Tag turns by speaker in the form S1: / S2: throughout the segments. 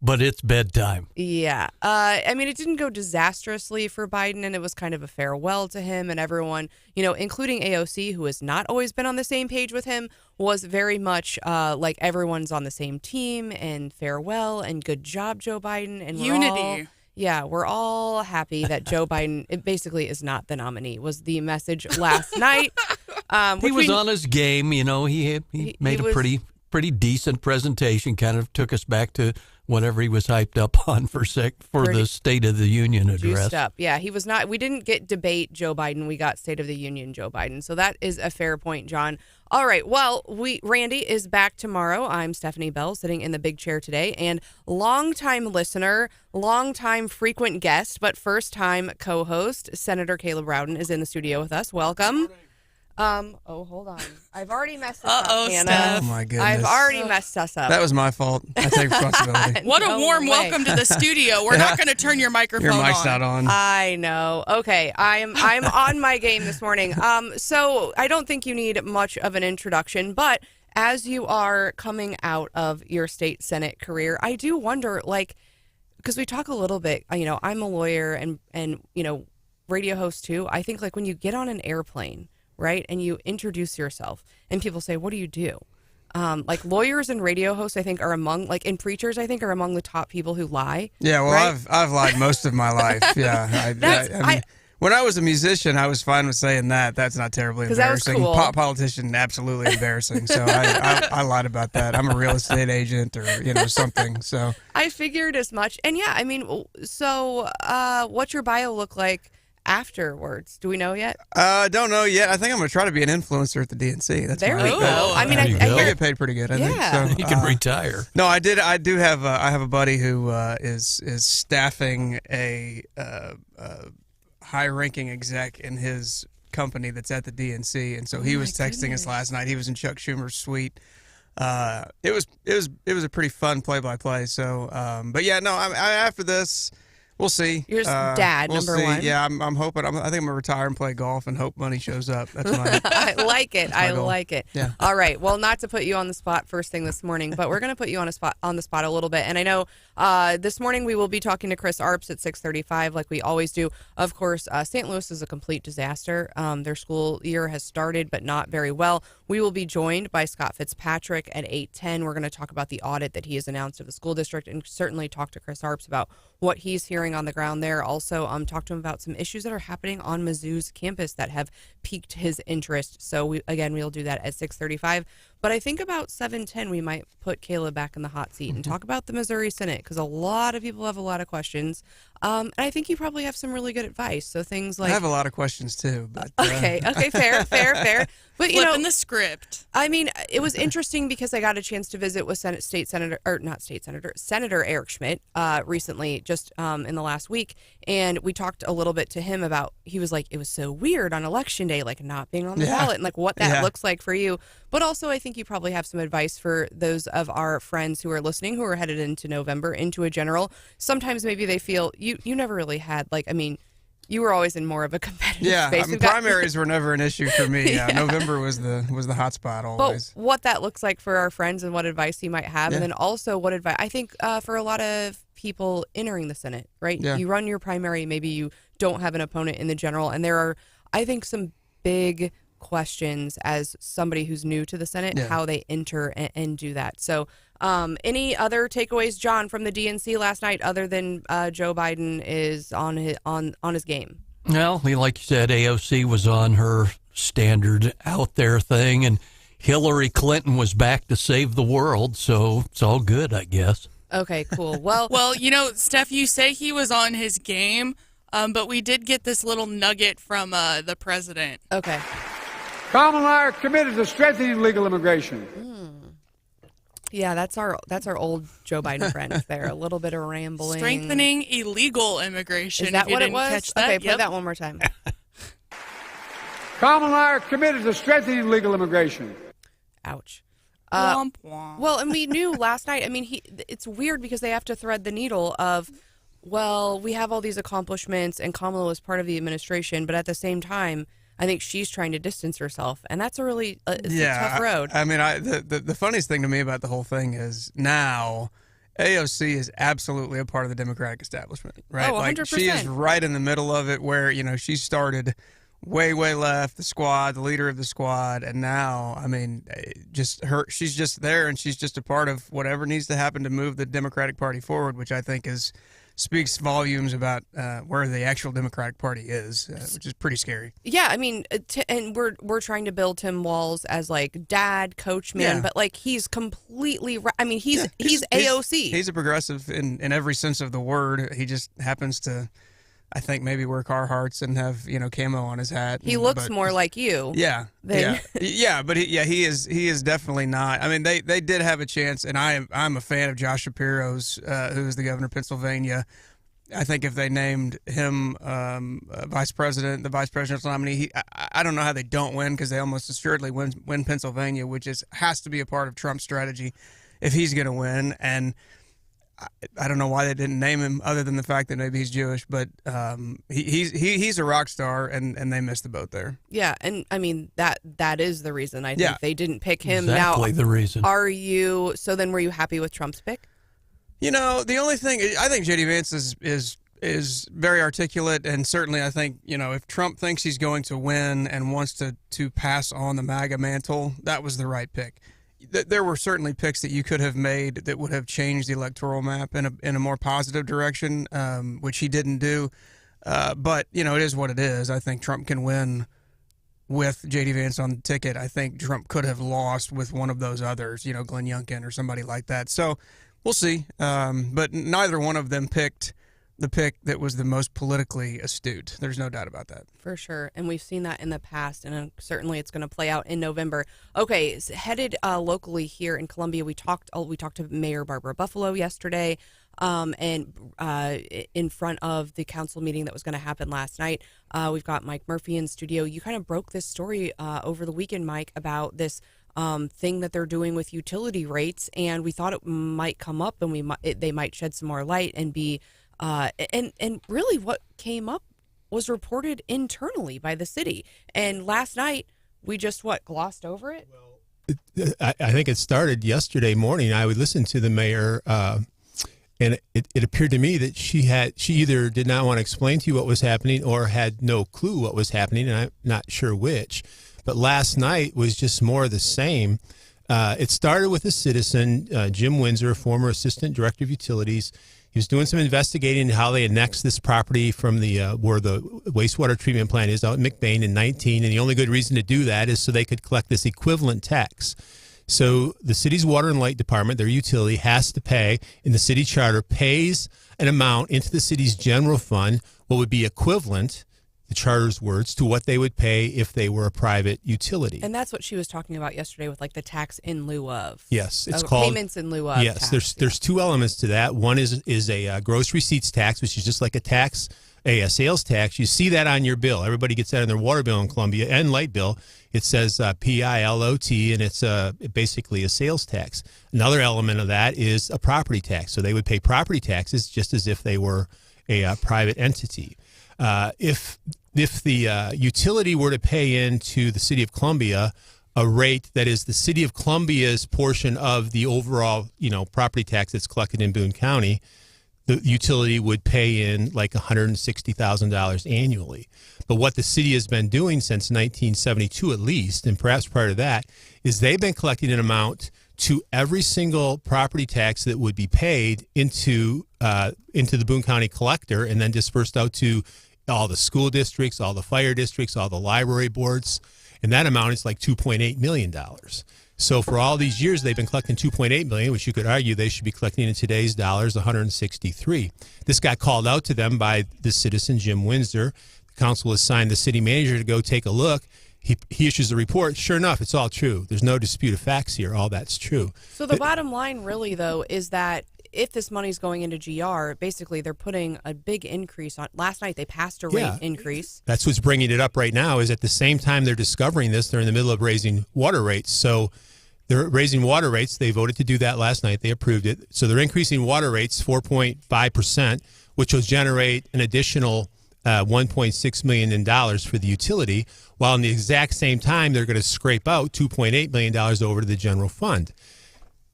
S1: but it's bedtime.
S2: Yeah. I mean, it didn't go disastrously for Biden, and it was kind of a farewell to him, and everyone, including AOC, who has not always been on the same page with him, was very much like everyone's on the same team, and farewell, and good job, Joe Biden. And
S3: unity.
S2: We're all happy that Joe Biden basically is not the nominee, was the message last night.
S1: He was on his game, he made a pretty decent presentation, kind of took us back to whatever he was hyped up on for the State of the Union address.
S2: Juiced up. Yeah, he was not. We didn't get debate Joe Biden. We got State of the Union Joe Biden. So that is a fair point, John. All right. Well, Randy is back tomorrow. I'm Stephanie Bell, sitting in the big chair today, and longtime listener, longtime frequent guest, but first time co-host, Senator Caleb Rowden is in the studio with us. Welcome. Hold on. I've already messed us up, Hannah.
S3: Steph.
S4: Oh, my goodness.
S2: I've already messed us up.
S4: That was my fault. I take responsibility.
S3: What a
S2: No
S3: warm
S2: way.
S3: welcome to the studio. We're not going to turn your microphone
S4: Your mic's
S3: on.
S4: not on.
S2: I know. Okay, I'm on my game this morning. So I don't think you need much of an introduction, but as you are coming out of your state Senate career, I do wonder, because we talk a little bit, I'm a lawyer and radio host too. I think when you get on an airplane, right, and you introduce yourself, and people say, "What do you do?" Lawyers and radio hosts, I think, are among, and preachers, I think, are among the top people who lie.
S4: Yeah, well,
S2: right?
S4: I've lied most of my life. Yeah, I mean, when I was a musician, I was fine with saying that. That's not terribly
S2: 'Cause that was
S4: embarrassing.
S2: cool.
S4: Politician, absolutely embarrassing. So I lied about that. I'm a real estate agent or something. So
S2: I figured as much. And yeah, I mean, so what's your bio look like afterwards? Do we know yet?
S4: Don't know yet. I think I'm going to try to be an influencer at the DNC. That's
S2: There
S4: my
S2: we
S4: goal.
S2: go. I mean,
S1: There
S2: I
S1: you go.
S4: I
S2: hear
S4: get paid pretty good. I
S2: Yeah.
S4: think.
S1: You
S4: So,
S1: can retire.
S4: No, I did. I do have. I have a buddy who is staffing a high-ranking exec in his company that's at the DNC, and so he was texting us last night. He was in Chuck Schumer's suite. It was a pretty fun play-by-play. So, but yeah, no. After this, we'll see.
S2: You're just dad,
S4: we'll
S2: number
S4: see.
S2: one.
S4: Yeah, I'm hoping. I think I'm gonna retire and play golf and hope money shows up. That's my.
S2: I like it. I
S4: goal.
S2: like it.
S4: Yeah.
S2: All right. Well, not to put you on the spot first thing this morning, but we're going to put you on the spot a little bit. And I know this morning we will be talking to Chris Arps at 6:35, like we always do. Of course, St. Louis is a complete disaster. Their school year has started, but not very well. We will be joined by Scott Fitzpatrick at 8:10. We're going to talk about the audit that he has announced of the school district, and certainly talk to Chris Arps about what he's hearing on the ground there. Also, talk to him about some issues that are happening on Mizzou's campus that have piqued his interest. So we'll do that at 6:35. But I think about 7:10 we might put Caleb back in the hot seat and talk about the Missouri Senate, because a lot of people have a lot of questions. And I think you probably have some really good advice. So things like
S4: I have a lot of questions too. But
S2: okay, fair. But
S3: Flipping the script.
S2: I mean, it was interesting because I got a chance to visit with Senator Eric Schmidt recently, just in the last week, and we talked a little bit to him about. He was like, it was so weird on election day, not being on the ballot, and what that looks like for you. But also, I think you probably have some advice for those of our friends who are listening, who are headed into November, into a general. Sometimes maybe they feel you never really had you were always in more of a competitive space.
S4: Primaries were never an issue for me. Yeah, November was the hot spot always.
S2: But what that looks like for our friends and what advice you might have, and then also what advice I think for a lot of people entering the Senate, right?
S4: Yeah.
S2: You run your primary, maybe you don't have an opponent in the general, and there are, I think, some big questions as somebody who's new to the Senate, how they enter and do that. So any other takeaways, John, from the DNC last night, other than Joe Biden is on his game?
S1: Well, like you said, AOC was on her standard out there thing, and Hillary Clinton was back to save the world, so it's all good, I guess.
S2: Okay, cool. Well,
S3: Steph, you say he was on his game, but we did get this little nugget from the president.
S2: Okay.
S5: Kamala and I are committed to strengthening legal immigration.
S2: Yeah, that's our old Joe Biden friends there. A little bit of rambling.
S3: Strengthening illegal immigration.
S2: Is that
S3: if you
S2: what it
S3: didn't
S2: was?
S3: Catch that.
S2: Okay, play
S3: Yep.
S2: that one more time.
S5: Kamala and I are committed to strengthening legal immigration.
S2: Ouch.
S3: Womp womp.
S2: Well, and we knew last night, I mean, it's weird because they have to thread the needle of, well, we have all these accomplishments and Kamala was part of the administration, but at the same time, I think she's trying to distance herself, and that's a really a tough road.
S4: I mean, the funniest thing to me about the whole thing is now AOC is absolutely a part of the Democratic establishment, right?
S2: Oh, 100%.
S4: Like, she is right in the middle of it where, she started way left, the squad, the leader of the squad, and now, I mean, she's just there, and she's just a part of whatever needs to happen to move the Democratic Party forward, which I think speaks volumes about where the actual Democratic Party is, which is pretty scary.
S2: Yeah, I mean, and we're trying to build Tim Walz as like dad, coach, man, but like he's completely. I mean, he's AOC.
S4: He's a progressive in every sense of the word. He just happens to, I think, maybe wear Carhartts and have camo on his hat.
S2: He looks more like you.
S4: Yeah, but he is definitely not. I mean, they did have a chance, and I'm a fan of Josh Shapiro's, who is the governor of Pennsylvania. I think if they named him the vice presidential nominee, I don't know how they don't win, because they almost assuredly win Pennsylvania, which has to be a part of Trump's strategy if he's going to win. And I don't know why they didn't name him, other than the fact that maybe he's Jewish, but he's a rock star, and they missed the boat there.
S2: Yeah, and I mean that is the reason I think they didn't pick him.
S1: Exactly the reason.
S2: Were you happy with Trump's pick?
S4: The only thing, I think J.D. Vance is very articulate, and certainly I think, if Trump thinks he's going to win and wants to pass on the MAGA mantle, that was the right pick. There were certainly picks that you could have made that would have changed the electoral map in a more positive direction, which he didn't do. But, it is what it is. I think Trump can win with J.D. Vance on the ticket. I think Trump could have lost with one of those others, Glenn Youngkin or somebody like that. So we'll see. But neither one of them picked the pick that was the most politically astute. There's no doubt about that.
S2: For sure. And we've seen that in the past, and certainly it's going to play out in November. Okay, headed locally here in Columbia, we talked to Mayor Barbara Buffalo yesterday, and in front of the council meeting that was going to happen last night. We've got Mike Murphy in studio. You kind of broke this story over the weekend, Mike, about this thing that they're doing with utility rates, and we thought it might come up, and they might shed some more light and be and really what came up was reported internally by the city. And last night we just glossed over it.
S6: Well, I think it started yesterday morning. I would listen to the mayor, and it appeared to me that she either did not want to explain to you what was happening or had no clue what was happening, and I'm not sure which. But last night was just more of the same. It started with a citizen, Jim Windsor, former assistant director of utilities. He was doing some investigating into how they annexed this property from the where the wastewater treatment plant is out in McBain in 19, and the only good reason to do that is so they could collect this equivalent tax. So the city's water and light department, their utility, has to pay, and the city charter pays an amount into the city's general fund, what would be equivalent, the charter's words, to what they would pay if they were a private utility.
S2: And that's what she was talking about yesterday with the tax in lieu of.
S6: Yes, it's called
S2: payments in lieu of.
S6: Yes,
S2: tax,
S6: there's two elements to that. One is a gross receipts tax, which is just like a sales tax. You see that on your bill. Everybody gets that on their water bill in Columbia and light bill. It says PILOT, and it's basically a sales tax. Another element of that is a property tax. So they would pay property taxes just as if they were a private entity. If the utility were to pay into the city of Columbia a rate that is the city of Columbia's portion of the overall, property tax that's collected in Boone County, the utility would pay in like $160,000 annually. But what the city has been doing since 1972 at least, and perhaps prior to that, is they've been collecting an amount to every single property tax that would be paid into the Boone County collector, and then dispersed out to all the school districts, all the fire districts, all the library boards, and that amount is like $2.8 million. So for all these years, they've been collecting $2.8 million, which you could argue they should be collecting in today's dollars, $163. This got called out to them by the citizen, Jim Windsor. The council assigned the city manager to go take a look. He issues a report. Sure enough, it's all true. There's no dispute of facts here. All that's true.
S2: So the bottom line really, though, is that if this money's going into GR, basically they're putting a big increase on. Last night they passed a rate increase.
S6: That's what's bringing it up right now, is at the same time they're discovering this, they're in the middle of raising water rates. So they're raising water rates. They voted to do that last night. They approved it. So they're increasing water rates 4.5%, which will generate an additional $1.6 million in dollars for the utility, while in the exact same time they're going to scrape out $2.8 million over to the general fund.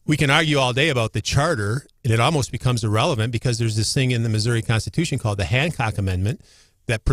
S6: we can argue all day about the charter, and it almost becomes irrelevant because there's this thing in the Missouri Constitution called the Hancock Amendment that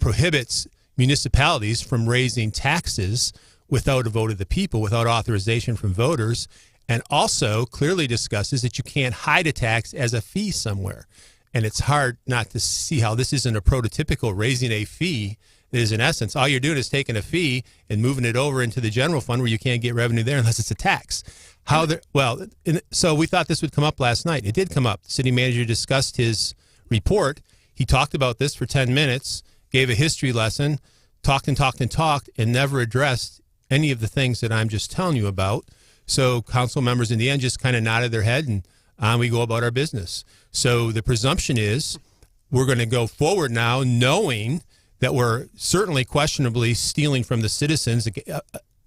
S6: prohibits municipalities from raising taxes without a vote of the people, without authorization from voters, and also clearly discusses that you can't hide a tax as a fee somewhere. And it's hard not to see how this isn't a prototypical raising a fee. It is, in essence, all you're doing is taking a fee and moving it over into the general fund where you can't get revenue there unless it's a tax. So we thought this would come up last night. It did come up. The city manager discussed his report. He talked about this for 10 minutes, gave a history lesson, talked, and never addressed any of the things that I'm just telling you about. So council members in the end just kind of nodded their head, and on we go about our business. So the presumption is we're going to go forward now knowing that we're certainly questionably stealing from the citizens,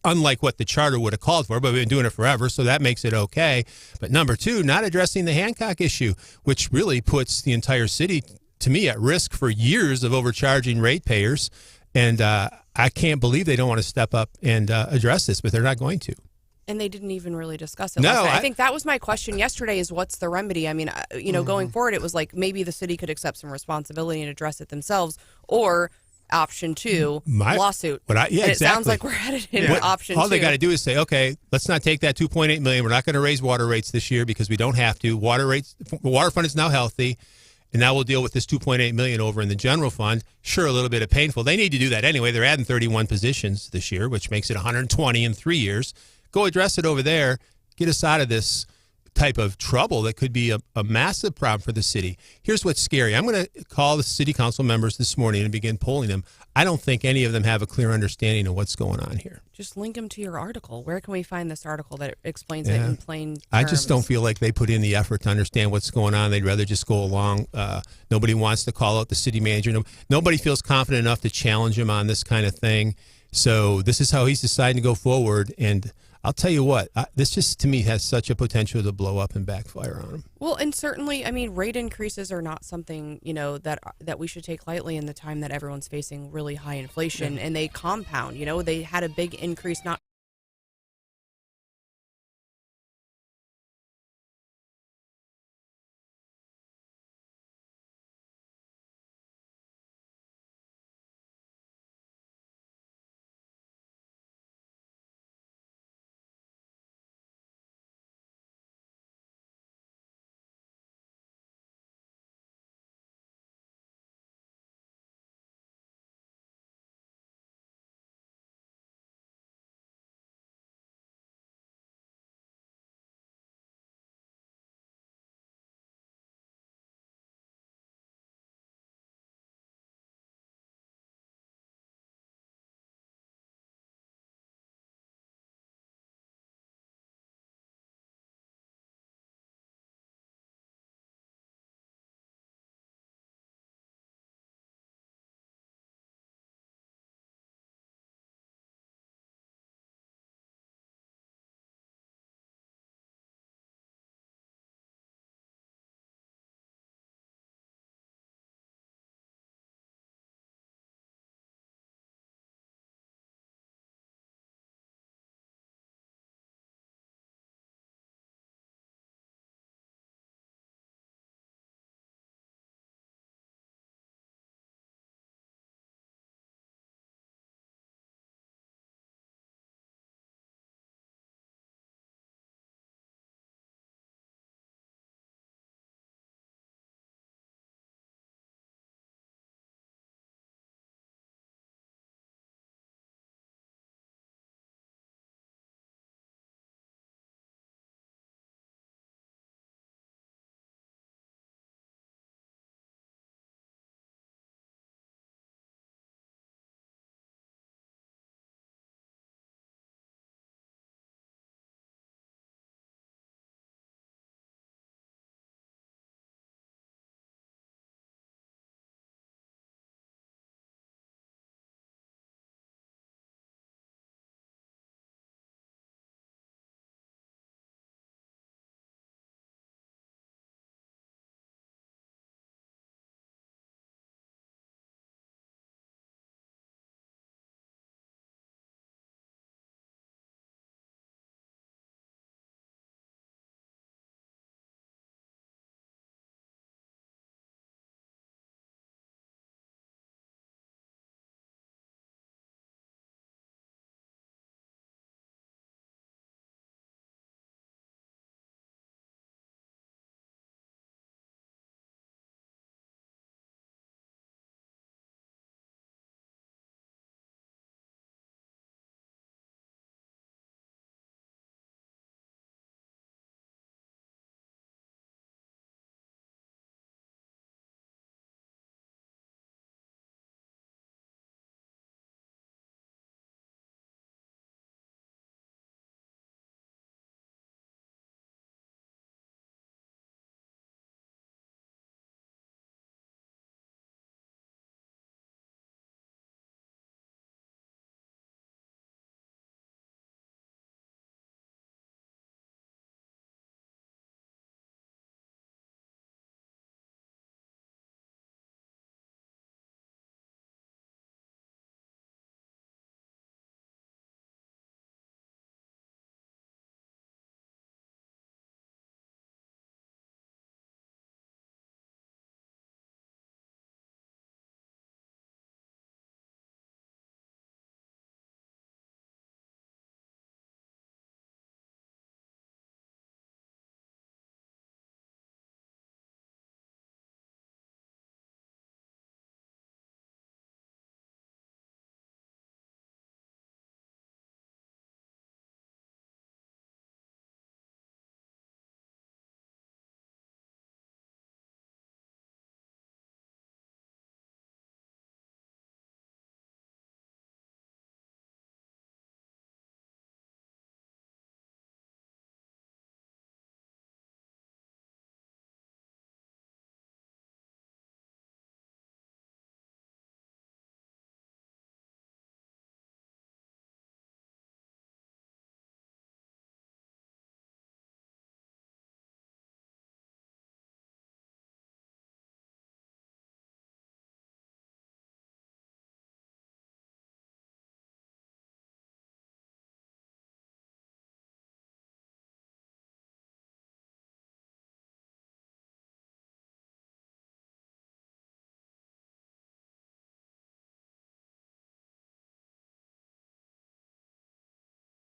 S6: unlike what the charter would have called for, but we've been doing it forever, so that makes it okay. But number two, not addressing the Hancock issue, which really puts the entire city, to me, at risk for years of overcharging ratepayers. And I can't believe they don't want to step up and address this, but they're not going to.
S2: And they didn't even really discuss it.
S6: No,
S2: I think that was my question yesterday is what's the remedy? I mean, going forward, it was like maybe the city could accept some responsibility and address it themselves, or option two, lawsuit.
S6: Exactly.
S2: It sounds like we're headed into option two.
S6: All they got to do is say, okay, let's not take that $2.8 million. We're not going to raise water rates this year because we don't have to. The water fund is now healthy. And now we'll deal with this $2.8 million over in the general fund. Sure, a little bit of painful. They need to do that anyway. They're adding 31 positions this year, which makes it 120 in 3 years. Go address it over there. Get us out of this type of trouble that could be a massive problem for the city. Here's what's scary. I'm going to call the city council members this morning and begin polling them. I don't think any of them have a clear understanding of what's going on here.
S2: Just link them to your article. Where can we find this article that explains it in plain terms?
S6: I just don't feel like they put in the effort to understand what's going on. They'd rather just go along. Nobody wants to call out the city manager. Nobody feels confident enough to challenge him on this kind of thing. So this is how he's deciding to go forward. And I'll tell you what, this just to me has such a potential to blow up and backfire on him.
S2: Well, and certainly, I mean, rate increases are not something, that we should take lightly in the time that everyone's facing really high inflation, and they compound. They had a big increase not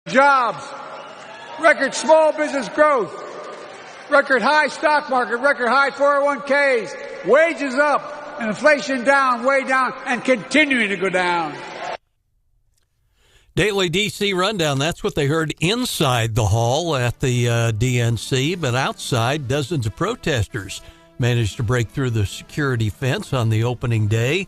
S5: jobs, record small business growth, record high stock market, record high 401ks, wages up, and inflation down, way down, and continuing to go down.
S1: Daily DC Rundown, that's what they heard inside the hall at the DNC, but outside, dozens of protesters managed to break through the security fence on the opening day,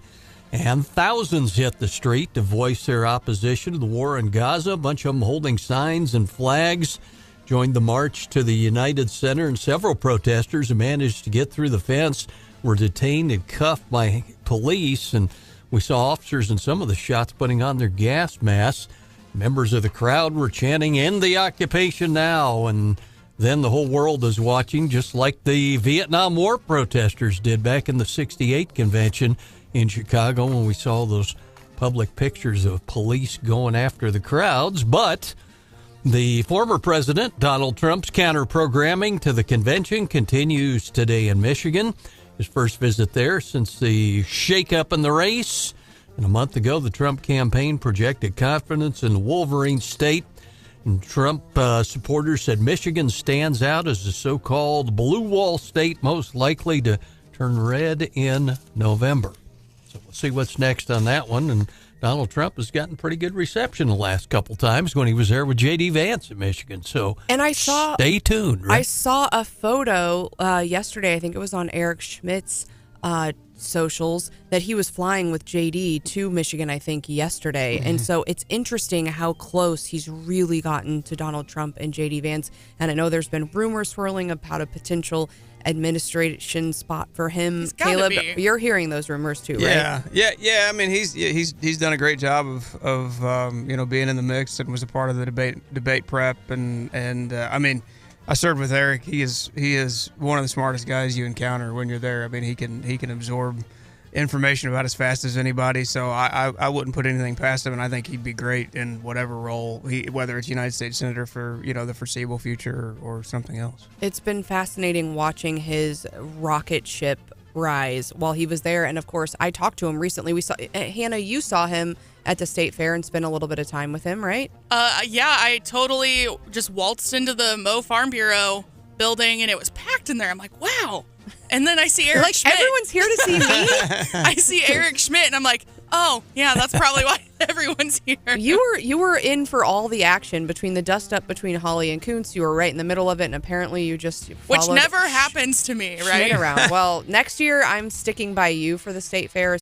S1: and thousands hit the street to voice their opposition to the war in Gaza. A bunch of them holding signs and flags joined the march to the United Center, and several protesters who managed to get through the fence were detained and cuffed by police, and we saw officers in some of the shots putting on their gas masks. Members of the crowd were chanting, "End the occupation now," and then the whole world is watching, just like the Vietnam War protesters did back in the '68 convention in Chicago when we saw those public pictures of police going after the crowds. But the former president, Donald Trump's counter-programming to the convention continues today in Michigan. His first visit there since the shakeup in the race. And a month ago, the Trump campaign projected confidence in the Wolverine state. And Trump supporters said Michigan stands out as the so-called blue wall state most likely to turn red in November. So we'll see what's next on that one. And Donald Trump has gotten pretty good reception the last couple times when he was there with J.D. Vance in Michigan. So stay tuned. Right?
S2: I saw a photo yesterday, I think it was on Eric Schmidt's socials, that he was flying with JD to Michigan, I think, yesterday. Mm-hmm. And so it's interesting how close he's really gotten to Donald Trump and JD Vance. And I know there's been rumors swirling about a potential administration spot for him. Caleb, you're hearing those rumors too, right?
S4: Yeah. I mean, he's done a great job of being in the mix and was a part of the debate prep and I mean, I served with Eric. He is one of the smartest guys you encounter when you're there. I mean, he can absorb information about as fast as anybody. So I wouldn't put anything past him, and I think he'd be great in whatever role, whether it's United States Senator for the foreseeable future or something else.
S2: It's been fascinating watching his rocket ship rise while he was there, and of course, I talked to him recently. We saw Hannah. You saw him at the State Fair and spent a little bit of time with him, right?
S3: Yeah, I totally just waltzed into the Mo Farm Bureau building, and it was packed in there. I'm like, wow. And then I see Eric Schmidt.
S2: Everyone's here to see me?
S3: I see Eric Schmidt, and I'm like, oh, yeah, that's probably why everyone's here.
S2: You were in for all the action between the dust-up between Holly and Kuntz. You were right in the middle of it, and apparently you just
S3: Which never happens to me, right?
S2: Schmidt around. Well, next year I'm sticking by you for the State Fair.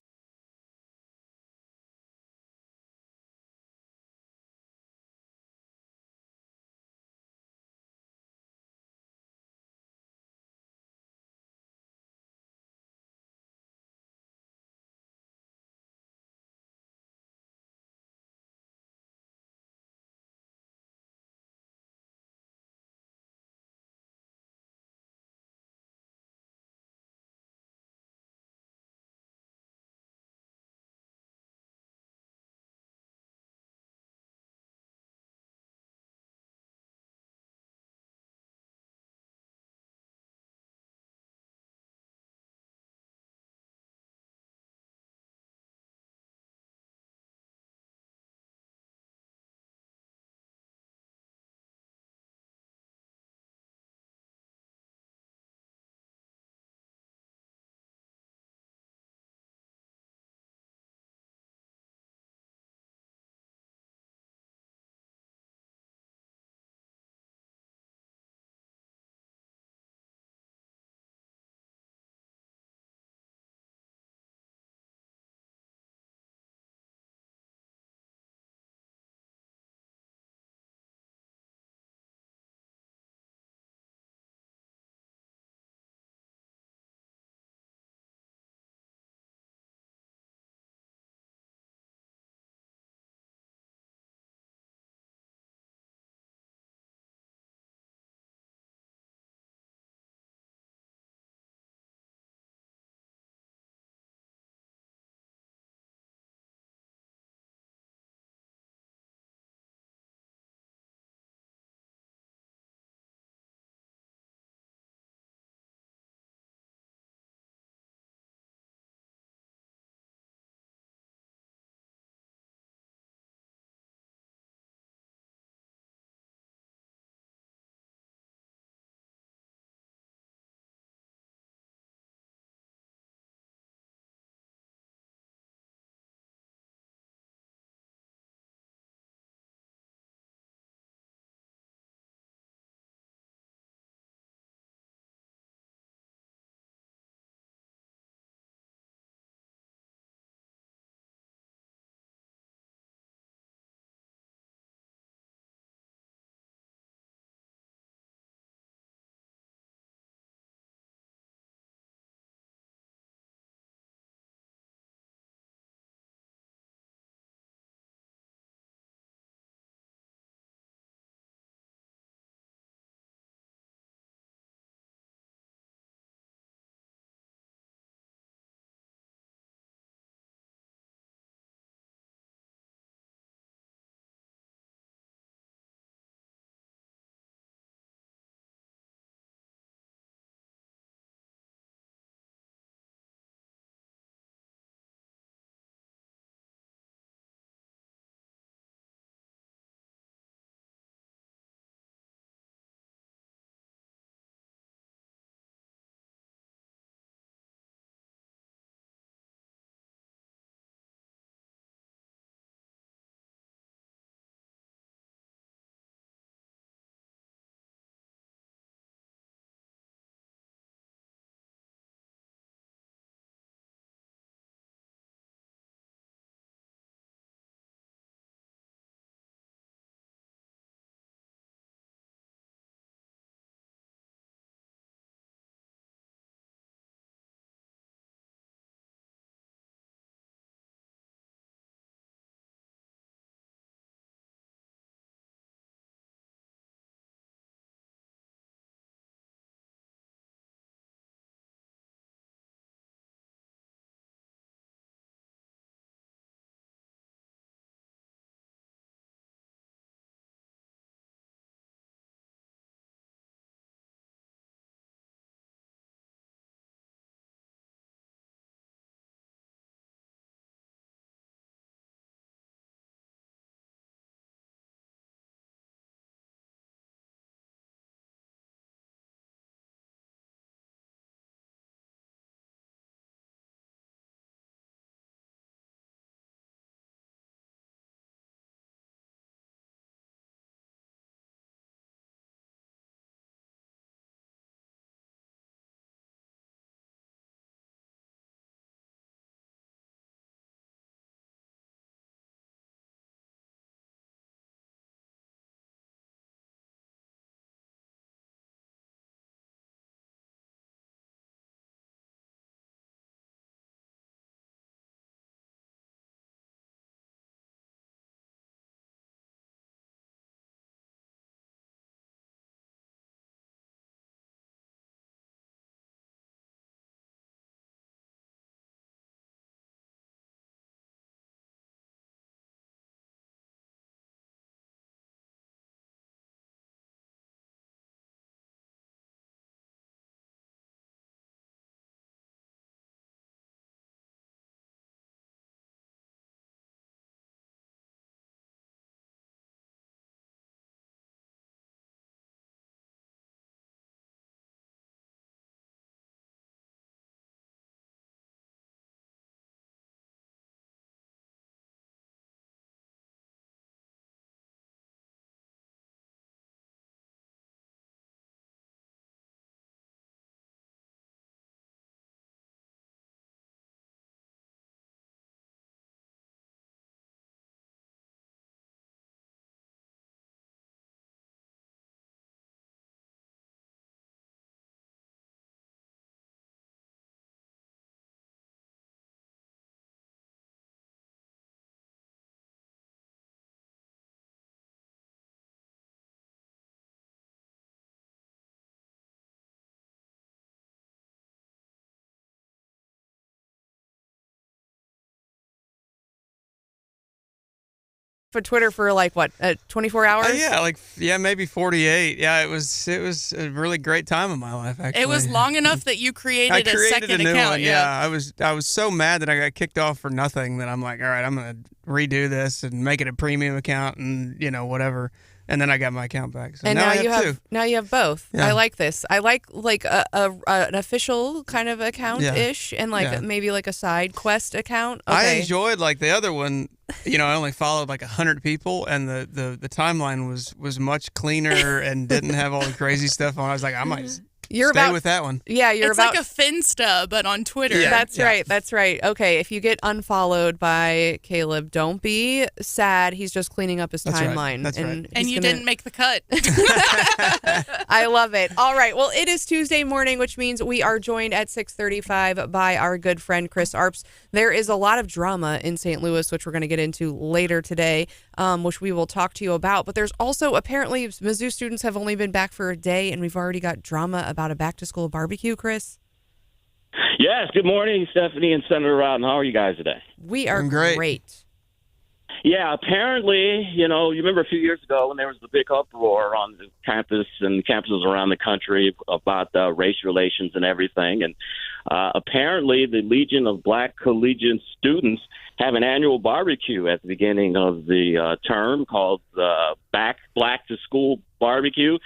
S2: for Twitter for like what, 24 hours?
S4: Maybe 48. Yeah, it was a really great time in my life. Actually,
S3: It was long enough that you created a second
S4: new
S3: account.
S4: one. Yeah, I was so mad that I got kicked off for nothing that I'm like, all right, I'm gonna redo this and make it a premium account and whatever. And then I got my account back. So
S2: And
S4: now
S2: you
S4: have
S2: have
S4: two.
S2: now you have both.
S4: Yeah.
S2: I like this. I like an official kind of account ish, and maybe like a side quest account. Okay.
S4: I enjoyed like the other one. I only followed like 100 people, and the timeline was much cleaner and didn't have all the crazy stuff on. I was like, I might stay with that one.
S2: Yeah,
S3: It's like a Finsta, but on Twitter.
S4: Yeah.
S2: That's right. That's right. Okay, if you get unfollowed by Caleb, don't be sad. He's just cleaning up his timeline.
S4: That's right.
S3: And you didn't make the cut.
S2: I love it. All right. Well, it is Tuesday morning, which means we are joined at 6:35 by our good friend Chris Arps. There is a lot of drama in St. Louis, which we're going to get into later today, which we will talk to you about. But there's also apparently Mizzou students have only been back for a day, and we've already got drama about a back-to-school barbecue, Chris.
S7: Yes, good morning, Stephanie and Senator Rowden. How are you guys today?
S2: We are
S4: Great.
S7: Yeah, apparently, you remember a few years ago when there was the big uproar on the campus and campuses around the country about race relations and everything. And apparently the Legion of Black Collegiate Students have an annual barbecue at the beginning of the term called Back Black to School Barbecue.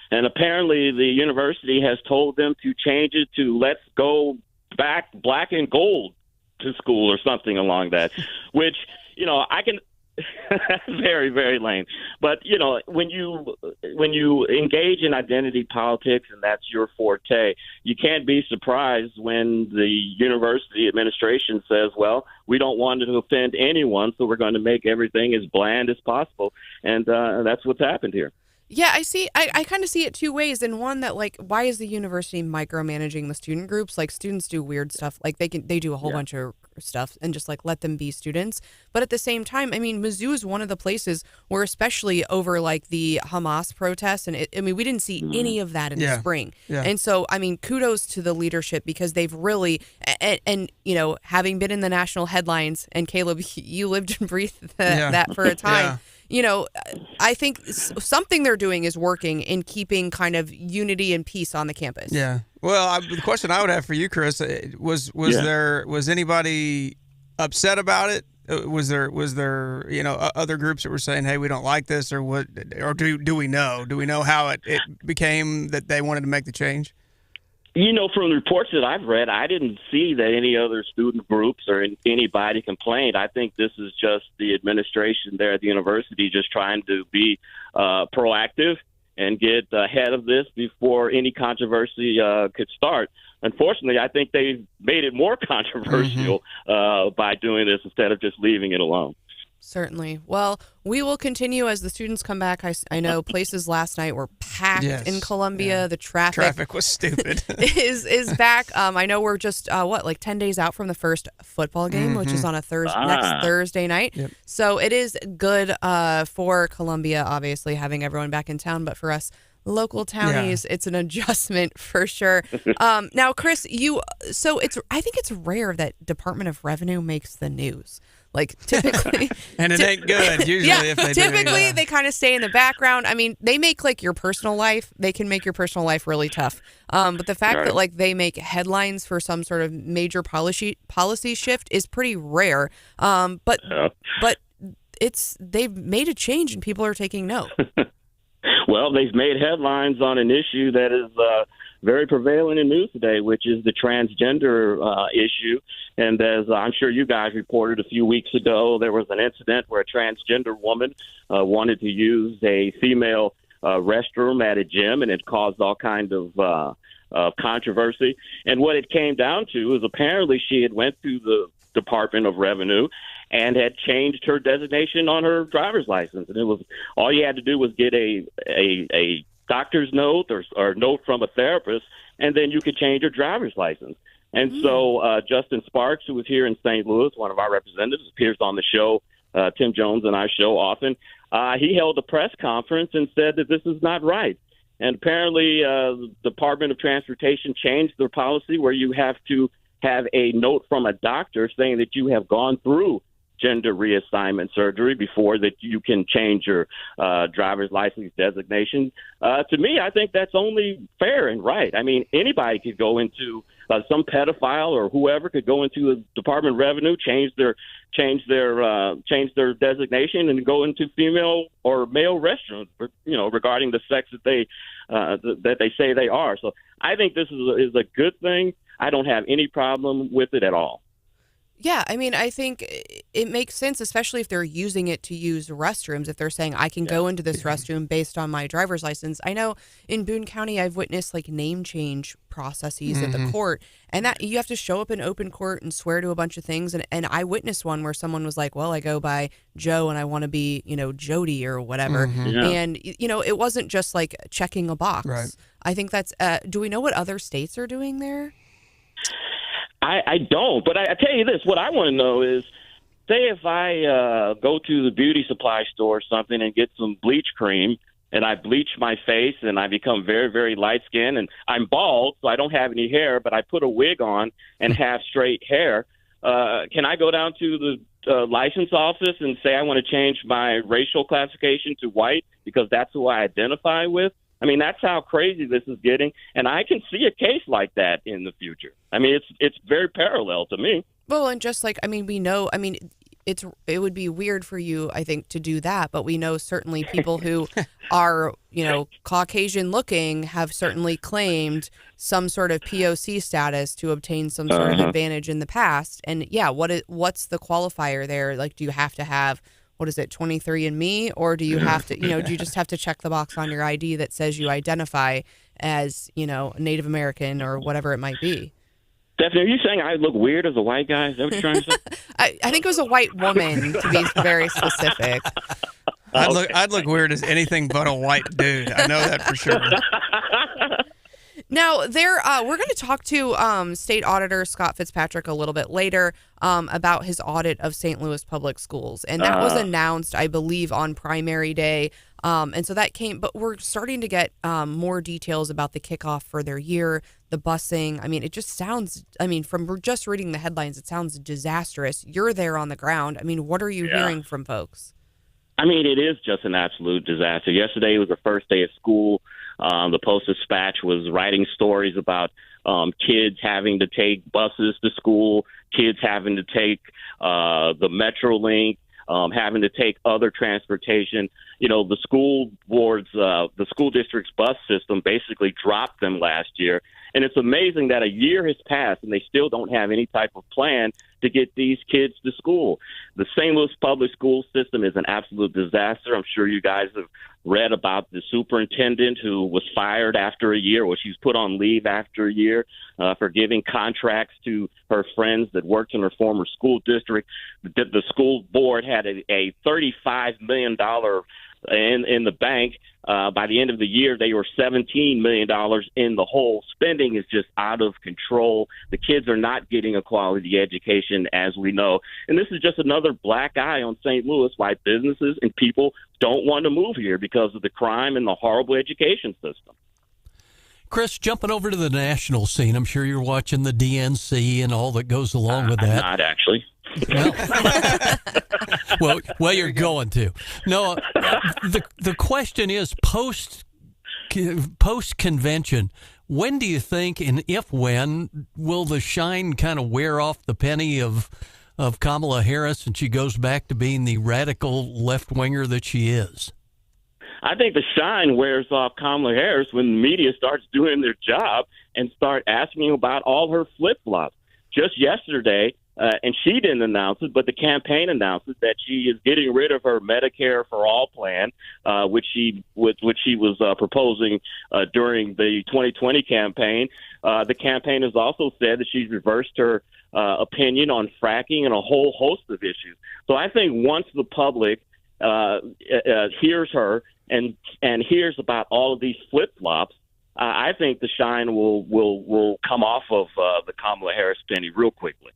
S7: And apparently the university has told them to change it to Let's Go Back Black and Gold to School or something along that, which, I can very, very lame. But, when you engage in identity politics and that's your forte, you can't be surprised when the university administration says, well, we don't want to offend anyone, so we're going to make everything as bland as possible. And that's what's happened here.
S2: Yeah, I see. I kind of see it two ways. And one that, why is the university micromanaging the student groups? Like, students do weird stuff. Like, they do a whole bunch of stuff and just, let them be students. But at the same time, I mean, Mizzou is one of the places where, especially over, the Hamas protests, and we didn't see any of that in the spring.
S4: Yeah.
S2: And so, I mean, kudos to the leadership because they've really, and having been in the national headlines, and Caleb, you lived and breathed that for a time. Yeah. I think something they're doing is working in keeping kind of unity and peace on the campus.
S4: Yeah. Well, the question I would have for you, Chris, was anybody upset about it? Was there other groups that were saying, hey, we don't like this, or what? Or do we know? Do we know how it became that they wanted to make the change?
S7: From the reports that I've read, I didn't see that any other student groups or anybody complained. I think this is just the administration there at the university just trying to be proactive and get ahead of this before any controversy could start. Unfortunately, I think they've made it more controversial by doing this instead of just leaving it alone.
S2: Certainly. Well, we will continue as the students come back. I know places last night were packed in Columbia. Yeah. The traffic
S4: was stupid.
S2: is back. I know we're just 10 days out from the first football game, which is on a next Thursday night. Yep. So it is good for Columbia, obviously, having everyone back in town. But for us local townies, it's an adjustment for sure. Now, Chris, I think it's rare that Department of Revenue makes the news. Typically,
S4: and it ain't good usually. If they
S2: typically they kind of stay in the background. I mean, they make your personal life. They can make your personal life really tough. But the fact that they make headlines for some sort of major policy shift is pretty rare. But they've made a change and people are taking note.
S7: Well, they've made headlines on an issue that is very prevalent in news today, which is the transgender issue. And as I'm sure you guys reported a few weeks ago, there was an incident where a transgender woman wanted to use a female restroom at a gym, and it caused all kinds of controversy. And what it came down to is apparently she had went to the Department of Revenue and had changed her designation on her driver's license. And it was all you had to do was get a doctor's note or note from a therapist, and then you could change your driver's license. And so Justin Sparks, who was here in St. Louis, one of our representatives, appears on the show, Tim Jones and I show often. He held a press conference and said that this is not right. And apparently the Department of Transportation changed their policy where you have to have a note from a doctor saying that you have gone through gender reassignment surgery before that you can change your driver's license designation. To me, I think that's only fair and right. I mean, anybody could go into some pedophile or whoever could go into the Department of Revenue, change their designation, and go into female or male restrooms, regarding the sex that they say they are. So I think this is a good thing. I don't have any problem with it at all.
S2: Yeah, I mean, I think it makes sense, especially if they're using it to use restrooms. If they're saying, I can go into this restroom based on my driver's license. I know in Boone County, I've witnessed like name change processes at the court, and that you have to show up in open court and swear to a bunch of things. And I witnessed one where someone was like, well, I go by Joe and I want to be, Jody or whatever. And, it wasn't just like checking a box. Right. I think that's, do we know what other states are doing there?
S7: I don't, but I tell you this, what I want to know is, say if I go to the beauty supply store or something and get some bleach cream, and I bleach my face and I become very, very light-skinned, and I'm bald, so I don't have any hair, but I put a wig on and have straight hair, can I go down to the license office and say I want to change my racial classification to white because that's who I identify with? I mean, that's how crazy this is getting, and I can see a case like that in the future. I mean, it's very parallel to me.
S2: Well, and just like, we know, it would be weird for you, I think, to do that, but we know certainly people who are, Caucasian looking have certainly claimed some sort of POC status to obtain some sort of advantage in the past. And yeah, what's the qualifier there? Like, do you have to have, 23andMe, or do you have to, do you just have to check the box on your ID that says you identify as, Native American or whatever it might be?
S7: Stephanie, are you saying I look weird as a white guy? Is that what you're trying to say?
S2: I think it was a white woman, to be very specific.
S4: I'd look weird as anything but a white dude. I know that for sure.
S2: Now, we're going to talk to State Auditor Scott Fitzpatrick a little bit later about his audit of St. Louis public schools. And that was announced, I believe, on primary day. And so that came, but we're starting to get more details about the kickoff for their year, the busing. I mean, it just sounds, from just reading the headlines, it sounds disastrous. You're there on the ground. I mean, what are you hearing from folks?
S7: I mean, it is just an absolute disaster. Yesterday was the first day of school. The Post-Dispatch was writing stories about kids having to take buses to school, kids having to take the Metrolink, having to take other transportation. The school boards, the school district's bus system basically dropped them last year. And it's amazing that a year has passed and they still don't have any type of plan to get these kids to school. The St. Louis public school system is an absolute disaster. I'm sure you guys have read about the superintendent who was fired after a year, or she's put on leave after a year for giving contracts to her friends that worked in her former school district. The school board had a $35 million in the bank. By the end of the year, they were $17 million in the hole. Spending is just out of control. The kids are not getting a quality education, as we know. And this is just another black eye on St. Louis, why businesses and people don't want to move here because of the crime and the horrible education system.
S1: Chris, jumping over to the national scene, I'm sure you're watching the DNC and all that goes along with that.
S7: I'm not, actually.
S1: Well, you're going to. No, the question is post convention. When do you think, and if when, will the shine kind of wear off the penny of Kamala Harris and she goes back to being the radical left winger that she is?
S7: I think the shine wears off Kamala Harris when the media starts doing their job and start asking about all her flip flops. Just yesterday. And she didn't announce it, but the campaign announced it, that she is getting rid of her Medicare for All plan, which she was proposing during the 2020 campaign. The campaign has also said that she's reversed her opinion on fracking and a whole host of issues. So I think once the public hears her and hears about all of these flip-flops, I think the shine will come off of the Kamala Harris penny real quickly.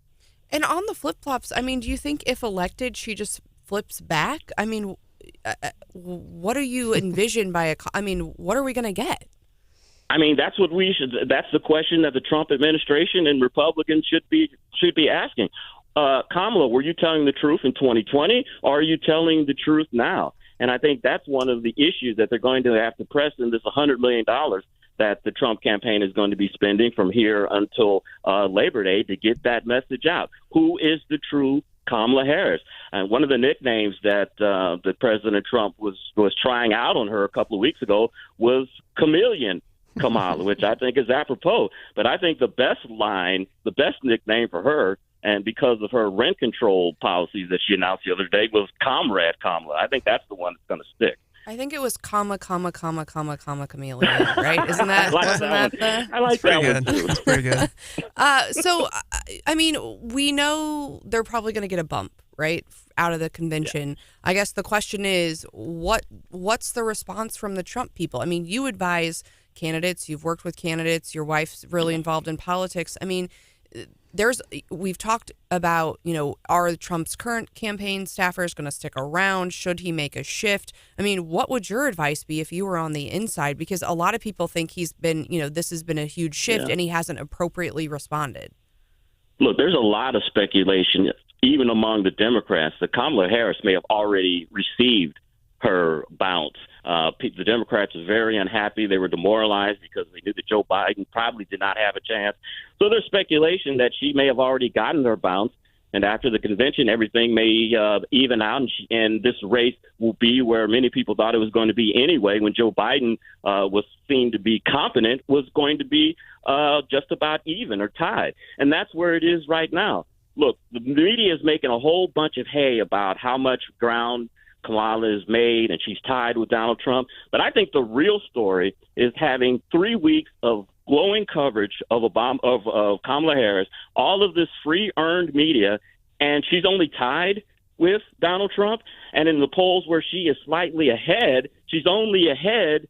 S2: And on the flip-flops, do you think if elected, she just flips back? What do you envision by what are we going to get?
S7: That's what that's the question that the Trump administration and Republicans should be asking. Kamala, were you telling the truth in 2020, or are you telling the truth now? And I think that's one of the issues that they're going to have to press in this $100 million that the Trump campaign is going to be spending from here until Labor Day to get that message out. Who is the true Kamala Harris? And one of the nicknames that President Trump was trying out on her a couple of weeks ago was Chameleon Kamala, which I think is apropos. But I think the best nickname for her, and because of her rent control policies that she announced the other day, was Comrade Kamala. I think that's the one that's going to stick.
S2: I think it was comma, chameleon, right? Isn't that,
S7: I like that one too.
S4: It's pretty good.
S2: So, I mean, we know they're probably going to get a bump, right, out of the convention. Yeah. I guess the question is, what's the response from the Trump people? I mean, you advise candidates, you've worked with candidates, your wife's really involved in politics. I mean, we've talked about, are Trump's current campaign staffers going to stick around? Should he make a shift? I mean, what would your advice be if you were on the inside? Because a lot of people think he's been, this has been a huge shift and he hasn't appropriately responded.
S7: Look, there's a lot of speculation, even among the Democrats, that Kamala Harris may have already received her bounce. The Democrats are very unhappy. They were demoralized because they knew that Joe Biden probably did not have a chance. So there's speculation that she may have already gotten her bounce. And after the convention, everything may even out, and this race will be where many people thought it was going to be anyway. When Joe Biden was seen to be competent, was going to be just about even or tied. And that's where it is right now. Look, the media is making a whole bunch of hay about how much ground Kamala has made, and she's tied with Donald Trump. But I think the real story is having 3 weeks of glowing coverage of Kamala Harris, all of this free earned media, and she's only tied with Donald Trump. And in the polls where she is slightly ahead, she's only ahead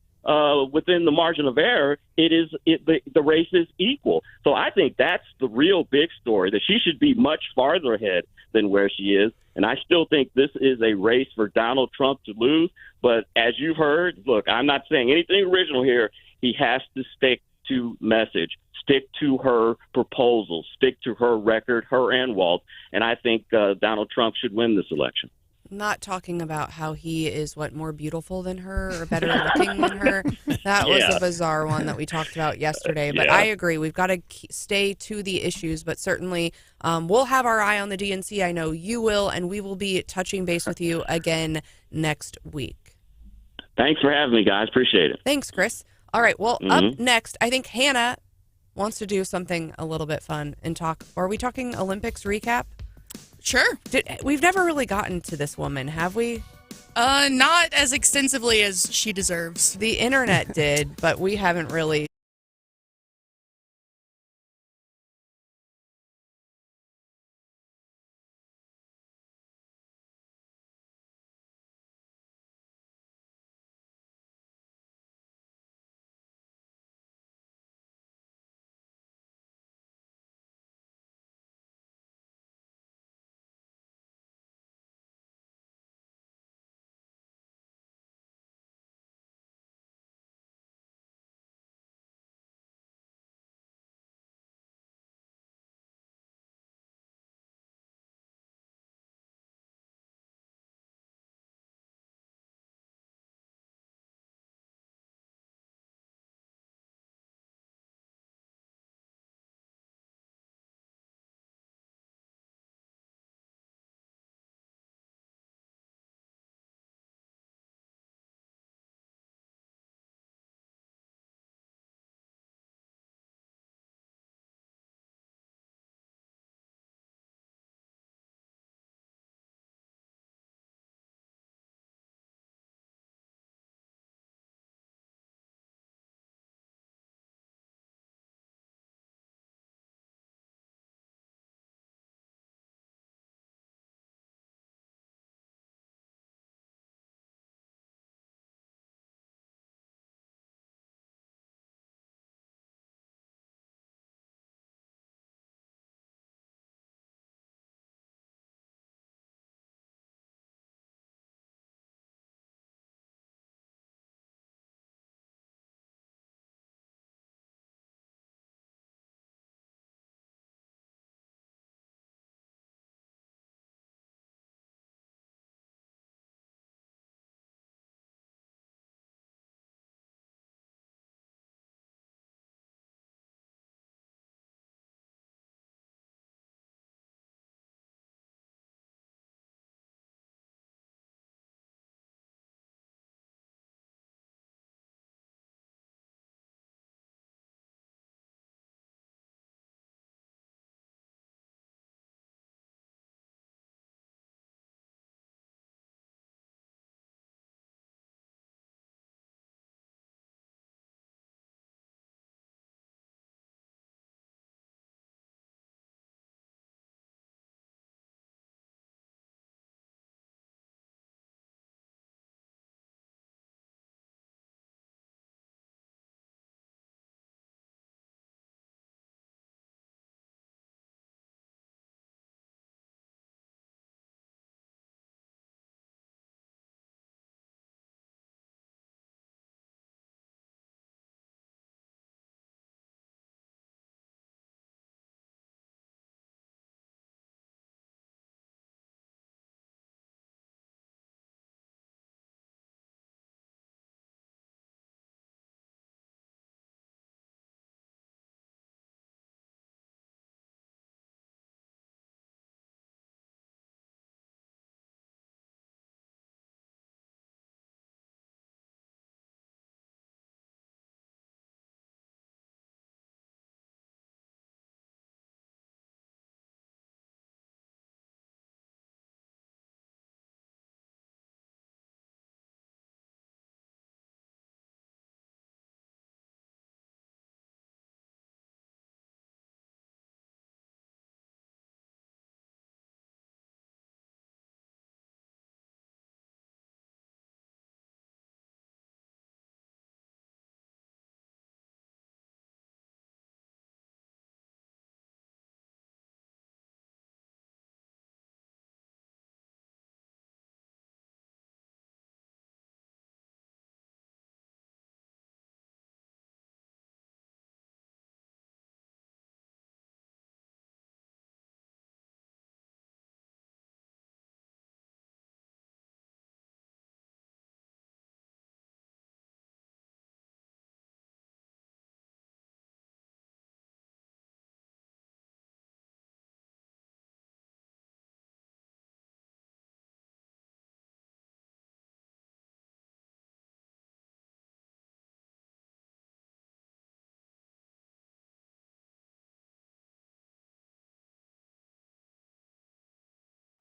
S7: within the margin of error. The race is equal. So I think that's the real big story, that she should be much farther ahead than where she is. And I still think this is a race for Donald Trump to lose. But as you've heard, look, I'm not saying anything original here. He has to stick to message, stick to her proposals, stick to her record, her and Walt. And I think Donald Trump should win this election.
S2: Not talking about how he is more beautiful than her or better looking than her. That was a bizarre one that we talked about yesterday. But I agree. We've got to stay to the issues, but certainly we'll have our eye on the DNC. I know you will, and we will be touching base with you again next week.
S7: Thanks for having me, guys. Appreciate it.
S2: Thanks, Chris. All right. Well, up next, I think Hannah wants to do something a little bit fun and talk. Are we talking Olympics recap?
S3: Sure.
S2: We've never really gotten to this woman, have we?
S3: Not as extensively as she deserves.
S2: The internet did, but we haven't really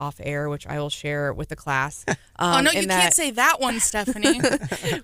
S2: off air, which I will share with the class.
S3: Oh, no, you can't say that one, Stephanie.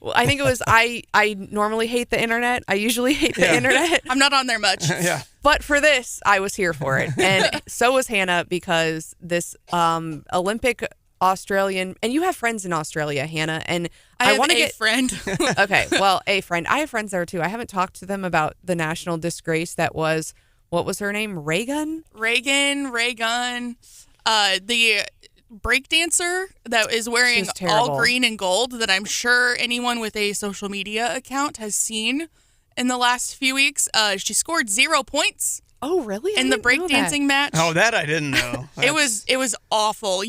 S2: Well, I think it was I normally hate the internet. I usually hate the internet.
S3: I'm not on there much.
S4: Yeah.
S2: But for this, I was here for it. And so was Hannah, because this Olympic Australian, and you have friends in Australia, Hannah, and
S3: I
S2: want to
S3: have a
S2: get
S3: friend.
S2: Okay, well, a friend. I have friends there too. I haven't talked to them about the national disgrace that was, what was her name? Raygun?
S3: Raygun. The breakdancer that is wearing
S2: She's terrible.
S3: all green and gold that I'm sure anyone with a social media account has seen in the last few weeks. She scored 0 points
S2: Oh, really?
S3: in the breakdancing match.
S4: Oh, that I didn't know.
S3: It was awful.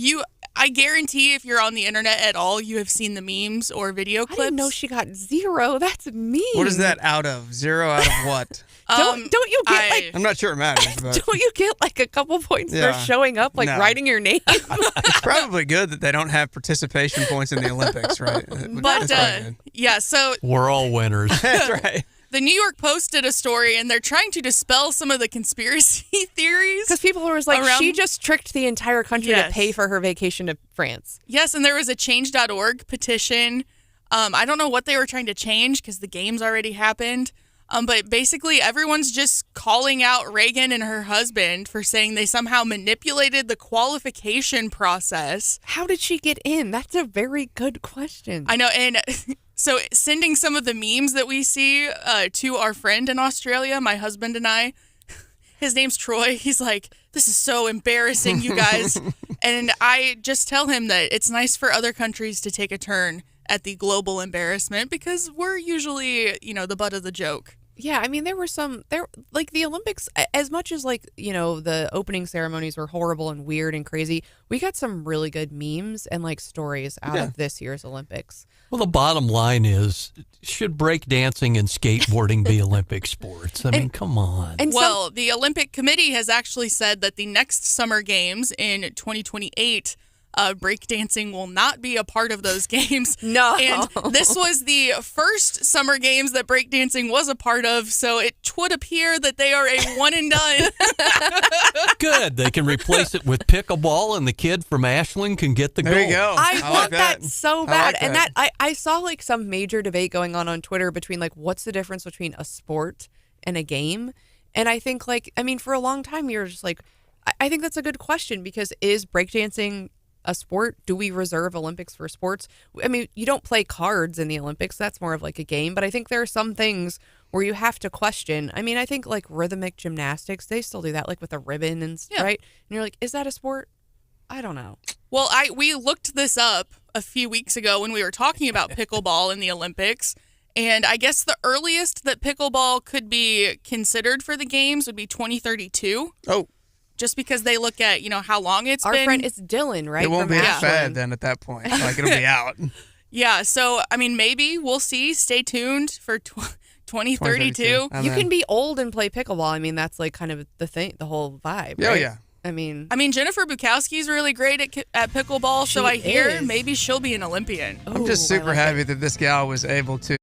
S3: I guarantee if you're on the internet at all, you have seen the memes or video clips.
S2: I didn't know she got 0. That's mean.
S4: What is that out of? 0 out of what?
S2: Don't you get like?
S4: I'm not sure it matters, but
S2: Don't you get like a couple points
S4: Yeah.
S2: for showing up, like
S4: No.
S2: writing your name?
S4: it's probably good that they don't have participation points in the Olympics, right?
S3: But
S4: That's probably good.
S3: yeah, so
S1: We're all winners.
S4: That's right.
S3: the New York Post did a story, and they're trying to dispel some of the conspiracy theories.
S2: Because people were like,
S3: Around-
S2: she just tricked the entire country
S3: Yes.
S2: to pay for her vacation to France.
S3: Yes, and there was a change.org petition. I don't know what they were trying to change because the games already happened. But basically, everyone's just calling out Reagan and her husband for saying they somehow manipulated the qualification process.
S2: How did she get in? That's a very good question.
S3: I know, and so sending some of the memes that we see to our friend in Australia, my husband and I. His name's Troy. He's like, this is so embarrassing, you guys. And I just tell him that it's nice for other countries to take a turn at the global embarrassment because we're usually, the butt of the joke.
S2: Yeah, I mean, there like the Olympics, as much as like, the opening ceremonies were horrible and weird and crazy, we got some really good memes and like stories out of this year's Olympics.
S1: Well, the bottom line is, should breakdancing and skateboarding be Olympic sports? I mean, come on.
S2: And
S3: Well, the Olympic Committee has actually said that the next Summer Games in 2028, breakdancing will not be a part of those games.
S2: No.
S3: And this was the first Summer Games that breakdancing was a part of, so it would appear that they are a one and done.
S1: Good. They can replace it with pickleball, and the kid from Ashland can get the
S4: There
S1: gold.
S4: you go.
S2: I
S4: like
S2: want that so
S4: I
S2: bad.
S4: like
S2: And
S4: that.
S2: I saw like some major debate going on Twitter between like, what's the difference between a sport and a game? And I think for a long time, you're just like, I think that's a good question, because is breakdancing a sport? Do we reserve Olympics for sports? I mean, you don't play cards in the Olympics. That's more of like a game. But I think there are some things where you have to question. I mean, I think like rhythmic gymnastics, they still do that, like with a ribbon and right? And you're like, is that a sport? I don't know.
S3: Well, we looked this up a few weeks ago when we were talking about pickleball in the Olympics. And I guess the earliest that pickleball could be considered for the games would be 2032.
S4: Oh,
S3: Just because they look at, how long it's
S2: Our
S3: been.
S2: friend, it's Dylan, right?
S4: it won't
S2: from
S4: be a
S2: Ashland.
S4: fad then at that point. Like, it'll be out.
S3: Yeah, so, maybe we'll see. Stay tuned for 2032.
S4: 2032.
S2: You can be old and play pickleball. I mean, that's like kind of the thing, the whole vibe.
S4: Oh,
S2: right?
S4: yeah.
S2: I mean,
S3: Jennifer Bukowski's really great at pickleball, so
S2: She
S3: I hear
S2: is.
S3: maybe she'll be an Olympian.
S4: I'm just
S2: ooh, I
S4: super
S2: like it.
S4: happy that this gal was able to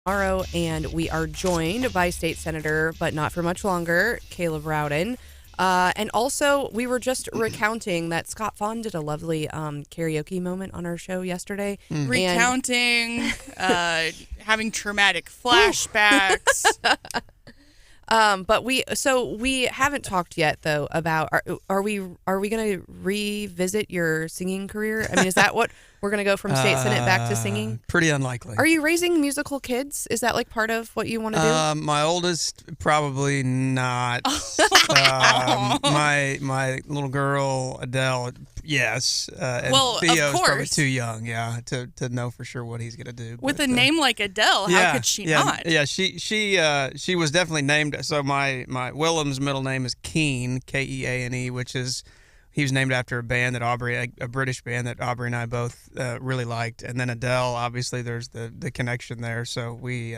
S2: tomorrow, and we are joined by State Senator, but not for much longer, Caleb Rowden. And also, we were just recounting that Scott Vaughn did a lovely karaoke moment on our show yesterday.
S3: Recounting, having traumatic flashbacks.
S2: But we haven't talked yet though about are we going to revisit your singing career? I mean, is that what we're going to go from state senate back to singing?
S4: Pretty unlikely.
S2: Are you raising musical kids? Is that like part of what you want to do?
S4: My oldest probably not. My little girl Adele, yes. And
S3: Well, of
S4: Theo's probably
S3: course.
S4: too young, to know for sure what he's gonna do.
S3: With
S4: but,
S3: a name like Adele, how could she not?
S4: Yeah, she was definitely named. So my Willem's middle name is Keane, Keane, which is he was named after a band that a British band that Aubrey and I both really liked. And then Adele, obviously, there's the connection there. So we.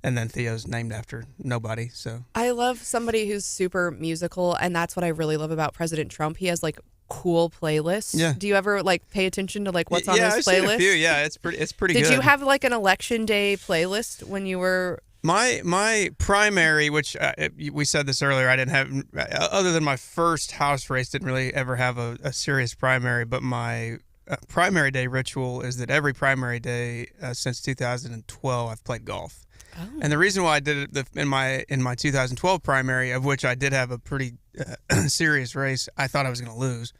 S4: And then Theo's named after nobody. So
S2: I love somebody who's super musical, and that's what I really love about President Trump. He has like cool playlists.
S4: Yeah.
S2: Do you ever like pay attention to like what's on his
S4: I've seen
S2: playlist?
S4: a few. Yeah, it's pretty good.
S2: Did you have like an election day playlist when you were?
S4: My primary, which we said this earlier, I didn't have, other than my first House race, didn't really ever have a serious primary. But my primary day ritual is that every primary day since 2012, I've played golf.
S2: Oh.
S4: And the reason why I did it in my 2012 primary, of which I did have a pretty serious race, I thought I was going to lose.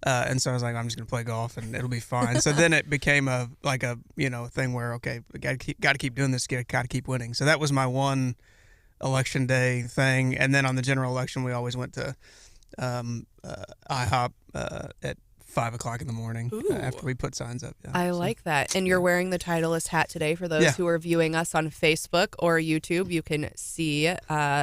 S4: And so I was like, I'm just going to play golf and it'll be fine. So then it became a thing where, okay, got to keep doing this, got to keep winning. So that was my one election day thing. And then on the general election, we always went to IHOP at 5 o'clock in the morning after we put signs up. Yeah,
S2: I like that. And you're wearing the Titleist hat today. For those who are viewing us on Facebook or YouTube, you can see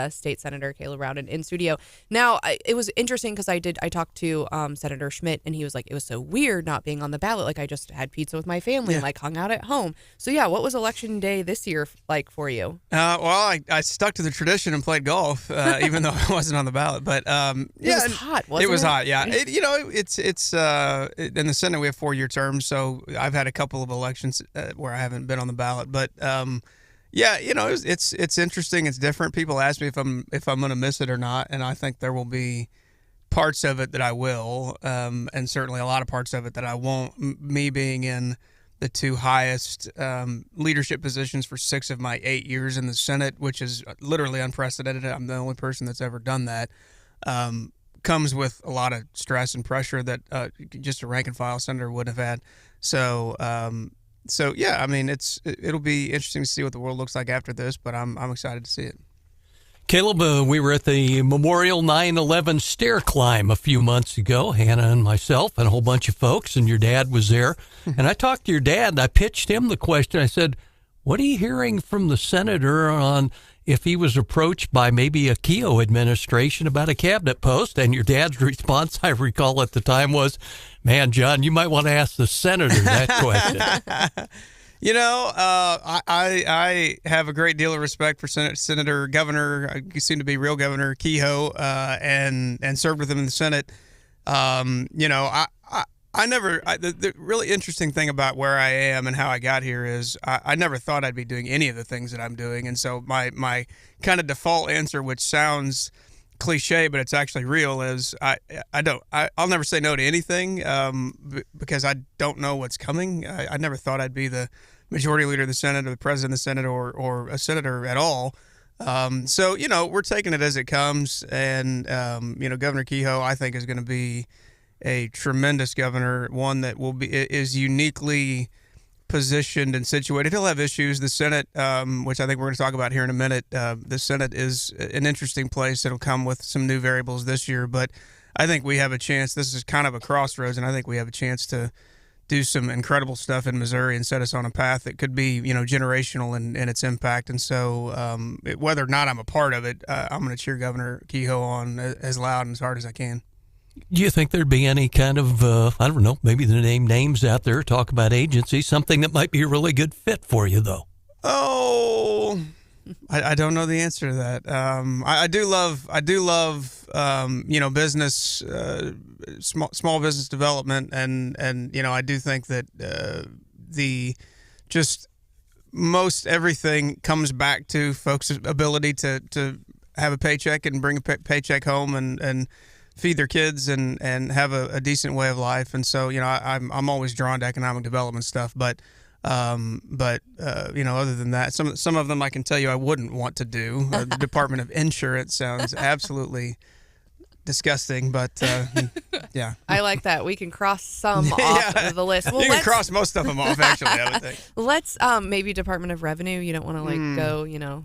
S2: State Senator Caleb Rowden in studio. Now, it was interesting because I talked to Senator Schmidt, and he was like, it was so weird not being on the ballot. Like, I just had pizza with my family and like hung out at home. So yeah, what was election day this year like for you?
S4: Well, I stuck to the tradition and played golf, even though I wasn't on the ballot. But
S2: it was hot, wasn't it?
S4: It was hot, yeah. It's in the Senate we have 4-year terms, so I've had a couple of elections where I haven't been on the ballot. But it's interesting. It's different. People ask me if I'm going to miss it or not, and I think there will be parts of it that I will, and certainly a lot of parts of it that I won't. Me being in the two highest leadership positions for 6 of my 8 years in the Senate, which is literally unprecedented. I'm the only person that's ever done that. Comes with a lot of stress and pressure that just a rank and file senator would have had. So yeah, I mean, it'll be interesting to see what the world looks like after this, but I'm excited to see it.
S1: Caleb, we were at the Memorial 9/11 stair climb a few months ago, Hannah and myself and a whole bunch of folks, and your dad was there. And I talked to your dad, and I pitched him the question. I said, what are you hearing from the senator on if he was approached by maybe a Keogh administration about a cabinet post? And your dad's response, I recall at the time, was, man, John, you might want to ask the senator that question.
S4: I have a great deal of respect for Senator Governor, soon to be real Governor Kehoe, and served with him in the Senate. The really interesting thing about where I am and how I got here is I never thought I'd be doing any of the things that I'm doing. And so my kind of default answer, which sounds cliche, but it's actually real, is I'll never say no to anything because I don't know what's coming. I never thought I'd be the majority leader of the Senate or the president of the Senate or a senator at all. So, we're taking it as it comes. And, Governor Kehoe, I think, is going to be a tremendous governor, one that is uniquely positioned and situated. He'll have issues. The Senate, which I think we're going to talk about here in a minute, the Senate is an interesting place. It'll come with some new variables this year, but I think we have a chance. This is kind of a crossroads, and I think we have a chance to do some incredible stuff in Missouri and set us on a path that could be, generational in its impact. And so whether or not I'm a part of it, I'm going to cheer Governor Kehoe on as loud and as hard as I can.
S1: Do you think there'd be any kind of, I don't know, maybe the names out there, talk about agencies, something that might be a really good fit for you, though?
S4: Oh, I don't know the answer to that. I do love, business, small business development, and I do think that the just most everything comes back to folks' ability to have a paycheck and bring a paycheck home and feed their kids and have a decent way of life. And so, I'm always drawn to economic development stuff, but other than that, some of them I can tell you I wouldn't want to do. The Department of Insurance sounds absolutely disgusting, but yeah.
S2: I like that. We can cross some off of the list. Well,
S4: you can cross most of them off, actually, I would think.
S2: Let's maybe Department of Revenue. You don't want to go,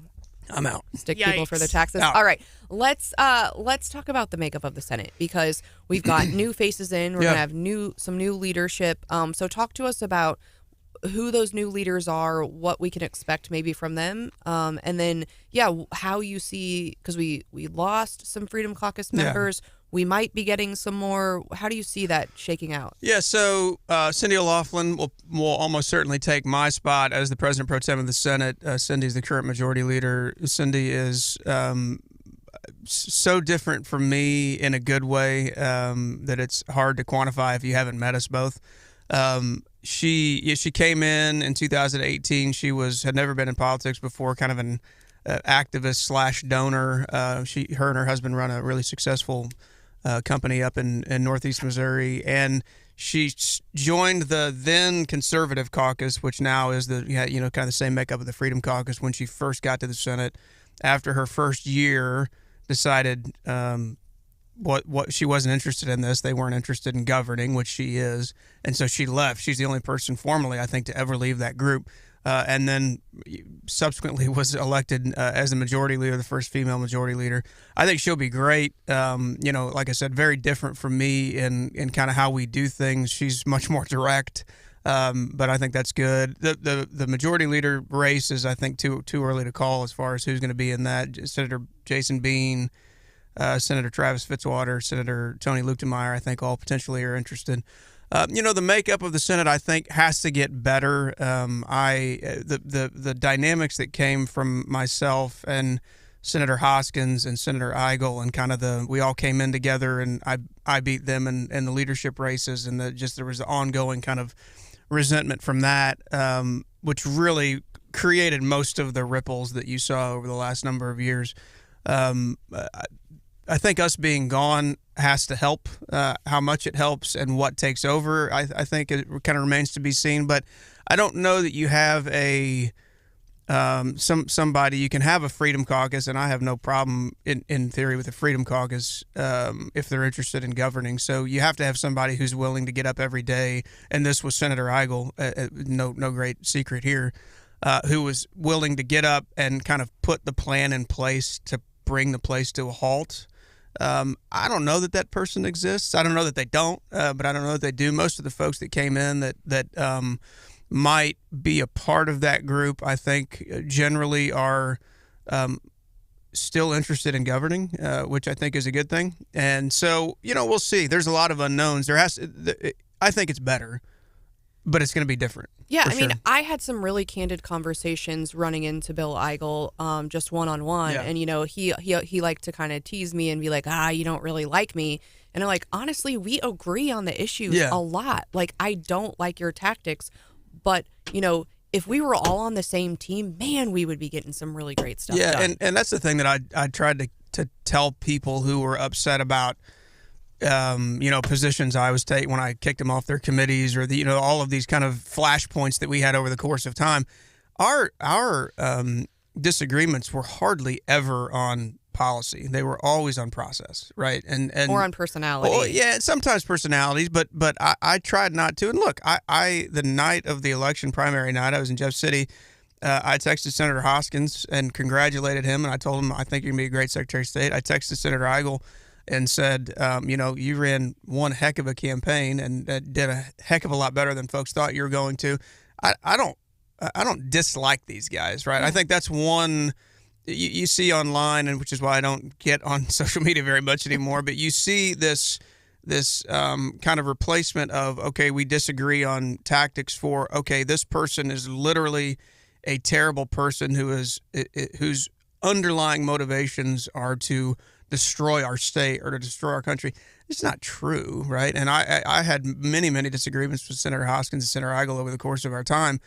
S4: I'm out.
S2: Stick people for their taxes.
S4: Out.
S2: All right, let's talk about the makeup of the Senate, because we've got new faces in. We're gonna have some new leadership. So talk to us about who those new leaders are, what we can expect maybe from them, and then how you see, because we lost some Freedom Caucus members. We might be getting some more. How do you see that shaking out?
S4: Yeah, so Cindy O'Loughlin will almost certainly take my spot as the President Pro Tem of the Senate. Cindy's the current majority leader. Cindy is so different from me in a good way that it's hard to quantify if you haven't met us both. She came in 2018. She had never been in politics before, kind of an activist / donor. Her and her husband run a really successful company up in Northeast Missouri, and she joined the then conservative caucus, which now is the kind of the same makeup of the Freedom Caucus. When she first got to the Senate, after her first year, decided what she wasn't interested in this. They weren't interested in governing, which she is, and so she left. She's the only person formally, I think, to ever leave that group. And then subsequently was elected as the majority leader, the first female majority leader. I think she'll be great. Like I said, very different from me in kind of how we do things. She's much more direct, but I think that's good. The majority leader race is, I think, too early to call as far as who's going to be in that. Senator Jason Bean, Senator Travis Fitzwater, Senator Tony Luchtenmeyer, I think all potentially are interested. The makeup of the Senate, I think, has to get better. The dynamics that came from myself and Senator Hoskins and Senator Eigel, and kind of we all came in together, and I beat them in the leadership races, and there was the ongoing kind of resentment from that, which really created most of the ripples that you saw over the last number of years. I think us being gone has to help. How much it helps and what takes over, I think it kind of remains to be seen. But I don't know that you have somebody. You can have a Freedom Caucus, and I have no problem in theory with a Freedom Caucus if they're interested in governing. So you have to have somebody who's willing to get up every day. And this was Senator Eigel, no great secret here, who was willing to get up and kind of put the plan in place to bring the place to a halt. I don't know that person exists. I don't know that they don't, but I don't know that they do. Most of the folks that came in that might be a part of that group, I think, generally are still interested in governing, which I think is a good thing. And so, we'll see. There's a lot of unknowns. I think it's better, but it's going to be different.
S2: Yeah, I mean, I had some really candid conversations running into Bill Eigel, just one-on-one, and he liked to kind of tease me and be like, you don't really like me, and I'm like, honestly, we agree on the issues a lot. Like, I don't like your tactics, but if we were all on the same team, man, we would be getting some really great stuff done.
S4: and that's the thing that I tried to tell people who were upset about positions I was taking when I kicked them off their committees, or all of these kind of flashpoints that we had over the course of time. Our disagreements were hardly ever on policy. They were always on process, right? And
S2: or on personality.
S4: Well, yeah, sometimes personalities, but I tried not to. And look, I the night of the election primary night, I was in Jeff City. I texted Senator Hoskins and congratulated him, and I told him I think you're going to be a great Secretary of State. I texted Senator Eigel and said, you ran one heck of a campaign and did a heck of a lot better than folks thought you were going to. I don't dislike these guys, right? I think that's one you see online, and which is why I don't get on social media very much anymore. But you see this kind of replacement of, okay, we disagree on tactics, for, okay, this person is literally a terrible person whose underlying motivations are to destroy our state or to destroy our country. It's not true, right? And I had many disagreements with Senator Hoskins and Senator Eigel over the course of our time.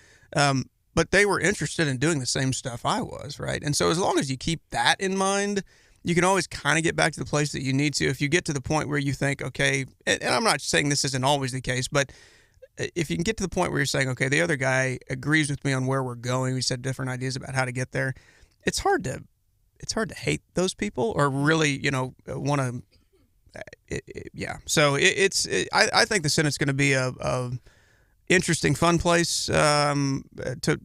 S4: but they were interested in doing the same stuff I was, right? And so as long as you keep that in mind, you can always kind of get back to the place that you need to. If you get to the point where you think, okay, and I'm not saying this isn't always the case, but if you can get to the point where you're saying, okay, the other guy agrees with me on where we're going, we said different ideas about how to get there, it's hard to hate those people or really, want to. So I think the Senate's going to be a interesting, fun place to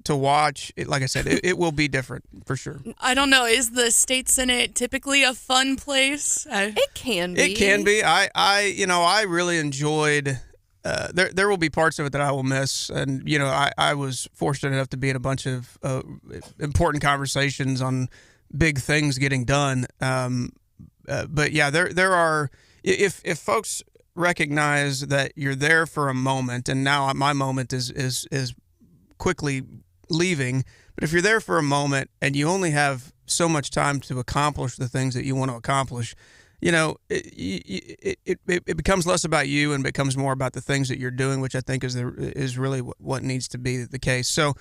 S4: watch. Like I said, it will be different for sure.
S3: I don't know. Is the state Senate typically a fun place?
S2: It can be.
S4: It can be. I really enjoyed. There will be parts of it that I will miss, and I was fortunate enough to be in a bunch of important conversations on big things getting done. But yeah, there are. If folks recognize that you're there for a moment, and now my moment is quickly leaving. But if you're there for a moment and you only have so much time to accomplish the things that you want to accomplish, it becomes less about you and becomes more about the things that you're doing, which I think is really what needs to be the case. So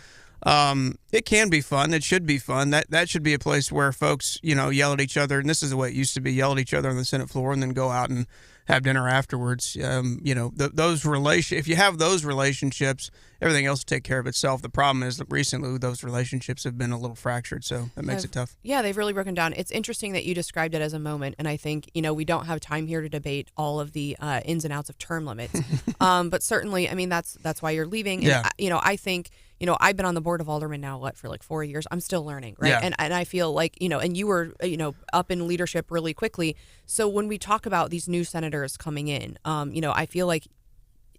S4: it can be fun. It should be fun. That should be a place where folks, yell at each other. And this is the way it used to be: yell at each other on the Senate floor and then go out and have dinner afterwards. If you have those relationships, everything else will take care of itself. The problem is that recently those relationships have been a little fractured, so that makes it tough.
S2: Yeah, they've really broken down. It's interesting that you described it as a moment, and I think, we don't have time here to debate all of the ins and outs of term limits. But certainly, I mean, that's why you're leaving. And,
S4: Yeah.
S2: I think, I've been on the board of aldermen now, for like 4 years. I'm still learning, right?
S4: Yeah.
S2: And I feel like, and you were, up in leadership really quickly. So when we talk about these new senators coming in, I feel like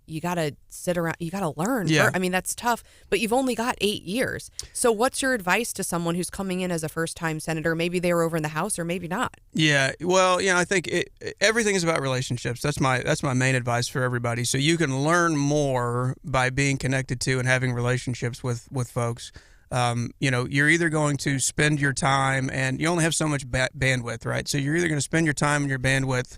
S2: you got to sit around, you got to learn.
S4: Yeah.
S2: I mean, that's tough, but you've only got 8 years. So what's your advice to someone who's coming in as a first-time senator? Maybe they were over in the House or maybe not.
S4: Yeah, well, I think everything is about relationships. That's my main advice for everybody. So you can learn more by being connected to and having relationships with folks. You're either going to spend your time, and you only have so much bandwidth, right? So you're either going to spend your time and your bandwidth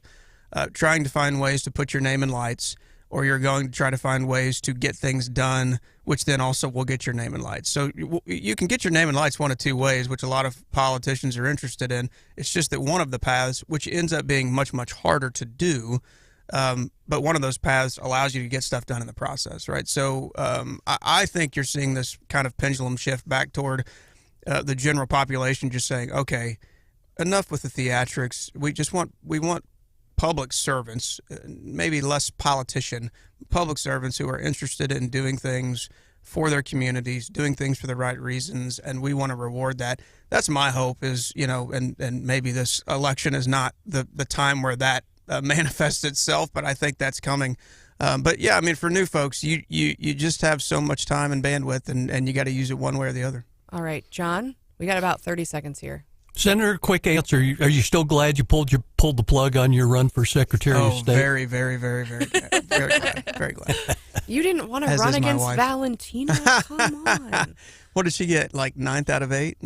S4: trying to find ways to put your name in lights, or you're going to try to find ways to get things done, which then also will get your name in lights. So you can get your name in lights one of two ways, which a lot of politicians are interested in. It's just that one of the paths, which ends up being much, much harder to do, but one of those paths allows you to get stuff done in the process, right? So I think you're seeing this kind of pendulum shift back toward the general population just saying, okay, enough with the theatrics. We want public servants, maybe less politician, public servants who are interested in doing things for their communities, doing things for the right reasons, and we want to reward that. That's my hope is, and maybe this election is not the time where that manifests itself, but I think that's coming. But yeah, I mean, for new folks, you just have so much time and bandwidth, and you got to use it one way or the other.
S2: All right, John, we got about 30 seconds here.
S1: Senator, quick answer. Are you still glad you pulled the plug on your run for Secretary of State?
S4: Very, very, very, very, very glad. Very glad.
S2: You didn't want to run against Valentina? Come on.
S4: What did she get? Like 9th out of 8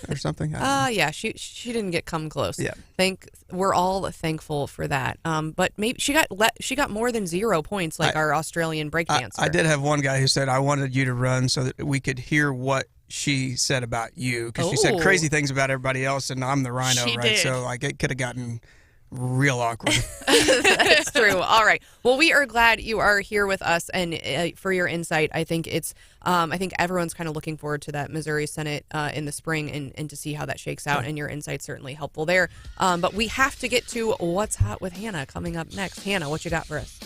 S4: or something?
S2: Yeah, she didn't get come close.
S4: Yeah.
S2: We're all thankful for that. But maybe she got more than 0 points, like our Australian breakdancer.
S4: I did have one guy who said, I wanted you to run so that we could hear what she said about you, because she said crazy things about everybody else, and I'm the rhino,
S3: She
S4: right?
S3: did.
S4: So like it could have gotten real awkward.
S2: That's true. All right. Well, we are glad you are here with us and for your insight. I think I think everyone's kind of looking forward to that Missouri Senate in the spring and to see how that shakes out. And your insight's certainly helpful there. But we have to get to What's Hot with Hannah coming up next. Hannah, what you got for us?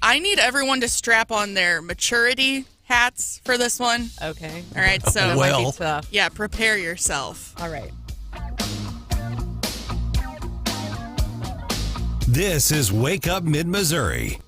S3: I need everyone to strap on their maturity hats for this one.
S2: Okay.
S3: All right. So,
S2: That might be tough.
S3: yeah, prepare yourself.
S2: All right.
S8: This is Wake Up Mid-Missouri.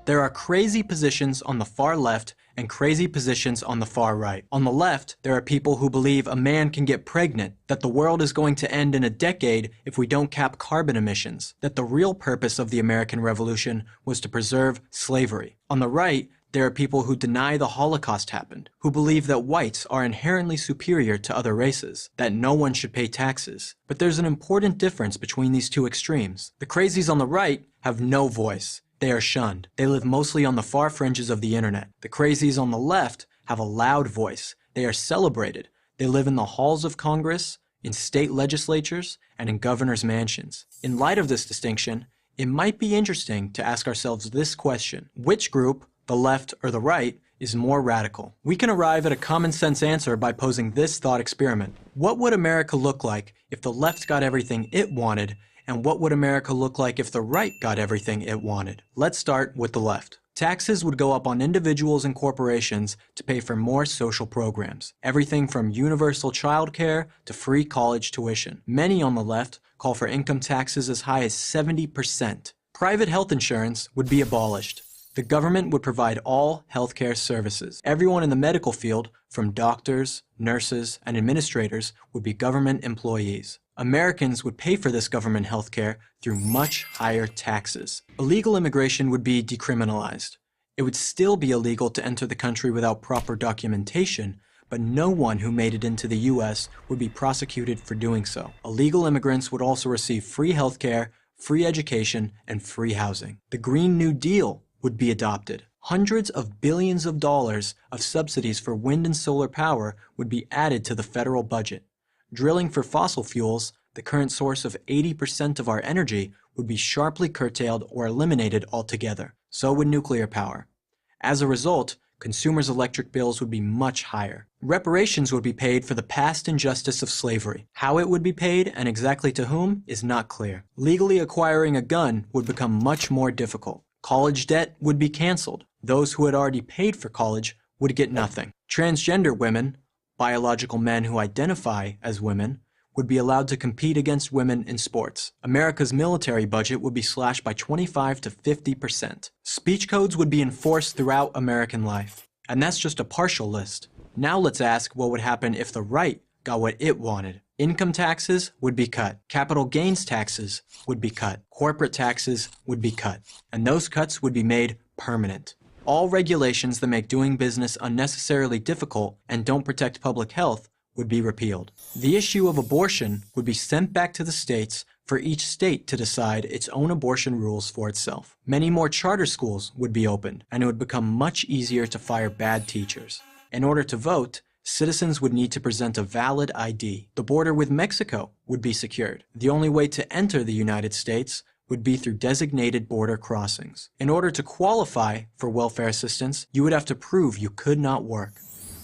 S9: There are crazy positions on the far left and crazy positions on the far right. On the left, there are people who believe a man can get pregnant, that the world is going to end in a decade if we don't cap carbon emissions, that the real purpose of the American Revolution was to preserve slavery. On the right, there are people who deny the Holocaust happened, who believe that whites are inherently superior to other races, that no one should pay taxes. But there's an important difference between these two extremes. The crazies on the right have no voice. they are shunned. They live mostly on the far fringes of the internet. The crazies on the left have a loud voice. They are celebrated. They live in the halls of Congress, in state legislatures, and in governors' mansions. In light of this distinction, it might be interesting to ask ourselves this question: which group, the left or the right, is more radical? We can arrive at a common sense answer by posing this thought experiment. What would America look like if the left got everything it wanted, and what would America look like if the right got everything it wanted? Let's start with the left. Taxes would go up on individuals and corporations to pay for more social programs. Everything from universal child care to free college tuition. Many on the left call for income taxes as high as 70%. Private health insurance would be abolished. The government would provide all healthcare services. Everyone in the medical field, from doctors, nurses, and administrators, would be government employees. Americans would pay for this government healthcare through much higher taxes. Illegal immigration would be decriminalized. It would still be illegal to enter the country without proper documentation, but no one who made it into the U.S. would be prosecuted for doing so. Illegal immigrants would also receive free healthcare, free education, and free housing. The Green New Deal would be adopted. Hundreds of billions of dollars of subsidies for wind and solar power would be added to the federal budget. Drilling for fossil fuels, the current source of 80% of our energy, would be sharply curtailed or eliminated altogether. So would nuclear power. As a result, consumers' electric bills would be much higher. Reparations would be paid for the past injustice of slavery. How it would be paid and exactly to whom is not clear. Legally acquiring a gun would become much more difficult. College debt would be canceled. Those who had already paid for college would get nothing. Transgender women, biological men who identify as women, would be allowed to compete against women in sports. America's military budget would be slashed by 25 to 50%. Speech codes would be enforced throughout American life. And that's just a partial list. Now let's ask what would happen if the right got what it wanted. Income taxes would be cut. Capital gains taxes would be cut. Corporate taxes would be cut. And those cuts would be made permanent. All regulations that make doing business unnecessarily difficult and don't protect public health would be repealed. The issue of abortion would be sent back to the states for each state to decide its own abortion rules for itself. Many more charter schools would be opened, and it would become much easier to fire bad teachers. In order to vote, citizens would need to present a valid ID. The border with Mexico would be secured. The only way to enter the United States would be through designated border crossings. In order to qualify for welfare assistance, you would have to prove you could not work.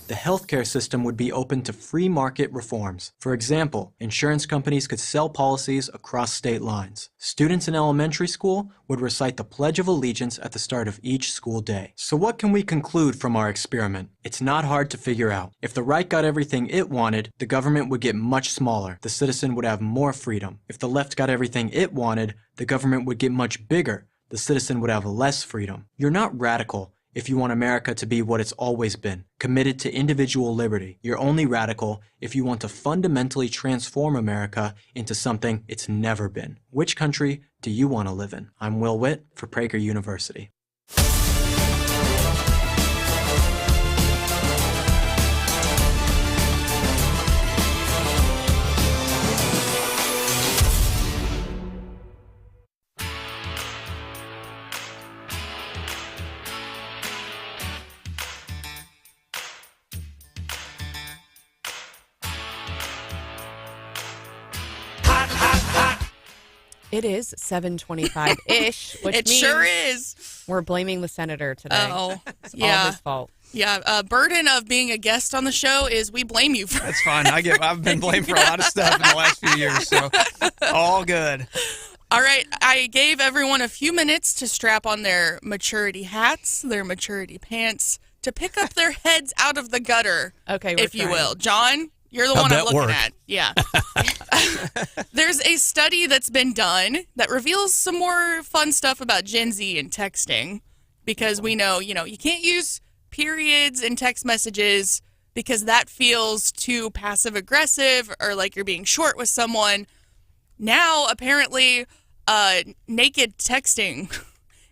S9: The healthcare system would be open to free market reforms. For example, insurance companies could sell policies across state lines. Students in elementary school would recite the Pledge of Allegiance at the start of each school day. So what can we conclude from our experiment? It's not hard to figure out. If the right got everything it wanted, the government would get much smaller. The citizen would have more freedom. If the left got everything it wanted, the government would get much bigger. The citizen would have less freedom. You're not radical if you want America to be what it's always been, committed to individual liberty. You're only radical if you want to fundamentally transform America into something it's never been. Which country do you want to live in? I'm Will Witt for Prager University.
S2: It is 7:25-ish, which
S3: It
S2: means
S3: sure is.
S2: we're blaming the senator today.
S3: Oh,
S2: It's
S3: yeah.
S2: all his fault.
S3: Yeah, burden of being a guest on the show is we blame you for
S4: That's fine. I've been blamed for a lot of stuff in the last few years, so all good.
S3: All right, I gave everyone a few minutes to strap on their maturity hats, their maturity pants, to pick up their heads out of the gutter,
S2: Okay, we're
S3: if you
S2: trying.
S3: will. John, you're the
S1: How'd
S3: one I'm
S1: that
S3: looking
S1: work?
S3: at. Yeah. There's a study that's been done that reveals some more fun stuff about Gen Z and texting, because we know, you can't use periods in text messages because that feels too passive aggressive or like you're being short with someone. Now, apparently, naked texting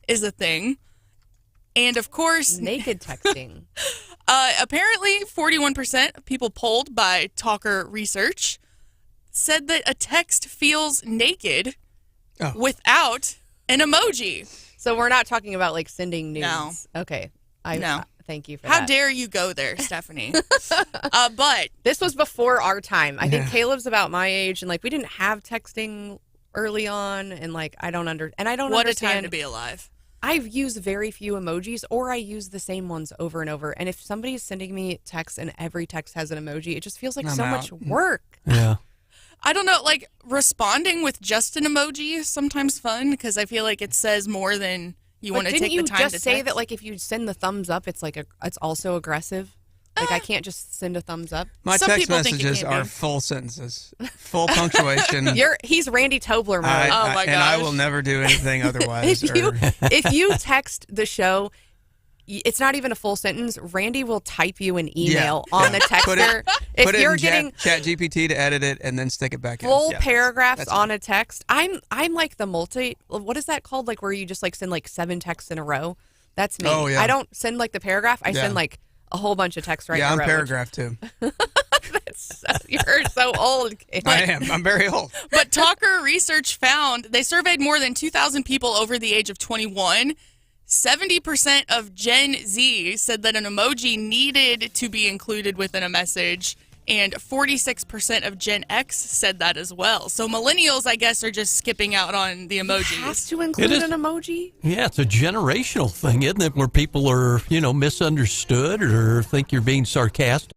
S3: is a thing. And of course,
S2: Naked texting.
S3: apparently 41% of people polled by Talker Research said that a text feels naked without an emoji.
S2: So we're not talking about like sending nudes.
S3: No.
S2: Okay.
S3: No.
S2: Thank you for
S3: How
S2: that.
S3: dare you go there, Stephanie? But
S2: This was before our time. I think Caleb's about my age, and like we didn't have texting early on, and like I don't understand.
S3: what a time to be alive.
S2: I use very few emojis, or I use the same ones over and over. And if somebody's sending me texts and every text has an emoji, it just feels like so much work.
S1: Yeah.
S3: I don't know, like responding with just an emoji is sometimes fun because I feel like it says more than you want to take the time to
S2: Didn't you just say
S3: text.
S2: that like if you send the thumbs up, it's like it's also aggressive? Like I can't just send a thumbs up.
S4: My
S3: Some
S4: text
S3: people think it
S4: messages
S3: can
S4: are
S3: be.
S4: full sentences, full punctuation.
S2: He's Randy Tobler mode.
S3: Oh my
S4: And I
S3: gosh.
S4: will never do anything otherwise.
S2: If you text the show, it's not even a full sentence. Randy will type you an email on the texter.
S4: Put
S2: If
S4: it
S2: you're
S4: in
S2: getting
S4: Chat GPT to edit it and then stick it back in.
S2: full
S4: Yeah,
S2: paragraphs
S4: that's
S2: on a text, I'm like the what is that called? Like where you just like send like 7 texts in a row. That's me.
S4: Oh, yeah.
S2: I don't send like the paragraph. I send like a whole bunch of texts right in a
S4: I'm
S2: row.
S4: paragraph too.
S2: You're so old. Caleb.
S4: I am. I'm very old.
S3: But Talker Research found they surveyed more than 2,000 people over the age of 21. 70% of Gen Z said that an emoji needed to be included within a message, and 46% of Gen X said that as well. So millennials, I guess, are just skipping out on the
S2: Has
S3: emojis.
S2: to include
S1: is.
S2: an emoji.
S1: Yeah, it's a generational thing, isn't it? Where people are, misunderstood or think you're being sarcastic.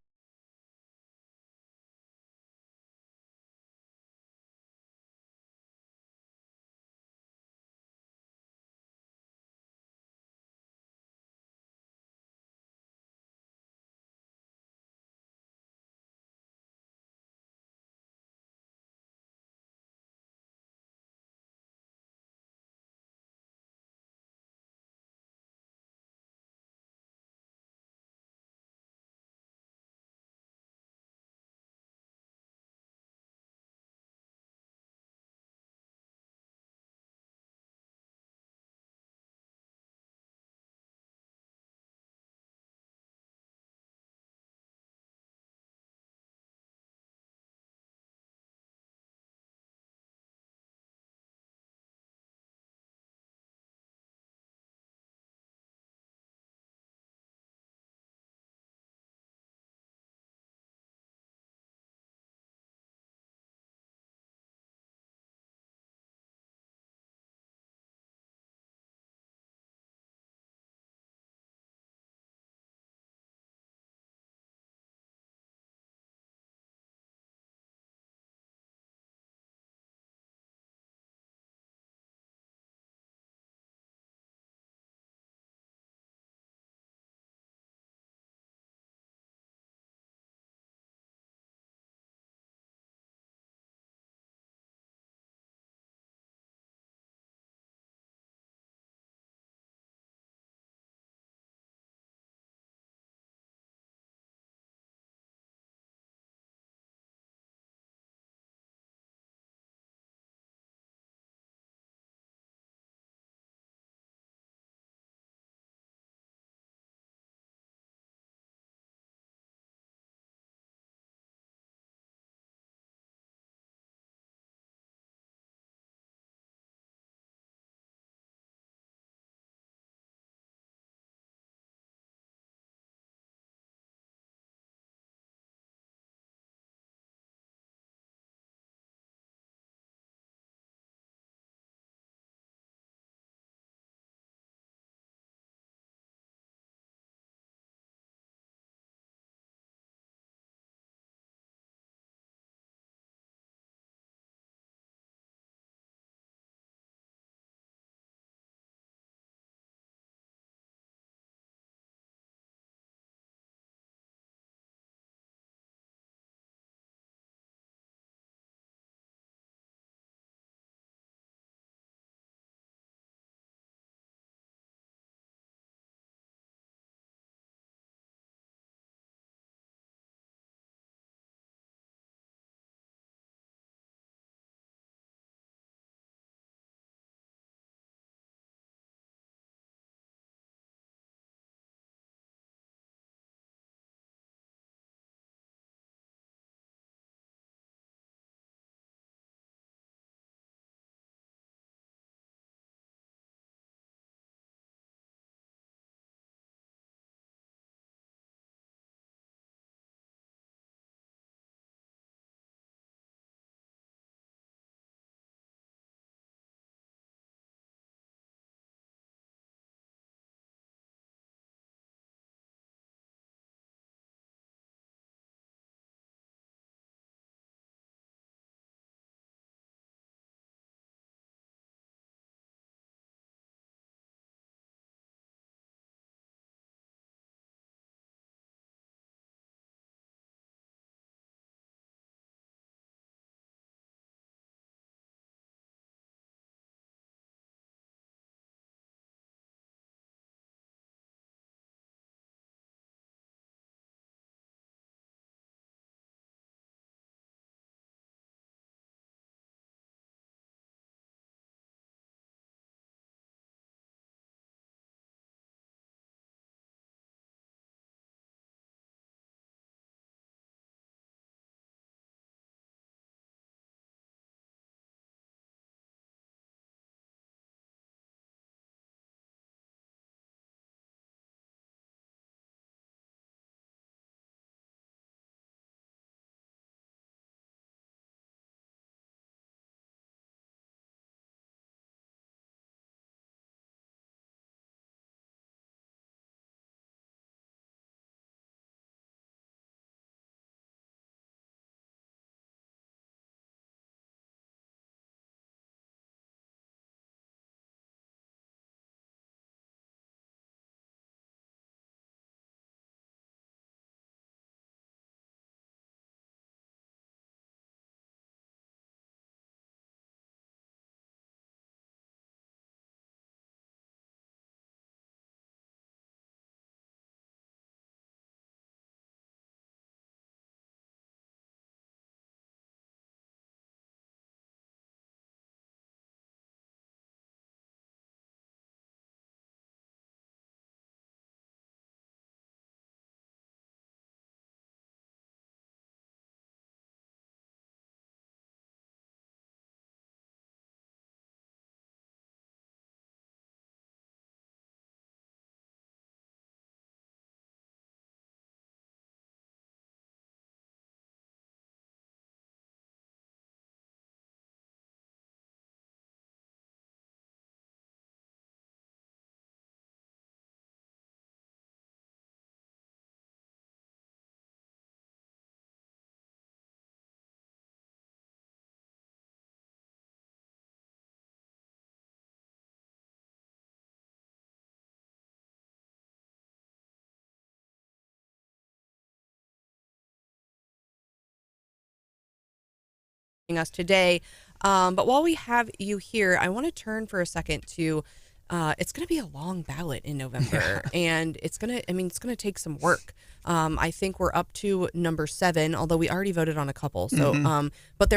S2: us today. But while we have you here, I want to turn for a second to it's going to be a long ballot in November, and it's going to take some work. I think we're up to number 7, although we already voted on a couple. So, but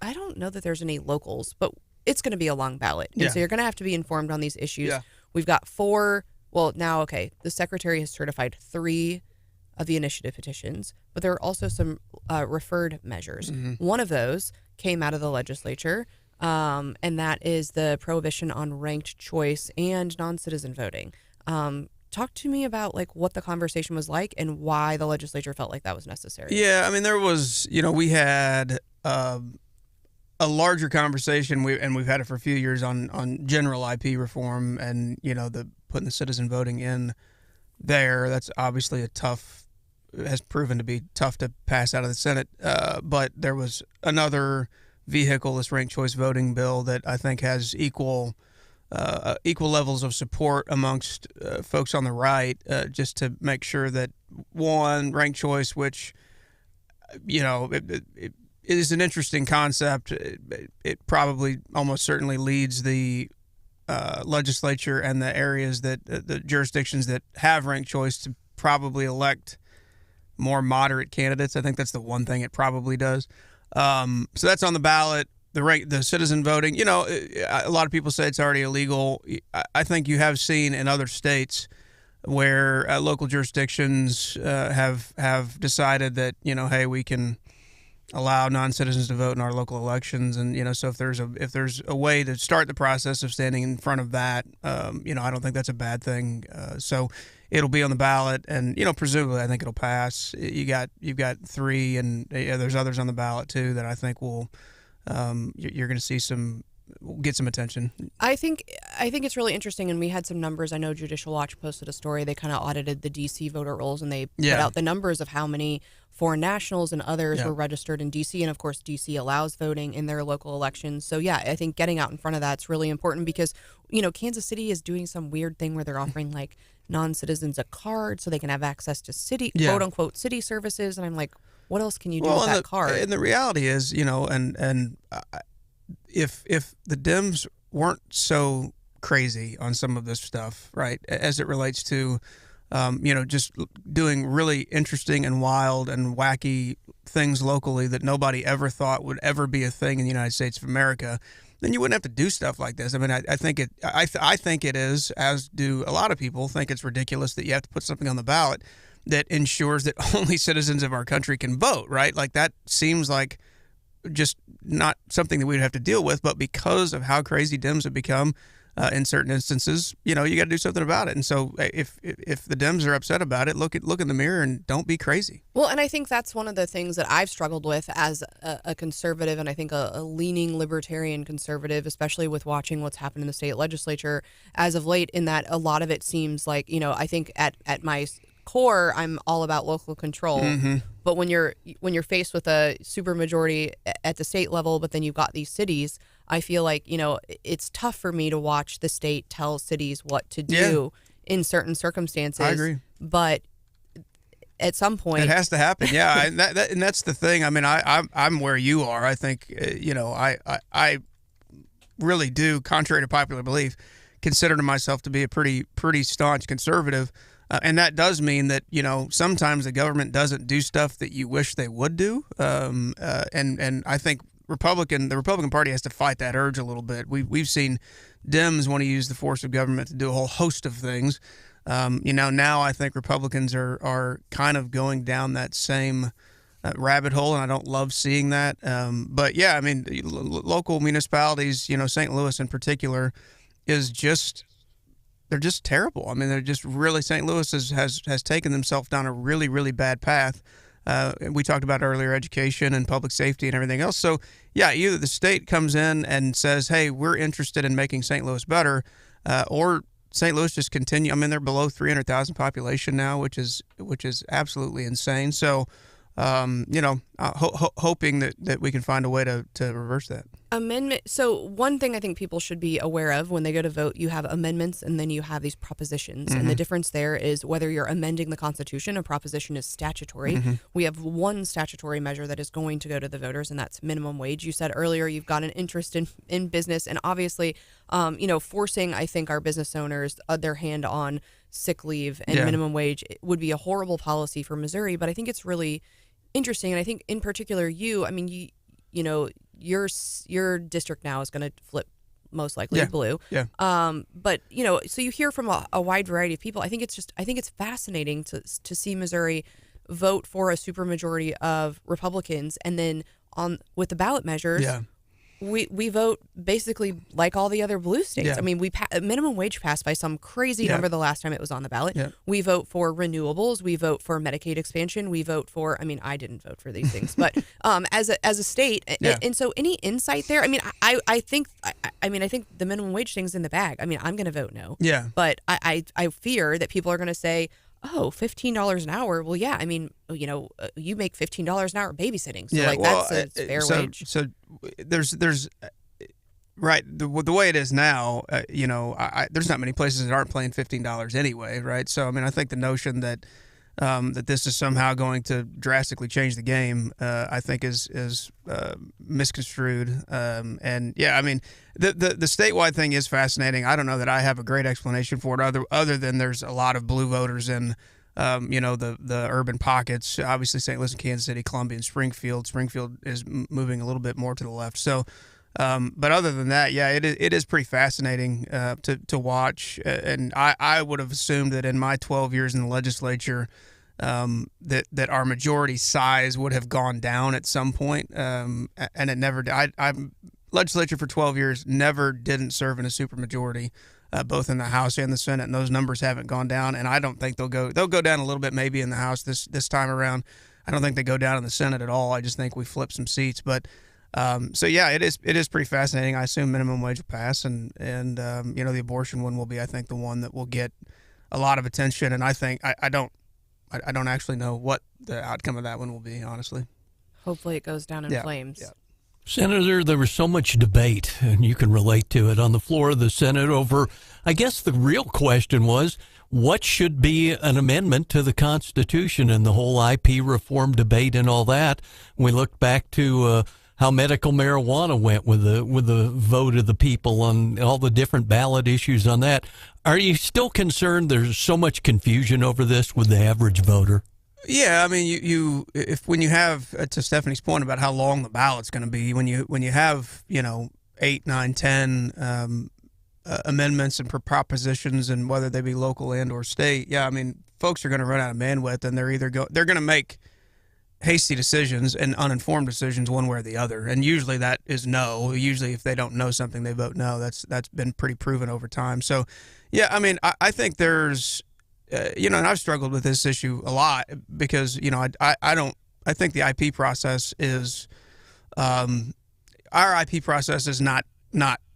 S2: I don't know that there's any locals, but it's going to be a long ballot. And so you're going to have to be informed on these issues. Yeah. We've got 4. Well, now, okay, the secretary has certified 3 of the initiative petitions, but there are also some referred measures. One of those came out of the legislature, and that is the prohibition on ranked choice and non-citizen voting. Talk to me about what the conversation was like and why the legislature felt like that was necessary.
S4: Yeah, I mean, there was, we had a larger conversation, we've had it for a few years on general IP reform and, the putting the citizen voting in there. That's obviously has proven to be tough to pass out of the Senate. But there was another vehicle, this ranked choice voting bill, that I think has equal levels of support amongst folks on the right, just to make sure that, one, ranked choice, which, it is an interesting concept. It probably almost certainly leads the legislature and the areas that the jurisdictions that have ranked choice to probably elect more moderate candidates. I think that's the one thing it probably does. So that's on the ballot. The citizen voting, a lot of people say it's already illegal. I think you have seen in other states where local jurisdictions have decided that, hey, we can allow non-citizens to vote in our local elections, and so if there's a way to start the process of standing in front of that, I don't think that's a bad thing. So it'll be on the ballot, and presumably I think it'll pass. You've got 3, and there's others on the ballot too that I think will you're going to see get some attention. I think
S2: it's really interesting, and we had some numbers. I know Judicial Watch posted a story. They kind of audited the D.C. voter rolls, and they put out the numbers of how many foreign nationals and others were registered in D.C., and of course D.C. allows voting in their local elections. So I think getting out in front of that's really important because Kansas City is doing some weird thing where they're offering non-citizens a card so they can have access to quote unquote city services, and I'm like, what else can you do with that card?
S4: And the reality is, if the Dems weren't so crazy on some of this stuff, right, as it relates to, just doing really interesting and wild and wacky things locally that nobody ever thought would ever be a thing in the United States of America, then you wouldn't have to do stuff like this. I mean, I think it is, as do a lot of people, think it's ridiculous that you have to put something on the ballot that ensures that only citizens of our country can vote, right? That seems like just not something that we'd have to deal with, but because of how crazy Dems have become in certain instances, you got to do something about it. And so if the Dems are upset about it, look in the mirror and don't be crazy.
S2: Well, and I think that's one of the things that I've struggled with as a conservative, and I think a leaning libertarian conservative, especially with watching what's happened in the state legislature as of late, in that a lot of it seems like, I think at my core, I'm all about local control. Mm-hmm. But when you're faced with a supermajority at the state level, but then you've got these cities, I feel like it's tough for me to watch the state tell cities what to do in certain circumstances.
S4: I agree,
S2: but at some point
S4: it has to happen. Yeah, and that's the thing. I mean, I'm where you are. I think I really do, contrary to popular belief, consider myself to be a pretty staunch conservative. And that does mean that, sometimes the government doesn't do stuff that you wish they would do. And I think the Republican Party has to fight that urge a little bit. We've seen Dems want to use the force of government to do a whole host of things. Now I think Republicans are kind of going down that same rabbit hole, and I don't love seeing that. But yeah, I mean, local municipalities, St. Louis in particular, they're just terrible. I mean, they're just really, St. Louis has taken themselves down a really, really bad path. We talked about earlier education and public safety and everything else. So, yeah, either the state comes in and says, hey, we're interested in making St. Louis better, or St. Louis just continue. I mean, they're below 300,000 population now, which is absolutely insane. So, hoping that we can find a way to reverse that.
S2: Amendment. So one thing I think people should be aware of when they go to vote, you have amendments and then you have these propositions. And the difference there is whether you're amending the Constitution, a proposition is statutory. We have one statutory measure that is going to go to the voters, and that's minimum wage. You said earlier you've got an interest in business, and obviously, forcing, I think, our business owners their hand on sick leave and minimum wage would be a horrible policy for Missouri. But I think it's really interesting, and I think in particular your district now is going to flip most likely blue.
S4: Yeah.
S2: But so you hear from a wide variety of people. I think it's fascinating to see Missouri vote for a supermajority of Republicans, and then with the ballot measures, we vote basically like all the other blue states.
S4: Yeah.
S2: I mean, minimum wage passed by some crazy number the last time it was on the ballot. Yeah. We vote for renewables. We vote for Medicaid expansion. We vote for. I mean, I didn't vote for these things, but as a state, and so any insight there. I mean, I think the minimum wage thing's in the bag. I mean, I'm going to vote no.
S4: Yeah.
S2: But I fear that people are going to say, oh, $15 an hour. Well, yeah. I mean, you make $15 an hour babysitting. So that's a fair wage.
S4: So there's right the way it is now. There's not many places that aren't paying $15 anyway, right? So I mean, I think the notion that that this is somehow going to drastically change the game, I think is misconstrued. And yeah, I mean, the statewide thing is fascinating. I don't know that I have a great explanation for it other than there's a lot of blue voters in, the urban pockets. Obviously, St. Louis and Kansas City, Columbia, and Springfield. Springfield is moving a little bit more to the left. So. But other than that, yeah, it is pretty fascinating to watch. And I would have assumed that in my 12 years in the legislature, that our majority size would have gone down at some point, and it never did. I'm legislature for 12 years, never didn't serve in a supermajority, both in the House and the Senate, and those numbers haven't gone down. And I don't think they'll go down a little bit maybe in the House this time around. I don't think they go down in the Senate at all. I just think we flip some seats, but. So yeah, it is pretty fascinating. I assume minimum wage will pass, and the abortion one will be, I think, the one that will get a lot of attention. And I think I don't actually know what the outcome of that one will be, honestly.
S2: Hopefully, it goes down in flames. Yeah.
S1: Senator, there was so much debate, and you can relate to it, on the floor of the Senate over, I guess the real question was, what should be an amendment to the Constitution, and the whole IP reform debate and all that. We looked back to how medical marijuana went with the vote of the people on all the different ballot issues on that. Are you still concerned there's so much confusion over this with the average voter?
S4: Yeah, I mean, when you have, to Stephanie's point about how long the ballot's going to be, when you have 8, 9, 10 amendments and propositions, and whether they be local and or state, yeah, I mean, folks are going to run out of bandwidth, and they're going to make hasty decisions and uninformed decisions one way or the other, and usually that is no. Usually, if they don't know something, they vote no. That's been pretty proven over time. So, yeah, I mean, I think there's, and I've struggled with this issue a lot because I think the IP process is, our IP process is not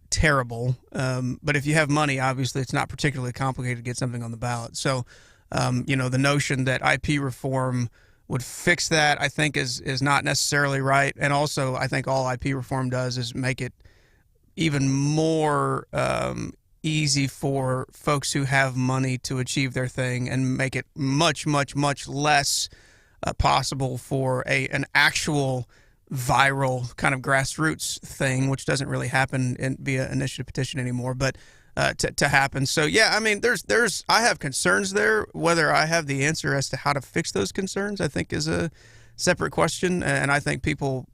S4: terrible, but if you have money, obviously, it's not particularly complicated to get something on the ballot. So, the notion that IP reform would fix that, I think, is not necessarily right. And also, I think all IP reform does is make it even more easy for folks who have money to achieve their thing, and make it much, much, much less possible for an actual viral kind of grassroots thing, which doesn't really happen via initiative petition anymore, but to happen. So yeah, I mean, I have concerns there. Whether I have the answer as to how to fix those concerns, I think, is a separate question. And I think people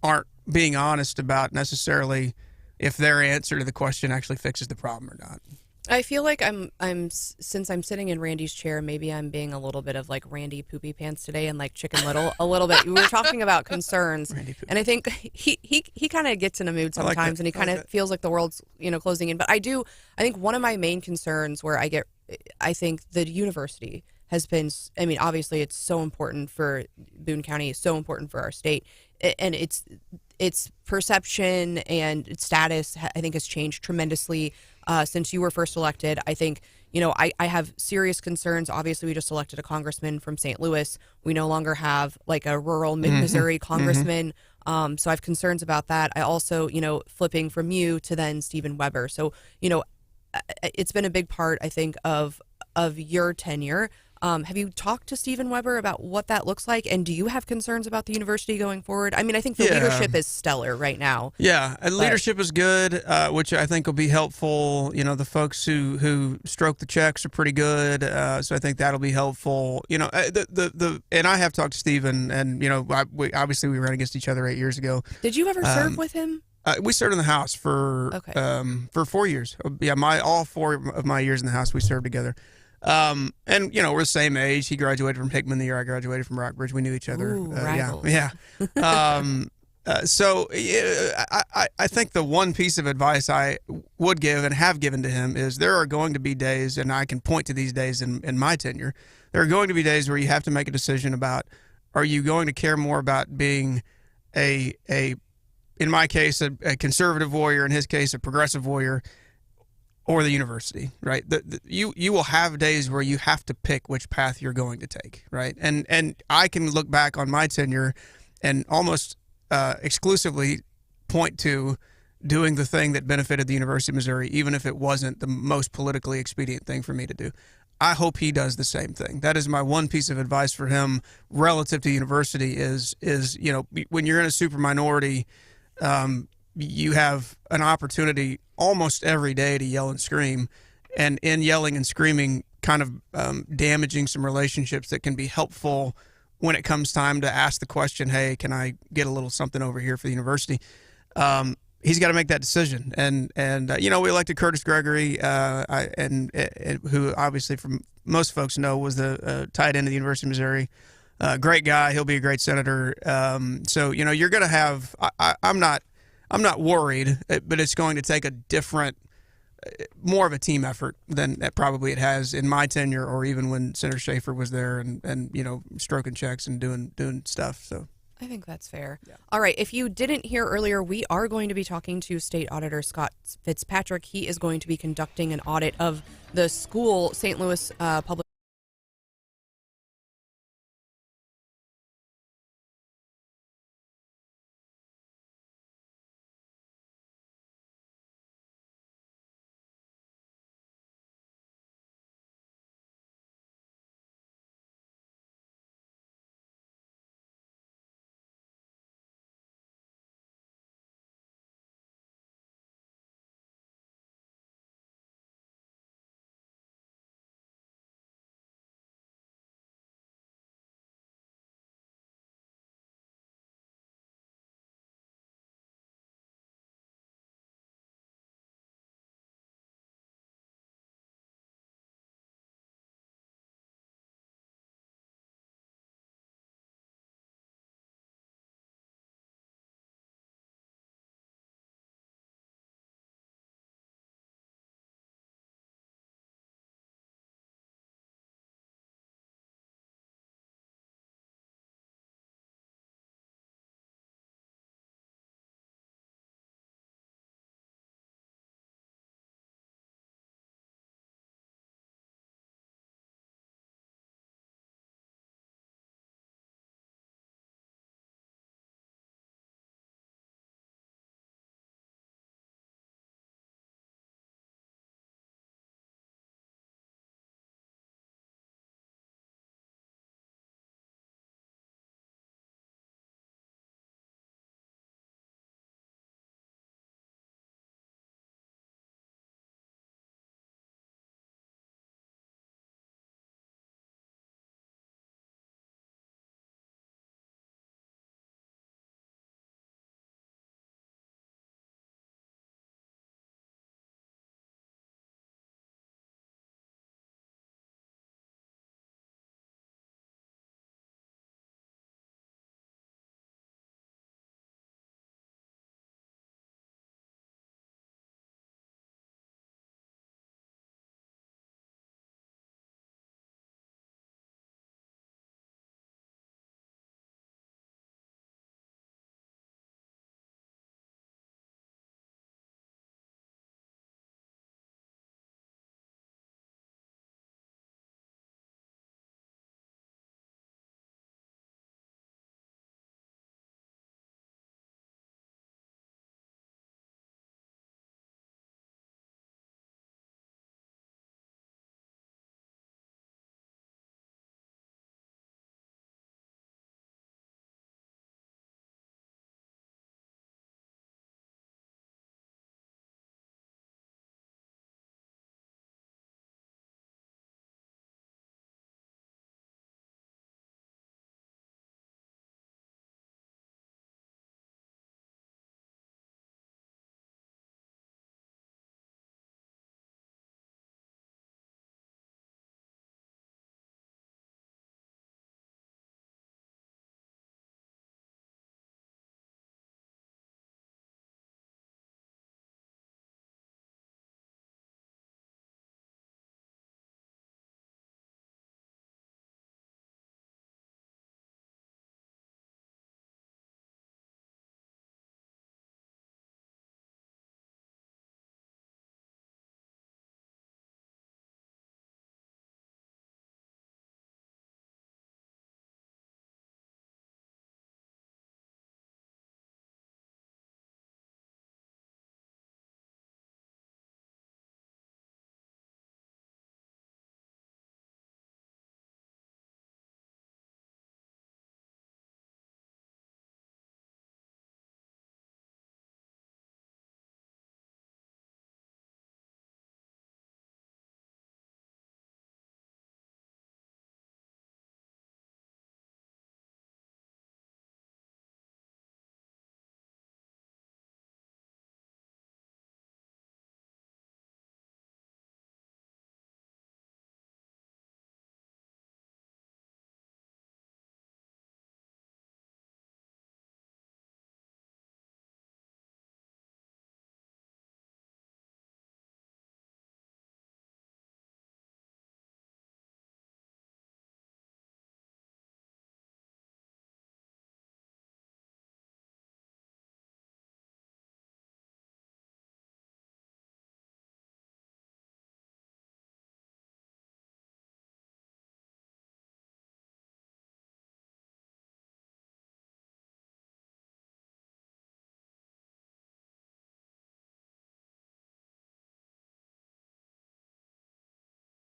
S4: aren't being honest about necessarily if their answer to the question actually fixes the problem or not.
S2: I feel like since I'm sitting in Randy's chair, maybe I'm being a little bit of like Randy Poopy Pants today, and like Chicken Little a little bit. We were talking about concerns, and I think he kind of gets in a mood sometimes, and he kind of feels like the world's closing in. But I think one of my main concerns where I think the university has been. I mean, obviously, it's so important for Boone County, it's so important for our state, and its perception and its status, I think, has changed tremendously since you were first elected. I think, I have serious concerns. Obviously, we just elected a congressman from St. Louis. We no longer have like a rural mid-Missouri congressman. So I have concerns about that. I also, flipping from you to then Stephen Weber. So, it's been a big part, I think, of your tenure. Have you talked to Stephen Weber about what that looks like? And do you have concerns about the university going forward? I mean, I think the leadership is stellar right now.
S4: Yeah, and leadership is good, which I think will be helpful. The folks who stroke the checks are pretty good, so I think that'll be helpful. And I have talked to Stephen, and we ran against each other 8 years ago.
S2: Did you ever serve with him?
S4: We served in the House for 4 years. Yeah, all 4 of my years in the House we served together. And we're the same age. He graduated from Hickman the year I graduated from Rockbridge. We knew each other.
S2: Ooh,
S4: yeah. So I think the one piece of advice I would give and have given to him is there are going to be days, and I can point to these days in my tenure. There are going to be days where you have to make a decision about, are you going to care more about being in my case, a conservative warrior, in his case, a progressive warrior, or the university, right? You will have days where you have to pick which path you're going to take, right? And I can look back on my tenure and almost exclusively point to doing the thing that benefited the University of Missouri, even if it wasn't the most politically expedient thing for me to do. I hope he does the same thing. That is my one piece of advice for him relative to university is when you're in a super minority, you have an opportunity almost every day to yell and scream, and in yelling and screaming, kind of damaging some relationships that can be helpful when it comes time to ask the question, hey, can I get a little something over here for the university? He's got to make that decision. And we elected Curtis Gregory, who obviously from most folks know was the tight end of the University of Missouri. Great guy. He'll be a great senator. So you're going to have. I'm not worried, but it's going to take a different, more of a team effort than probably it has in my tenure, or even when Senator Schaefer was there and stroking checks and doing stuff. So
S2: I think that's fair.
S4: Yeah.
S2: All right. If you didn't hear earlier, we are going to be talking to State Auditor Scott Fitzpatrick. He is going to be conducting an audit of the school, St. Louis Public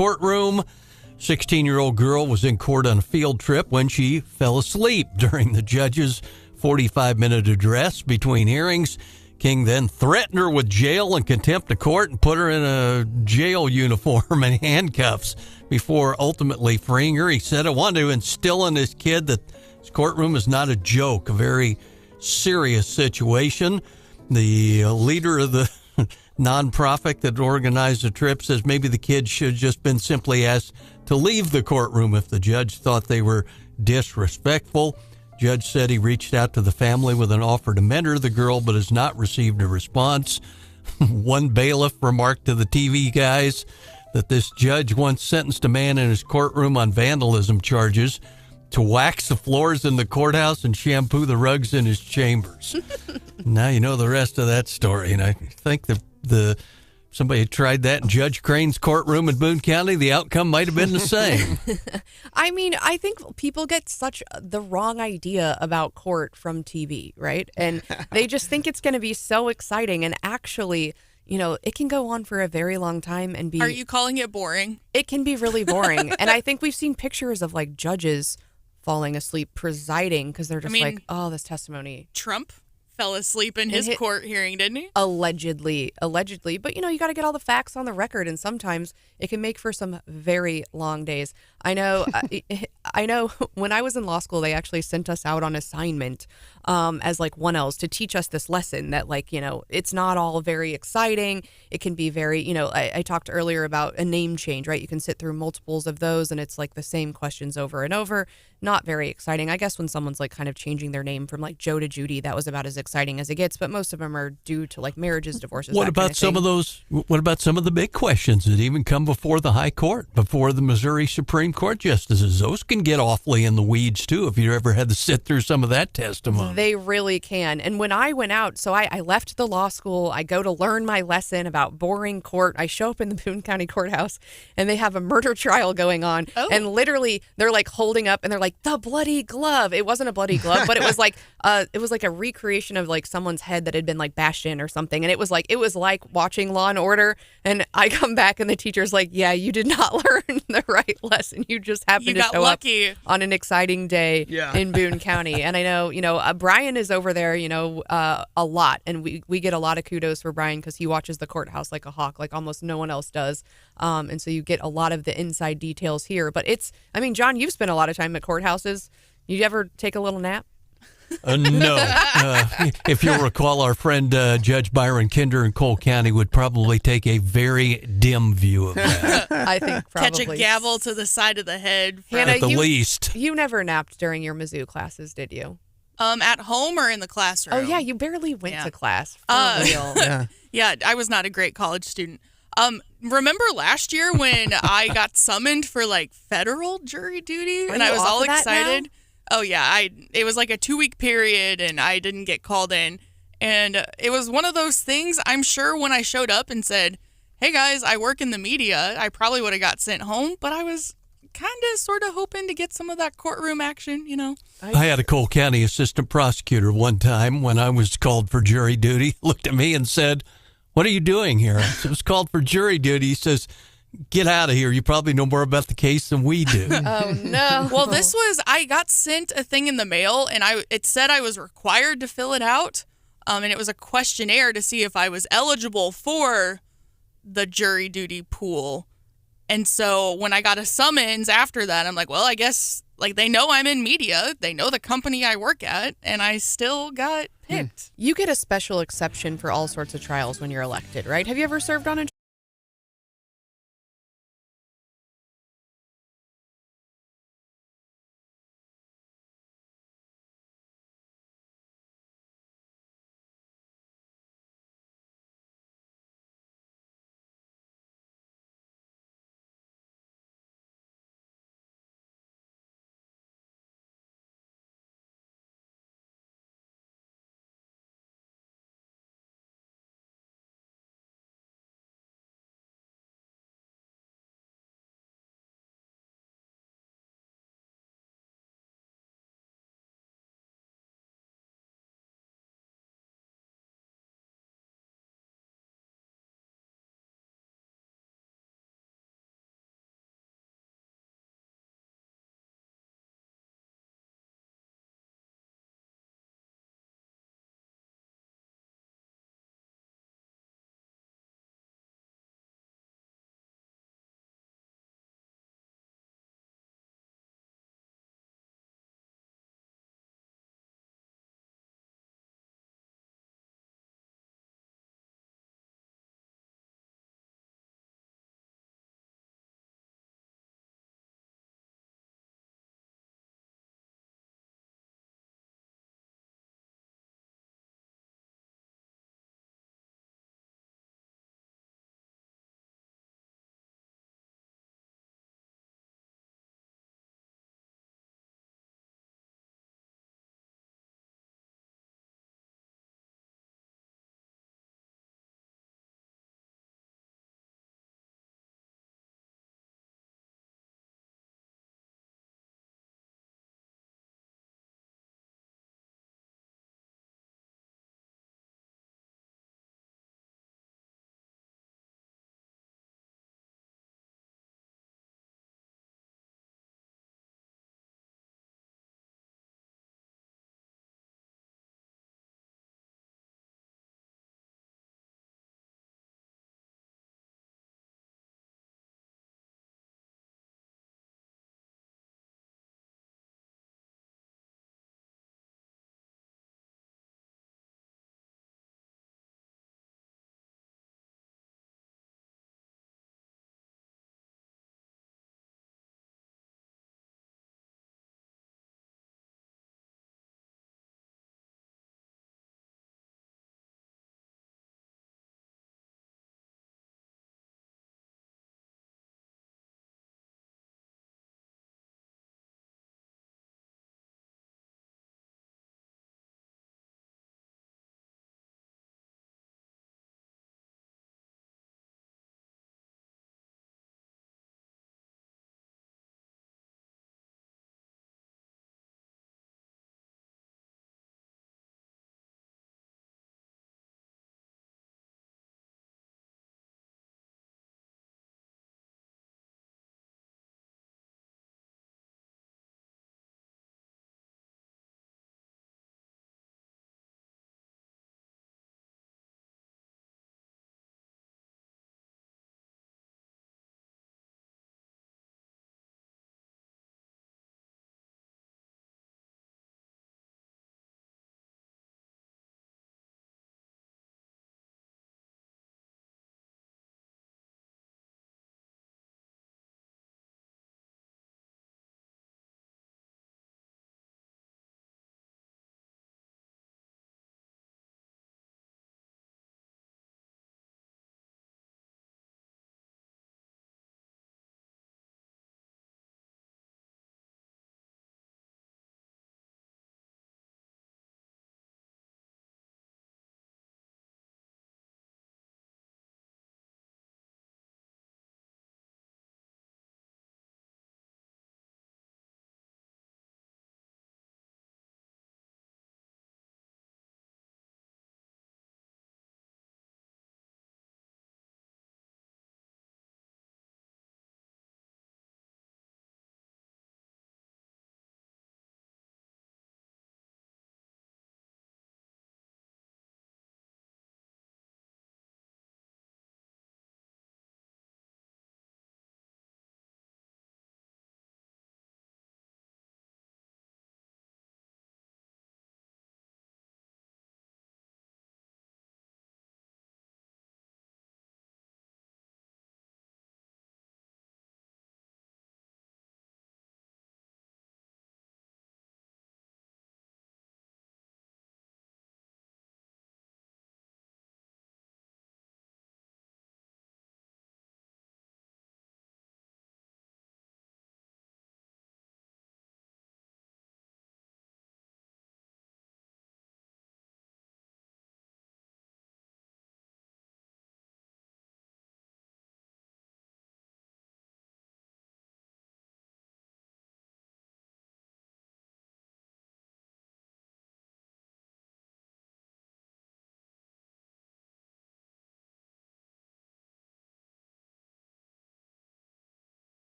S1: courtroom. 16-year-old girl was in court on a field trip when she fell asleep during the judge's 45-minute address between hearings. King then threatened her with jail and contempt of court and put her in a jail uniform and handcuffs before ultimately freeing her. He said, I want to instill in this kid that this courtroom is not a joke, a very serious situation. The leader of the nonprofit that organized the trip says maybe the kids should have just been simply asked to leave the courtroom if the judge thought they were disrespectful. Judge said he reached out to the family with an offer to mentor the girl, but has not received a response. One bailiff remarked to the TV guys that this judge once sentenced a man in his courtroom on vandalism charges to wax the floors in the courthouse and shampoo the rugs in his chambers. Now you know the rest of that story, and I think somebody tried that in Judge Crane's courtroom in Boone County, the outcome might have been the same.
S2: I mean, I think people get such the wrong idea about court from TV, right? And they just think it's going to be so exciting. And actually, you know, it can go on for a very long time and be...
S3: Are you calling it boring?
S2: It can be really boring. And I think we've seen pictures of, like, judges falling asleep presiding because they're just like, oh, this testimony.
S3: Trump fell asleep in his court hearing, didn't he?
S2: Allegedly. But, you know, you got to get all the facts on the record, and sometimes it can make for some very long days. I know when I was in law school, they actually sent us out on assignment as like 1Ls to teach us this lesson that, like, you know, it's not all very exciting. It can be very, you know, I talked earlier about a name change, right? You can sit through multiples of those and it's like the same questions over and over. Not very exciting. I guess when someone's like kind of changing their name from like Joe to Judy, that was about as exciting as it gets, but most of them are due to like marriages, divorces.
S1: What about some of the big questions that even come before the high court, before the Missouri Supreme Court justices? Those can get awfully in the weeds too if you ever had to sit through some of that testimony.
S2: They really can. And when I went out, so I left the law school, I go to learn my lesson about boring court. I show up in the Boone County Courthouse and they have a murder trial going on.
S3: Oh.
S2: And literally they're like holding up and they're like, the bloody glove. It wasn't a bloody glove, but it was like a recreation of like someone's head that had been like bashed in or something. And it was like watching Law and Order. And I come back and the teacher's like, yeah, you did not learn the right lesson. You just happened to show
S3: lucky.
S2: up on an exciting day in Boone County. And I know, you know, Brian is over there, you know, a lot. And we get a lot of kudos for Brian because he watches the courthouse like a hawk, like almost no one else does. And so you get a lot of the inside details here. But John, you've spent a lot of time at courthouses. You ever take a little nap?
S1: No. If you'll recall, our friend Judge Byron Kinder in Cole County would probably take a very dim view of that.
S2: I think probably.
S3: Catch a gavel to the side of the head.
S2: Hannah,
S1: at the least.
S2: You never napped during your Mizzou classes, did you?
S3: At home or in the classroom?
S2: Oh, yeah, you barely went to class. For real.
S3: Yeah, I was not a great college student. Remember last year when I got summoned for like federal jury duty and I was all excited? Oh yeah, it was like a 2-week period and I didn't get called in. And it was one of those things, I'm sure when I showed up and said, hey guys, I work in the media, I probably would have got sent home, but I was kind of sort of hoping to get some of that courtroom action, you know.
S1: I had a Cole County assistant prosecutor one time when I was called for jury duty, looked at me and said, what are you doing here? I said, I was called for jury duty. He says, get out of here. You probably know more about the case than we do.
S2: Oh, no.
S3: Well, I got sent a thing in the mail, and it said I was required to fill it out, and it was a questionnaire to see if I was eligible for the jury duty pool. And so when I got a summons after that, I'm like, well, I guess like they know I'm in media. They know the company I work at, and I still got picked.
S2: You get a special exception for all sorts of trials when you're elected, right? Have you ever served on a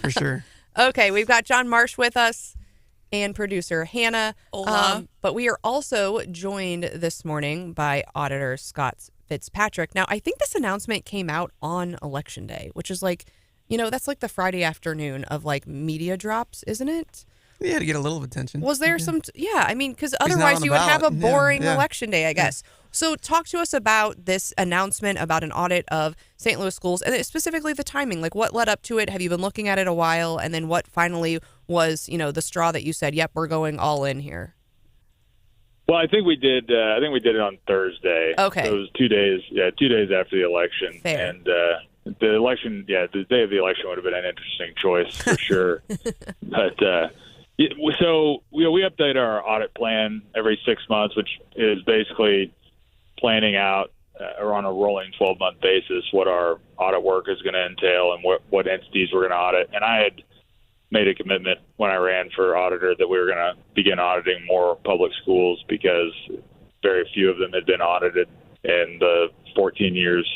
S4: For sure.
S2: Okay, we've got John Marsh with us and producer Hannah.
S3: Hola.
S2: But we are also joined this morning by Auditor Scott Fitzpatrick. Now, I think this announcement came out on Election Day, which is like, that's like the Friday afternoon of like media drops, isn't it?
S4: Yeah, to get a little attention.
S2: Was there some? Because
S4: not
S2: otherwise
S4: on the
S2: you would have a
S4: ballot.
S2: boring
S4: Yeah.
S2: Election Day, I guess. So talk to us about this announcement about an audit of St. Louis schools, and specifically the timing. Like, what led up to it? Have you been looking at it a while? And then what finally was, the straw that you said, yep, we're going all in here?
S10: Well, I think we did. I think we did it on Thursday.
S2: Okay.
S10: So it was 2 days. Yeah, 2 days after the election.
S2: Fair.
S10: And the election. Yeah, the day of the election would have been an interesting choice for sure. But so we update our audit plan every 6 months, which is basically planning out or on a rolling 12-month basis what our audit work is going to entail and what entities we're going to audit. And I had made a commitment when I ran for auditor that we were going to begin auditing more public schools because very few of them had been audited in the 14 years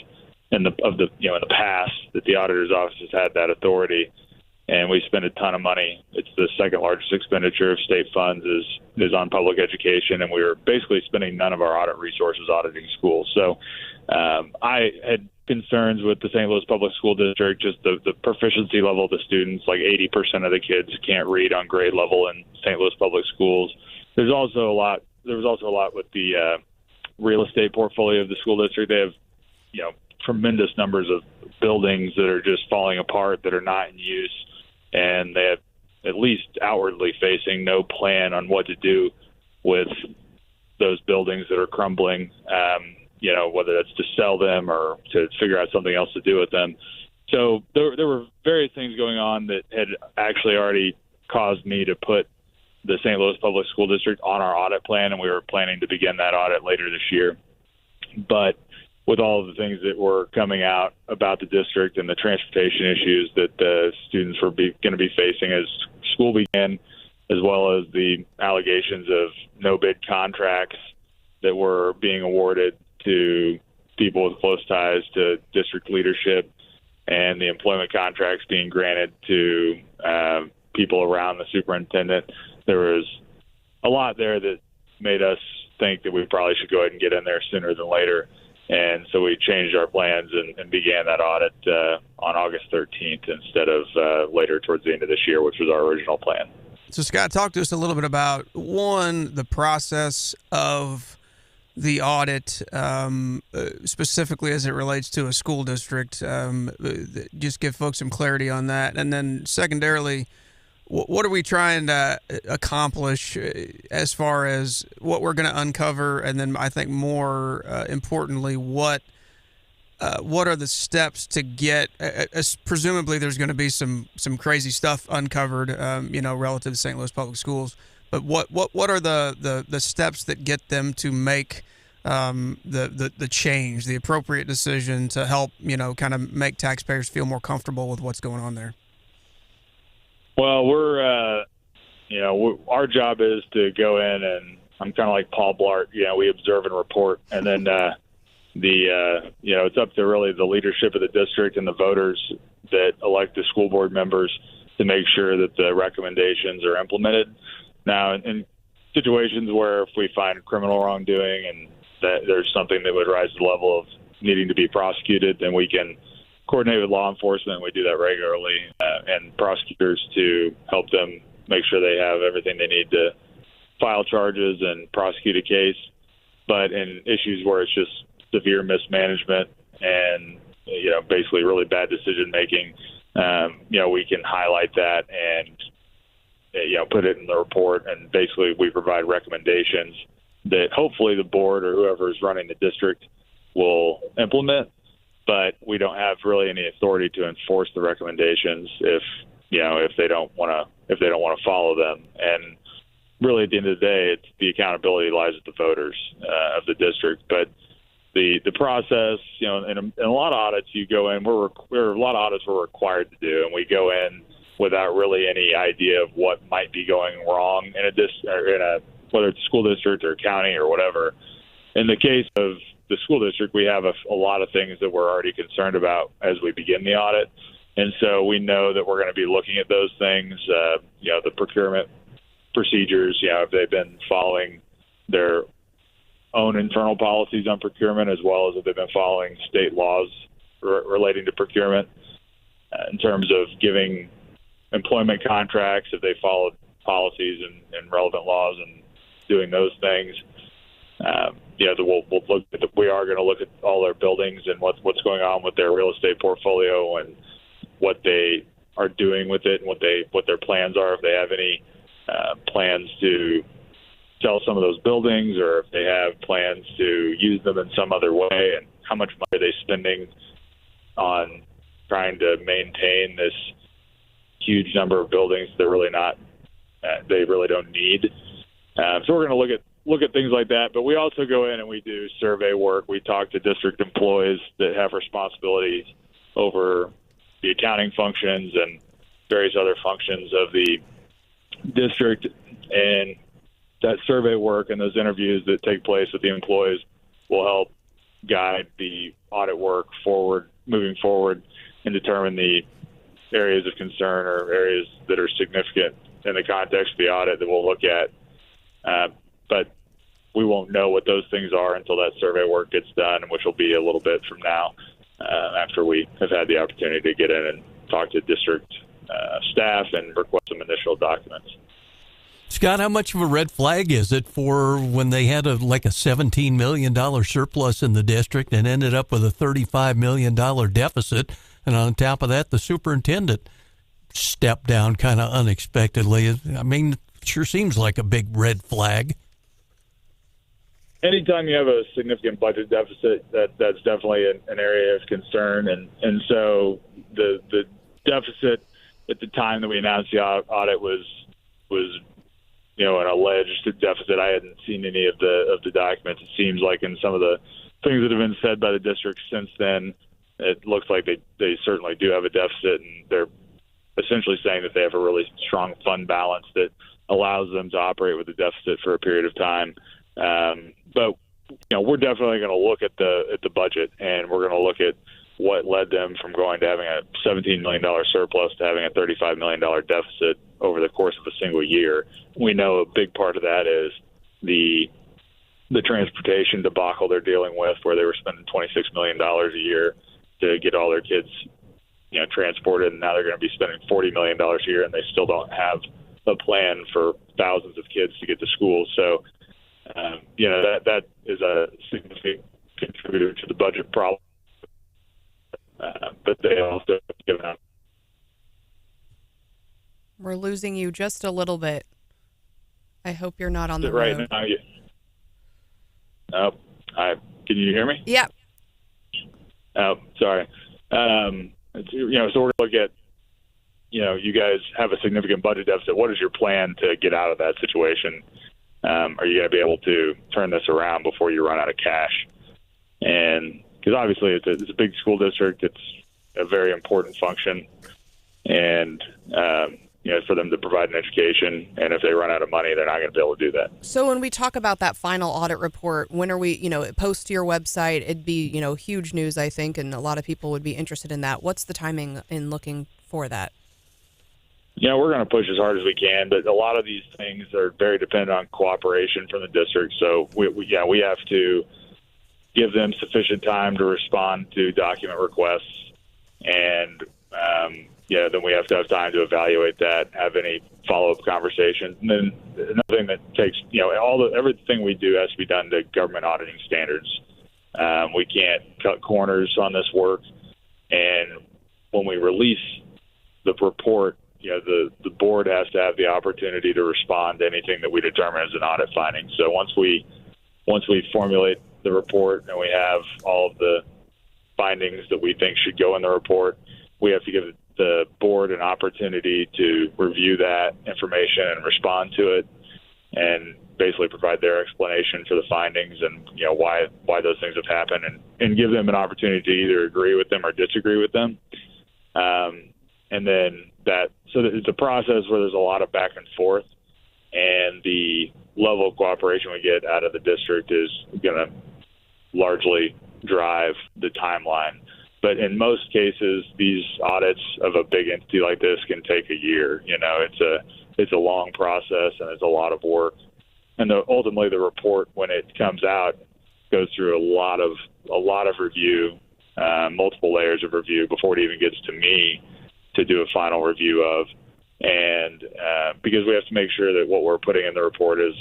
S10: in the past that the auditor's office has had that authority. And we spend a ton of money. It's the second largest expenditure of state funds is on public education, and we were basically spending none of our audit resources auditing schools. So I had concerns with the St. Louis Public School District, just the proficiency level of the students. Like 80% of the kids can't read on grade level in St. Louis Public Schools. There was also a lot with the real estate portfolio of the school district. They have, tremendous numbers of buildings that are just falling apart that are not in use. And they have, at least outwardly facing, no plan on what to do with those buildings that are crumbling, whether that's to sell them or to figure out something else to do with them. So there were various things going on that had actually already caused me to put the St. Louis Public School District on our audit plan, and we were planning to begin that audit later this year. But with all of the things that were coming out about the district and the transportation issues that the students were going to be facing as school began, as well as the allegations of no-bid contracts that were being awarded to people with close ties to district leadership, and the employment contracts being granted to people around the superintendent, there was a lot there that made us think that we probably should go ahead and get in there sooner than later. And so we changed our plans and began that audit on August 13th instead of later towards the end of this year, which was our original plan.
S4: So, Scott, talk to us a little bit about, one, the process of the audit, specifically as it relates to a school district. Just give folks some clarity on that. And then secondarily, what are we trying to accomplish as far as what we're going to uncover? And then I think more importantly, what are the steps to get, presumably there's going to be some crazy stuff uncovered, relative to St. Louis Public Schools. But what are the steps that get them to make the change, the appropriate decision to help, kind of make taxpayers feel more comfortable with what's going on there?
S10: Well, our job is to go in, and I'm kind of like Paul Blart. We observe and report, and then it's up to really the leadership of the district and the voters that elect the school board members to make sure that the recommendations are implemented. Now, in situations where if we find criminal wrongdoing and that there's something that would rise to the level of needing to be prosecuted, then we can coordinate with law enforcement. We do that regularly, and prosecutors to help them make sure they have everything they need to file charges and prosecute a case. But in issues where it's just severe mismanagement and, basically really bad decision making, we can highlight that and, put it in the report. And basically we provide recommendations that hopefully the board or whoever is running the district will implement. But we don't have really any authority to enforce the recommendations if they don't want to follow them. And really, at the end of the day, it's the accountability lies with the voters of the district. But the process, in a lot of audits you go in, there are a lot of audits we're required to do, and we go in without really any idea of what might be going wrong in whether it's a school district or county or whatever. In the case of the school district, we have a lot of things that we're already concerned about as we begin the audit. And so we know that we're going to be looking at those things, the procurement procedures, have they been following their own internal policies on procurement, as well as if they've been following state laws relating to procurement in terms of giving employment contracts, if they followed policies and relevant laws and doing those things. We are going to look at all their buildings and what's going on with their real estate portfolio and what they are doing with it and what their plans are, if they have any plans to sell some of those buildings or if they have plans to use them in some other way, and how much money are they spending on trying to maintain this huge number of buildings they really don't need. So we're going to look at things like that, but we also go in and we do survey work. We talk to district employees that have responsibilities over the accounting functions and various other functions of the district, and that survey work and those interviews that take place with the employees will help guide the audit work moving forward and determine the areas of concern or areas that are significant in the context of the audit that we'll look at. But we won't know what those things are until that survey work gets done, which will be a little bit from now, after we have had the opportunity to get in and talk to district staff and request some initial documents.
S1: Scott, how much of a red flag is it for when they had a $17 million surplus in the district and ended up with a $35 million deficit? And on top of that, the superintendent stepped down kind of unexpectedly. I mean, it sure seems like a big red flag.
S10: Anytime you have a significant budget deficit, that's definitely an area of concern. And so the deficit at the time that we announced the audit was an alleged deficit. I hadn't seen any of the documents. It seems like in some of the things that have been said by the district since then, it looks like they certainly do have a deficit, and they're essentially saying that they have a really strong fund balance that allows them to operate with a deficit for a period of time. But we're definitely going to look at the budget, and we're going to look at what led them from going to having a $17 million surplus to having a $35 million deficit over the course of a single year. We know a big part of that is the transportation debacle they're dealing with, where they were spending $26 million a year to get all their kids, transported, and now they're going to be spending $40 million a year, and they still don't have a plan for thousands of kids to get to school. So, that is a significant contributor to the budget problem. But they also have given out.
S2: We're losing you just a little bit. I hope you're not on the
S10: right
S2: road.
S10: Now. Can you hear me?
S2: Yeah.
S10: Oh, sorry. So we're going to look at, you guys have a significant budget deficit. What is your plan to get out of that situation? Are you going to be able to turn this around before you run out of cash? And because obviously it's a big school district, it's a very important function, and for them to provide an education. And if they run out of money, they're not going to be able to do that.
S2: So when we talk about that final audit report, when are we, post to your website? It'd be, huge news, I think, and a lot of people would be interested in that. What's the timing in looking for that?
S10: We're going to push as hard as we can, but a lot of these things are very dependent on cooperation from the district. So we have to give them sufficient time to respond to document requests, and then we have to have time to evaluate that, have any follow-up conversations. And then another thing that takes, everything we do has to be done to government auditing standards. We can't cut corners on this work, and when we release the report, the board has to have the opportunity to respond to anything that we determine as an audit finding. So once we formulate the report and we have all of the findings that we think should go in the report, we have to give the board an opportunity to review that information and respond to it, and basically provide their explanation for the findings and why those things have happened, and give them an opportunity to either agree with them or disagree with them. And then so it's a process where there's a lot of back and forth, and the level of cooperation we get out of the district is going to largely drive the timeline. But in most cases, these audits of a big entity like this can take a year. It's a long process and it's a lot of work. And ultimately, the report, when it comes out, goes through a lot of review, multiple layers of review before it even gets to me to do a final review of. And because we have to make sure that what we're putting in the report is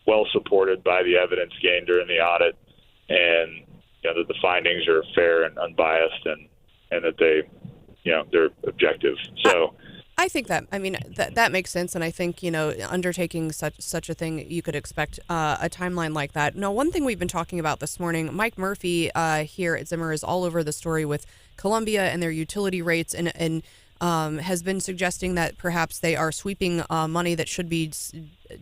S10: well supported by the evidence gained during the audit, and that the findings are fair and unbiased, and that they're objective. So
S2: I think that makes sense, and I think undertaking such a thing, you could expect a timeline like that. Now, one thing we've been talking about this morning, Mike Murphy here at Zimmer is all over the story with Columbia and their utility rates, and has been suggesting that perhaps they are sweeping money that should be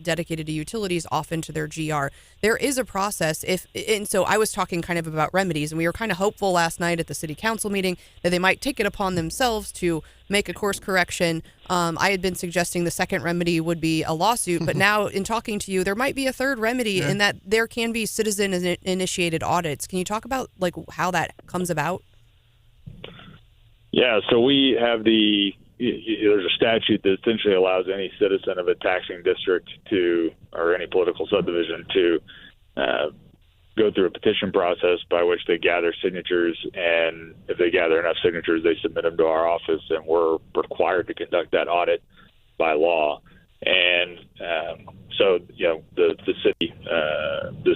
S2: dedicated to utilities off into their GR. There is a process, and so I was talking kind of about remedies, and we were kind of hopeful last night at the city council meeting that they might take it upon themselves to make a course correction. I had been suggesting the second remedy would be a lawsuit, but now in talking to you, there might be a third remedy in that there can be citizen-initiated audits. Can you talk about how that comes about?
S10: Yeah, so we have there's a statute that essentially allows any citizen of a taxing district or any political subdivision to go through a petition process by which they gather signatures, and if they gather enough signatures, they submit them to our office, and we're required to conduct that audit by law. And so, the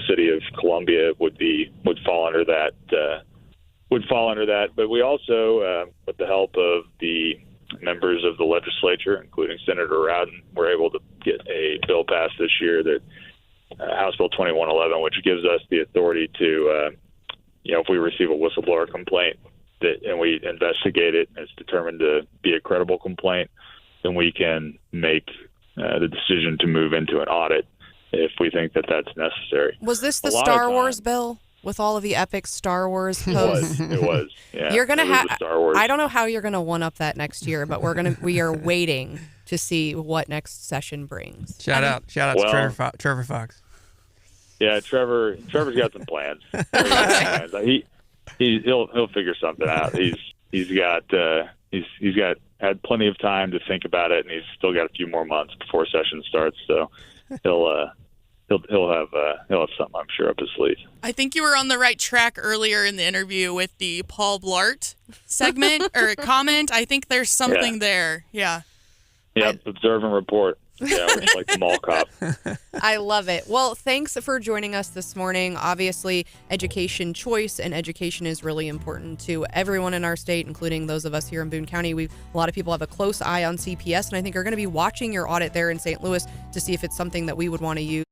S10: city of Columbia would fall under that. But we also, with the help of the members of the legislature, including Senator Rowden, were able to get a bill passed this year, that House Bill 2111, which gives us the authority to, if we receive a whistleblower complaint and we investigate it and it's determined to be a credible complaint, then we can make the decision to move into an audit if we think that that's necessary.
S2: Was this the Star Wars bill? With all of the epic Star Wars posts,
S10: it was. Yeah,
S2: you're gonna have.
S10: Star Wars.
S2: I don't know how you're gonna one up that next year, but we are waiting to see what next session brings.
S4: Shout out to Trevor Fox.
S10: Yeah, Trevor's got some plans. He'll figure something out. He's had plenty of time to think about it, and he's still got a few more months before session starts. So he'll have something, I'm sure, up his sleeve.
S3: I think you were on the right track earlier in the interview with the Paul Blart segment or comment. I think there's something there. Yeah.
S10: Yep. Observe and report. Yeah, we're just like the mall cop.
S2: I love it. Well, thanks for joining us this morning. Obviously, education choice and education is really important to everyone in our state, including those of us here in Boone County. A lot of people have a close eye on CPS, and I think are going to be watching your audit there in St. Louis to see if it's something that we would want to use.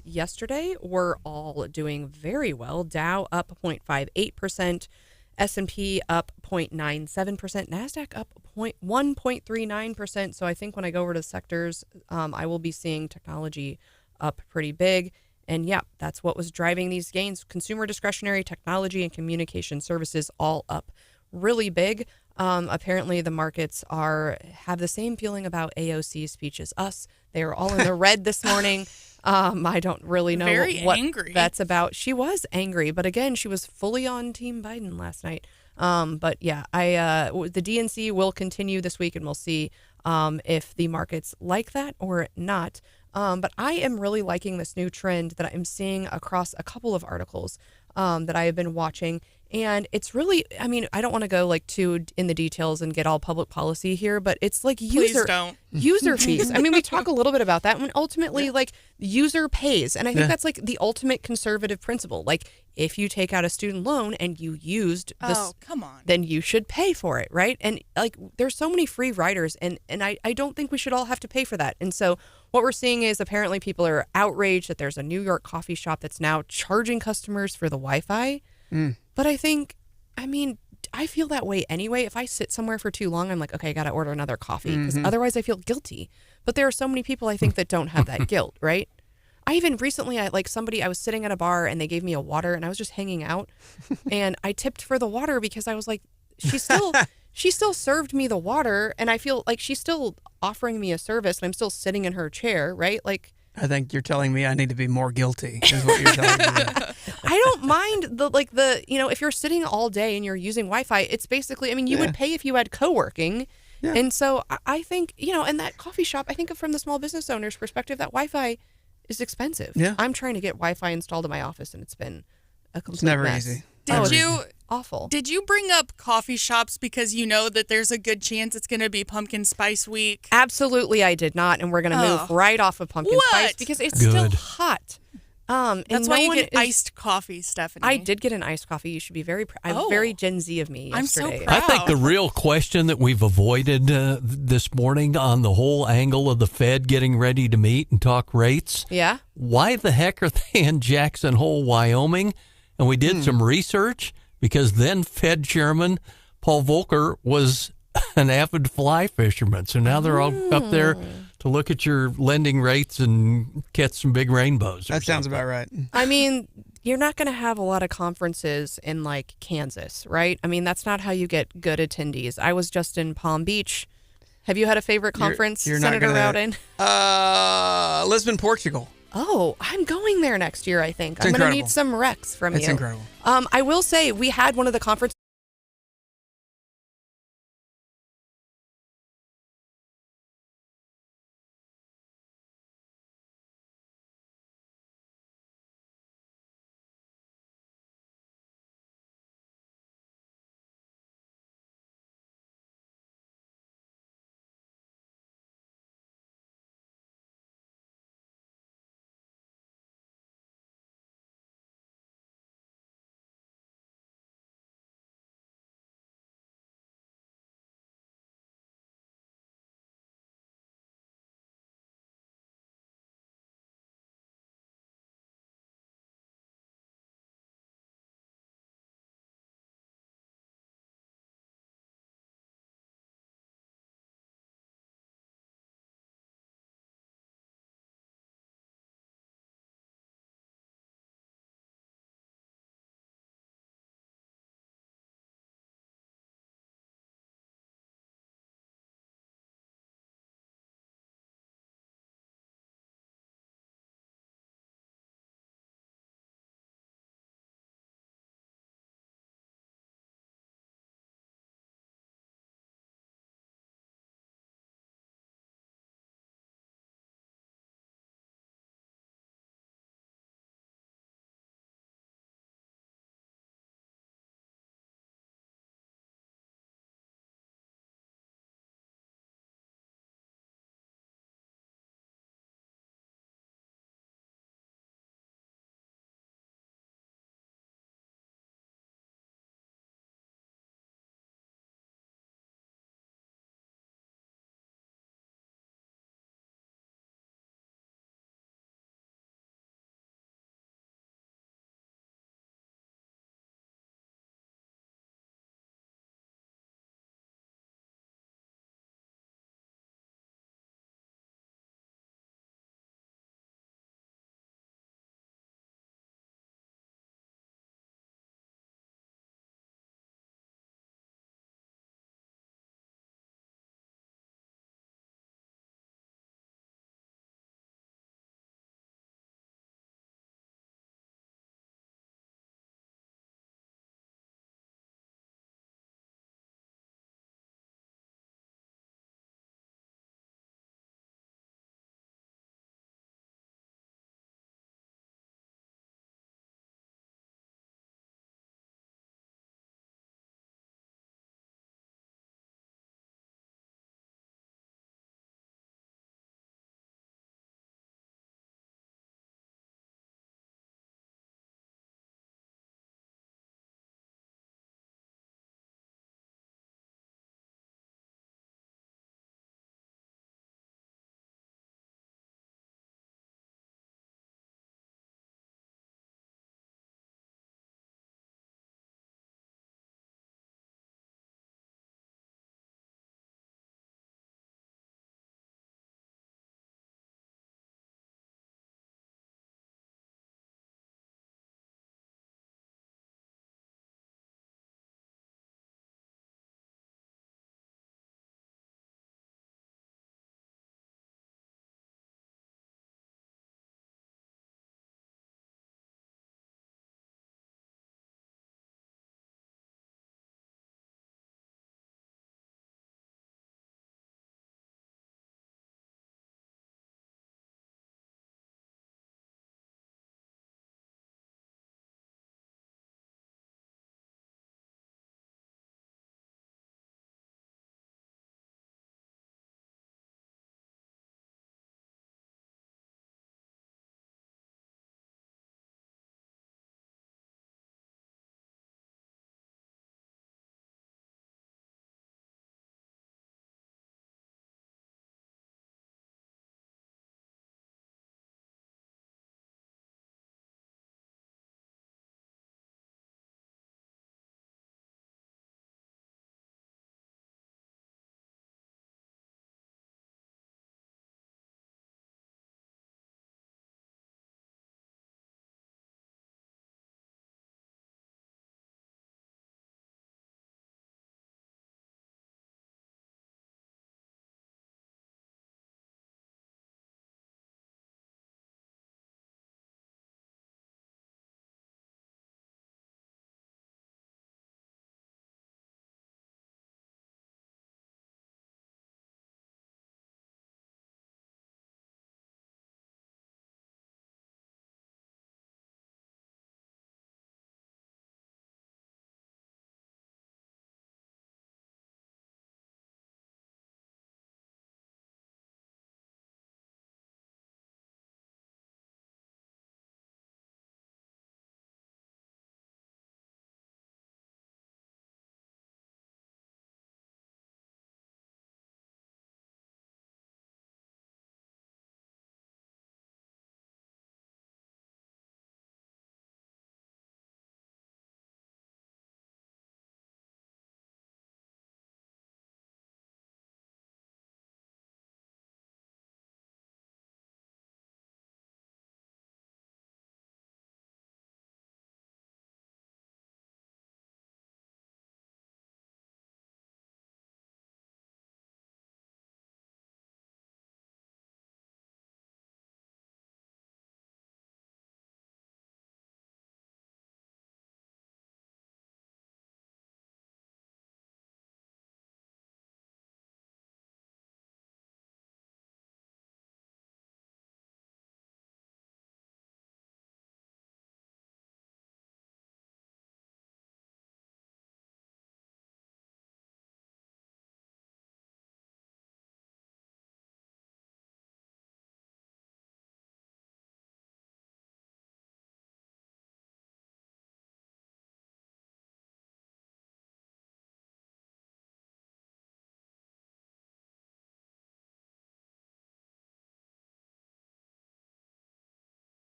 S2: yesterday were all doing very well. Dow up 0.58%, S&P up 0.97%, NASDAQ up 1.39%. So I think when I go over to the sectors, I will be seeing technology up pretty big. And yeah, that's what was driving these gains. Consumer discretionary, technology, and communication services all up really big. Apparently the markets have the same feeling about AOC's speech as us. They are all in the red this morning. I don't really know what
S3: angry.
S2: That's about. She was angry, but again, she was fully on Team Biden last night. But yeah, the DNC will continue this week, and we'll see if the markets like that or not. But I am really liking this new trend that I'm seeing across a couple of articles that I have been watching. And it's really, I mean, I don't want to go too in the details and get all public policy here, but it's
S3: Please don't.
S2: user fees. I mean, we talk a little bit about that when ultimately user pays. And I think that's the ultimate conservative principle. If you take out a student loan and you used this,
S3: oh, come on,
S2: then you should pay for it, right? And there's so many free riders, and I don't think we should all have to pay for that. And so what we're seeing is apparently people are outraged that there's a New York coffee shop that's now charging customers for the Wi-Fi. But I feel that way anyway. If I sit somewhere for too long, I'm like, okay, I got to order another coffee because otherwise I feel guilty. But there are so many people I think that don't have that guilt, right? I even recently, I was sitting at a bar and they gave me a water and I was just hanging out and I tipped for the water because I was like, she still served me the water and I feel like she's still offering me a service and I'm still sitting in her chair, right?
S4: I think you're telling me I need to be more guilty is what you're telling me.
S2: I don't mind if you're sitting all day and you're using Wi-Fi, it's basically, you would pay if you had co-working. Yeah. And so I think, and that coffee shop, I think from the small business owner's perspective, that Wi-Fi is expensive.
S4: Yeah.
S2: I'm trying to get Wi-Fi installed in my office and it's been a complete
S4: It's never
S2: mess.
S4: easy.
S2: Awful.
S3: Did you bring up coffee shops because you know that there's a good chance it's going to be pumpkin spice week?
S2: Absolutely, I did not, and we're going to move right off of pumpkin spice because it's still hot.
S3: That's why you get iced coffee, Stephanie.
S2: I did get an iced coffee. You should be very very Gen Z of me yesterday.
S3: I'm so proud.
S1: I think the real question that we've avoided this morning on the whole angle of the Fed getting ready to meet and talk rates.
S2: Yeah.
S1: Why the heck are they in Jackson Hole, Wyoming? And we did some research because then Fed Chairman Paul Volcker was an avid fly fisherman. So now they're all up there to look at your lending rates and catch some big rainbows.
S4: That sounds about right.
S2: You're not going to have a lot of conferences in Kansas, right? That's not how you get good attendees. I was just in Palm Beach. Have you had a favorite conference,
S4: you're
S2: Senator Rowden?
S4: Lisbon, Portugal.
S2: Oh, I'm going there next year, I think.
S4: It's
S2: I'm going to
S4: incredible.
S2: need some recs from you.
S4: It's incredible.
S2: I will say we had one of the conferences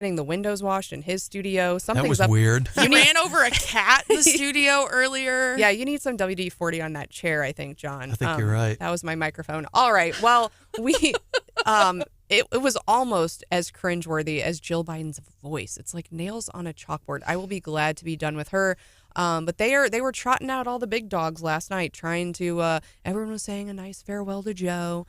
S2: getting the windows washed in his studio.
S1: That
S2: Something's
S1: was
S2: up.
S1: weird.
S3: He ran over a cat in the studio earlier.
S2: Yeah, you need some WD-40 on that chair, I think, John.
S1: I think you're right.
S2: That was my microphone. All right. Well, it was almost as cringeworthy as Jill Biden's voice. It's like nails on a chalkboard. I will be glad to be done with her. But they were trotting out all the big dogs last night, trying to. Everyone was saying a nice farewell to Joe.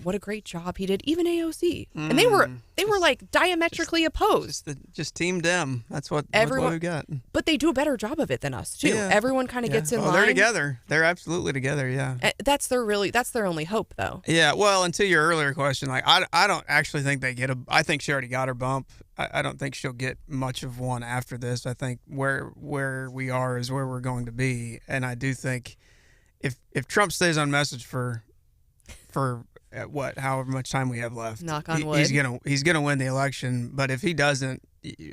S2: What a great job he did. Even AOC, and they were like diametrically opposed.
S4: Just Team Dem. That's what we got.
S2: But they do a better job of it than us too.
S4: Yeah.
S2: Everyone kind of gets in line.
S4: They're together. They're absolutely together. Yeah.
S2: That's their only hope, though.
S4: Yeah. Well, and to your earlier question, like I don't actually think they get I think she already got her bump. I don't think she'll get much of one after this. I think where we are is where we're going to be, and I do think if Trump stays on message for however much time we have left,
S2: knock on wood,
S4: he's gonna win the election. But if he doesn't,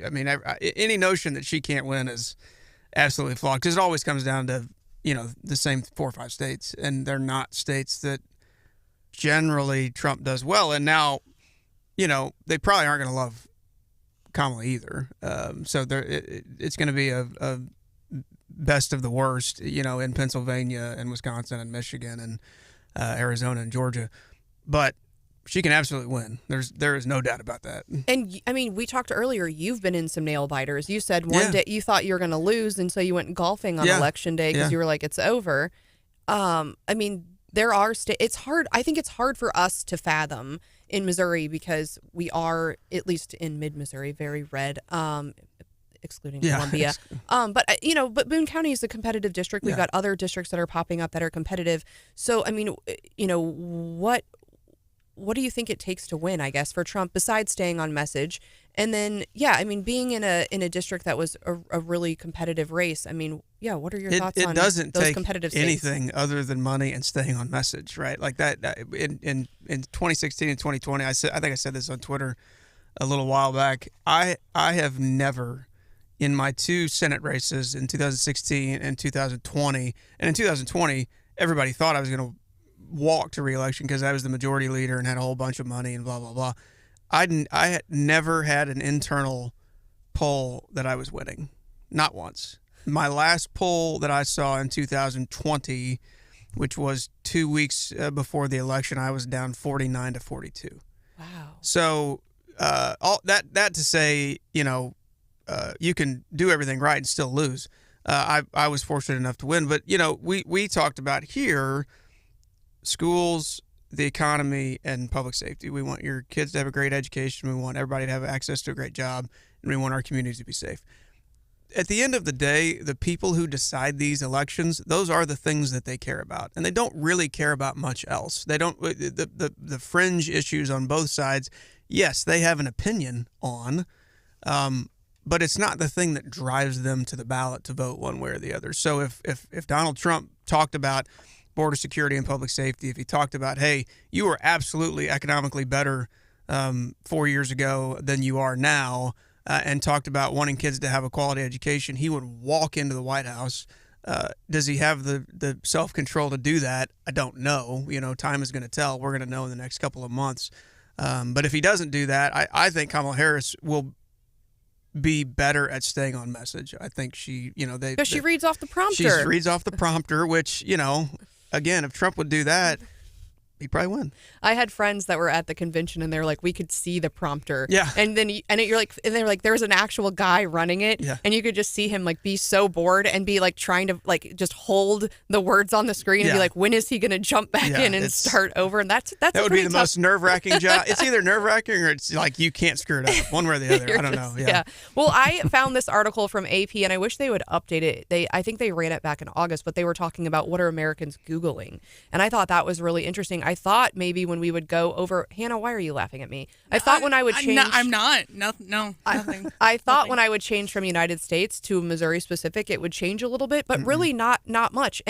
S4: I mean, any notion that she can't win is absolutely flawed, because it always comes down to the same 4 or 5 states, and they're not states that generally Trump does well. And now, they probably aren't going to love Kamala either. So it's going to be a best of the worst, in Pennsylvania and Wisconsin and Michigan and Arizona and Georgia. But she can absolutely win. There is no doubt about that.
S2: And I mean, we talked earlier. You've been in some nail biters. You said one day you thought you were going to lose, and so you went golfing on election day because you were like, it's over. I mean, there are it's hard. I think it's hard for us to fathom in Missouri, because we are, at least in mid-Missouri, very red. Excluding Columbia. But Boone County is a competitive district. We've got other districts that are popping up that are competitive. So, I mean, what do you think it takes to win, I guess, for Trump, besides staying on message? And then, being in a district that was a really competitive race. I mean, what are your thoughts on those competitive states?
S4: Anything other than money and staying on message, right? Like that in 2016 and 2020, I think I said this on Twitter a little while back. I have never, in my 2 Senate races in 2016 and 2020, and in 2020, everybody thought I was going to walk to re-election because I was the majority leader and had a whole bunch of money and blah, blah, blah. I had never had an internal poll that I was winning. Not once. My last poll that I saw in 2020, which was 2 weeks before the election, I was down 49 to 42.
S2: Wow. So
S4: all that to say, you can do everything right and still lose. I was fortunate enough to win, but we talked about here schools, the economy, and public safety. We want your kids to have a great education. We want everybody to have access to a great job, and we want our communities to be safe. At the end of the day, the people who decide these elections, those are the things that they care about, and they don't really care about much else. They don't the fringe issues on both sides. Yes, they have an opinion on, but it's not the thing that drives them to the ballot to vote one way or the other. So if Donald Trump talked about border security and public safety, if he talked about, hey, you were absolutely economically better 4 years ago than you are now, and talked about wanting kids to have a quality education, he would walk into the White House. Does he have the self-control to do that? I don't know. Time is going to tell. We're going to know in the next couple of months. But if he doesn't do that, I think Kamala Harris will be better at staying on message. I think she,
S2: because she reads off the prompter.
S4: She reads off the prompter, which, again, if Trump would do that, he'd probably win.
S2: I had friends that were at the convention, and they're like, we could see the prompter.
S4: Yeah.
S2: And then you're like, and they're like, there was an actual guy running it, and you could just see him like be so bored and be like trying to like just hold the words on the screen and be like, when is he going to jump back in and start over? And that
S4: would be the most nerve-wracking job. It's either nerve-wracking or it's like you can't screw it up, one way or the other. I don't know. Yeah.
S2: Well, I found this article from AP, and I wish they would update it. I think they ran it back in August, but they were talking about what are Americans Googling, and I thought that was really interesting. I thought maybe when we would go over, Hannah, why are you laughing at me? I thought when I would change.
S3: I'm not. No, nothing.
S2: I thought when I would change from United States to Missouri specific, it would change a little bit, but really not much.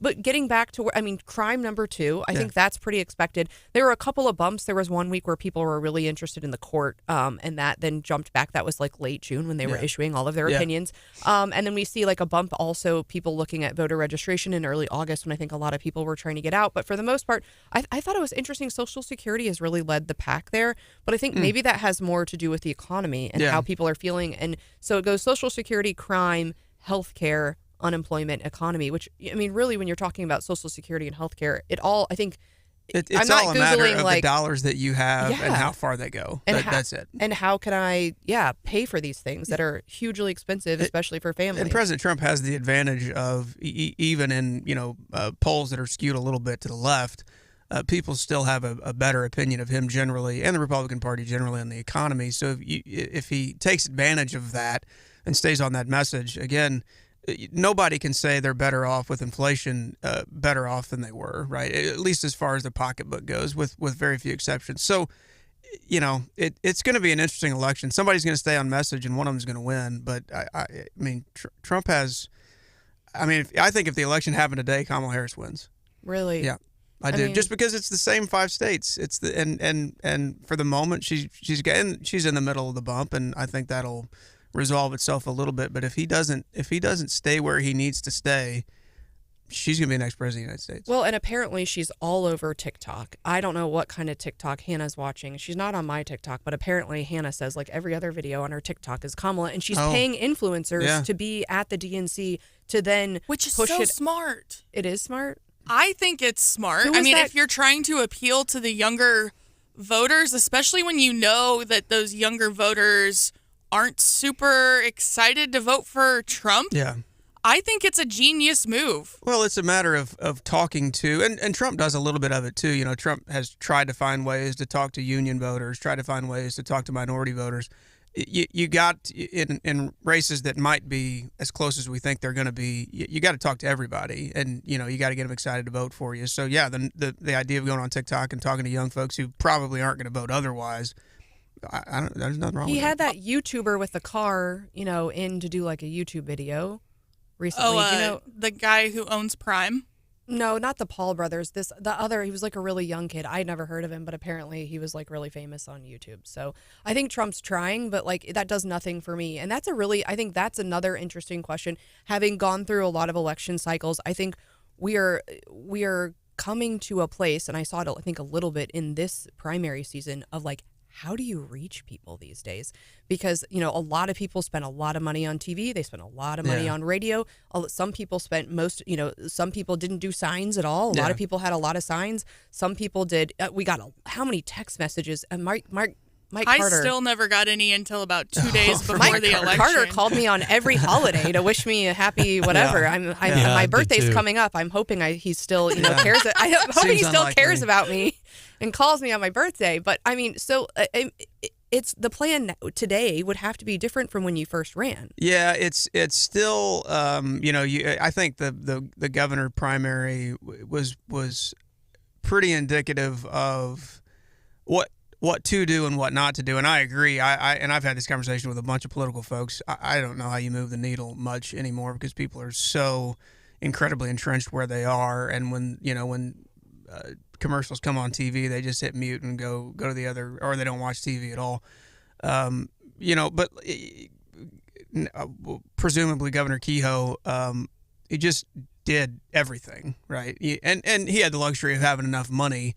S2: But getting back to where, crime number 2, I think that's pretty expected. There were a couple of bumps. There was one week where people were really interested in the court, and that then jumped back. That was like late June when they were issuing all of their opinions. And then we see like a bump also, people looking at voter registration in early August when I think a lot of people were trying to get out. But for the most part, I I thought it was interesting. Social Security has really led the pack there, but I think maybe that has more to do with the economy and how people are feeling. And so it goes Social Security, crime, healthcare, unemployment, economy, which, I mean, really, when you're talking about Social Security and healthcare, it all, I think,
S4: it's
S2: I'm not
S4: all a matter
S2: Googling,
S4: of
S2: like,
S4: the dollars that you have and how far they go.
S2: And
S4: That's it.
S2: And how can I, pay for these things that are hugely expensive, especially for families.
S4: And President Trump has the advantage of even in polls that are skewed a little bit to the left, people still have a better opinion of him generally, and the Republican Party generally, on the economy. So if he takes advantage of that and stays on that message, again, nobody can say they're better off with inflation, better off than they were, right? At least as far as the pocketbook goes, with very few exceptions. So, it's going to be an interesting election. Somebody's going to stay on message, and one of them's going to win. But I mean, Trump has. I mean, I think if the election happened today, Kamala Harris wins.
S2: Really?
S4: Yeah, I do. Just because it's the same 5 states. It's the and for the moment, she's in the middle of the bump, and I think that'll resolve itself a little bit. But if he doesn't stay where he needs to stay, she's gonna be the next president of the United States.
S2: Well, and apparently she's all over TikTok. I don't know what kind of TikTok Hannah's watching. She's not on my TikTok, but apparently Hannah says like every other video on her TikTok is Kamala, and she's paying influencers to be at the DNC to then
S3: which is
S2: push
S3: so
S2: it.
S3: smart.
S2: It is smart.
S3: I think it's smart.
S2: I mean,
S3: if you're trying to appeal to the younger voters, especially when you know that those younger voters aren't super excited to vote for Trump.
S4: Yeah.
S3: I think it's a genius move.
S4: Well, it's a matter of talking to, and Trump does a little bit of it too. Trump has tried to find ways to talk to union voters, try to find ways to talk to minority voters. You got in races that might be as close as we think they're going to be. You got to talk to everybody, and you got to get them excited to vote for you. So yeah, the idea of going on TikTok and talking to young folks who probably aren't going to vote otherwise. There's nothing wrong with it.
S2: He had that YouTuber with the car, in to do like a YouTube video recently.
S3: The guy who owns Prime?
S2: No, not the Paul brothers. The other, he was like a really young kid. I'd never heard of him, but apparently he was like really famous on YouTube. So I think Trump's trying, but like that does nothing for me. And I think that's another interesting question. Having gone through a lot of election cycles, I think we are coming to a place, and I saw it, I think, a little bit in this primary season, of like, how do you reach people these days? Because, a lot of people spend a lot of money on TV. They spend a lot of money on radio. Some people some people didn't do signs at all. A lot of people had a lot of signs. Some people did. We got how many text messages? And Mike Carter.
S3: I still never got any until about 2 days before the election.
S2: Carter called me on every holiday to wish me a happy whatever. My birthday's coming up. I'm hoping he still cares. I'm hoping he still cares about me and calls me on my birthday. But I mean, so it's the plan today would have to be different from when you first ran.
S4: Yeah, it's still I think the governor primary was pretty indicative of what to do and what not to do. And I agree. I've had this conversation with a bunch of political folks. I don't know how you move the needle much anymore because people are so incredibly entrenched where they are. And when commercials come on TV, they just hit mute and go to the other, or they don't watch TV at all. But presumably Governor Kehoe, he just did everything, right? And he had the luxury of having enough money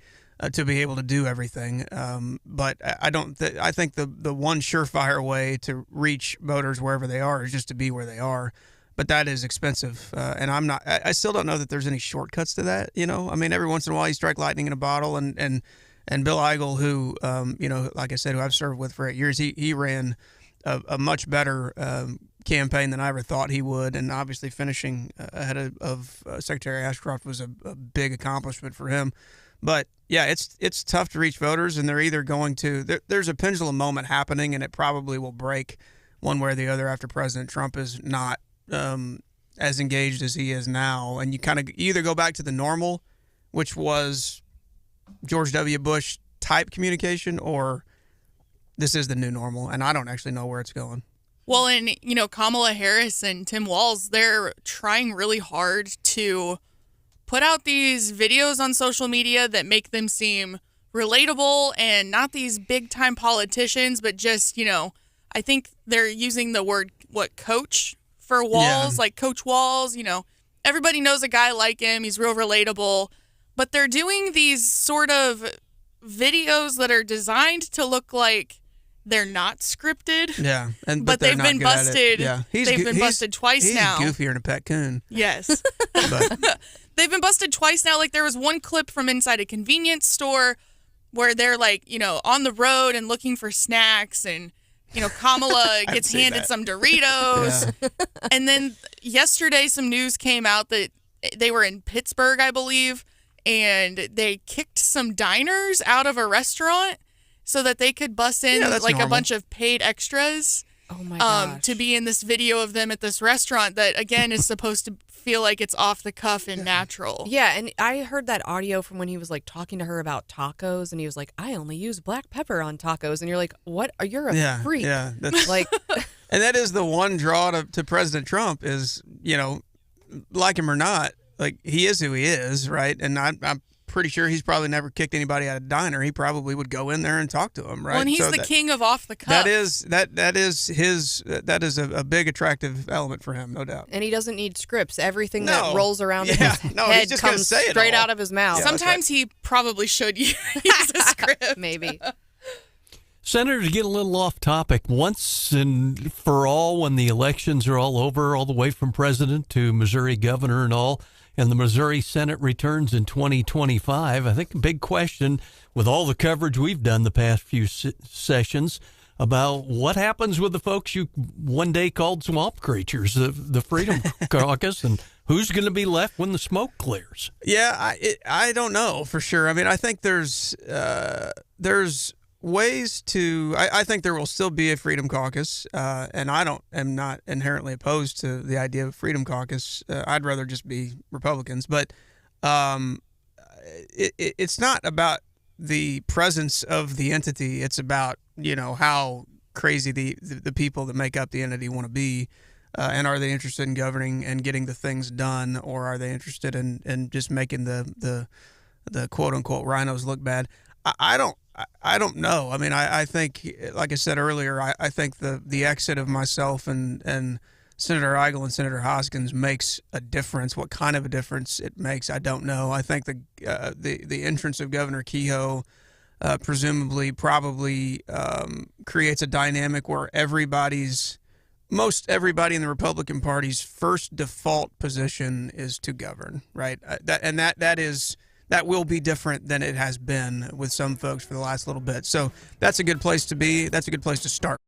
S4: to be able to do everything. But I think the one surefire way to reach voters wherever they are is just to be where they are. But that is expensive. And I still don't know that there's any shortcuts to that. I mean, every once in a while you strike lightning in a bottle, and Bill Eigel, who, like I said, who I've served with for 8 years, he ran a much better campaign than I ever thought he would. And obviously finishing ahead of Secretary Ashcroft was a big accomplishment for him. But yeah, it's tough to reach voters, and they're either going to there's a pendulum moment happening, and it probably will break one way or the other after President Trump is not as engaged as he is now, and you kind of either go back to the normal, which was George W. Bush type communication, or this is the new normal, and I don't actually know where it's going.
S3: Well, and Kamala Harris and Tim Walz, they're trying really hard to put out these videos on social media that make them seem relatable and not these big time politicians, but just, I think they're using the word, coach for Walz, like Coach Walz, everybody knows a guy like him. He's real relatable. but they're doing these sort of videos that are designed to look like they're not scripted.
S4: Yeah,
S3: but they've been busted.
S4: Yeah,
S3: They've been busted twice now.
S4: He's goofier than a pet coon.
S3: Yes.
S4: But
S3: They've been busted twice now. Like, there was one clip from inside a convenience store where they're, like, on the road and looking for snacks, and, Kamala gets handed some Doritos.
S4: Yeah.
S3: And then yesterday some news came out that they were in Pittsburgh, I believe, and they kicked some diners out of a restaurant so that they could bus in, like,
S4: normal.
S3: a bunch of paid extras.
S2: Oh my gosh.
S3: To be in this video of them at this restaurant that, again, is supposed to feel like it's off the cuff and natural.
S2: Yeah, and I heard that audio from when he was, like, talking to her about tacos, and he was like, I only use black pepper on tacos. And you're like, what? You're a freak.
S4: Yeah, that's,
S2: Like,
S4: and that is the one draw to President Trump is, like him or not, like, he is who he is, right? And I'm pretty sure he's probably never kicked anybody out of a diner. He probably would go in there and talk to him, right?
S3: Well, and he's the king of off the cuff.
S4: That is a big attractive element for him, no doubt.
S2: and he doesn't need scripts. Everything
S4: No.
S2: that rolls around in
S4: Yeah,
S2: his
S4: no, he's
S2: head
S4: just gonna
S2: comes
S4: say it
S2: straight
S4: all.
S2: out of his mouth.
S4: Yeah, that's
S3: Sometimes he probably should use a script.
S2: Maybe.
S1: Senator, to get a little off topic, once and for all, when the elections are all over, all the way from president to Missouri governor and all, and the Missouri Senate returns in 2025, I think a big question with all the coverage we've done the past few sessions about what happens with the folks you one day called swamp creatures, the Freedom Caucus, and who's going to be left when the smoke clears.
S4: Yeah, I don't know for sure. I mean, I think there's ways to. I think there will still be a Freedom Caucus, and am not inherently opposed to the idea of a Freedom Caucus. I'd rather just be Republicans, but it's not about the presence of the entity. It's about how crazy the people that make up the entity want to be, and are they interested in governing and getting the things done, or are they interested in just making the quote unquote rhinos look bad? I don't know. I mean, I think, like I said earlier, I think the exit of myself and Senator Eigel and Senator Hoskins makes a difference. What kind of a difference it makes, I don't know. I think the entrance of Governor Kehoe probably creates a dynamic where most everybody in the Republican Party's first default position is to govern, right? That will be different than it has been with some folks for the last little bit. So that's a good place to be. That's a good place to start.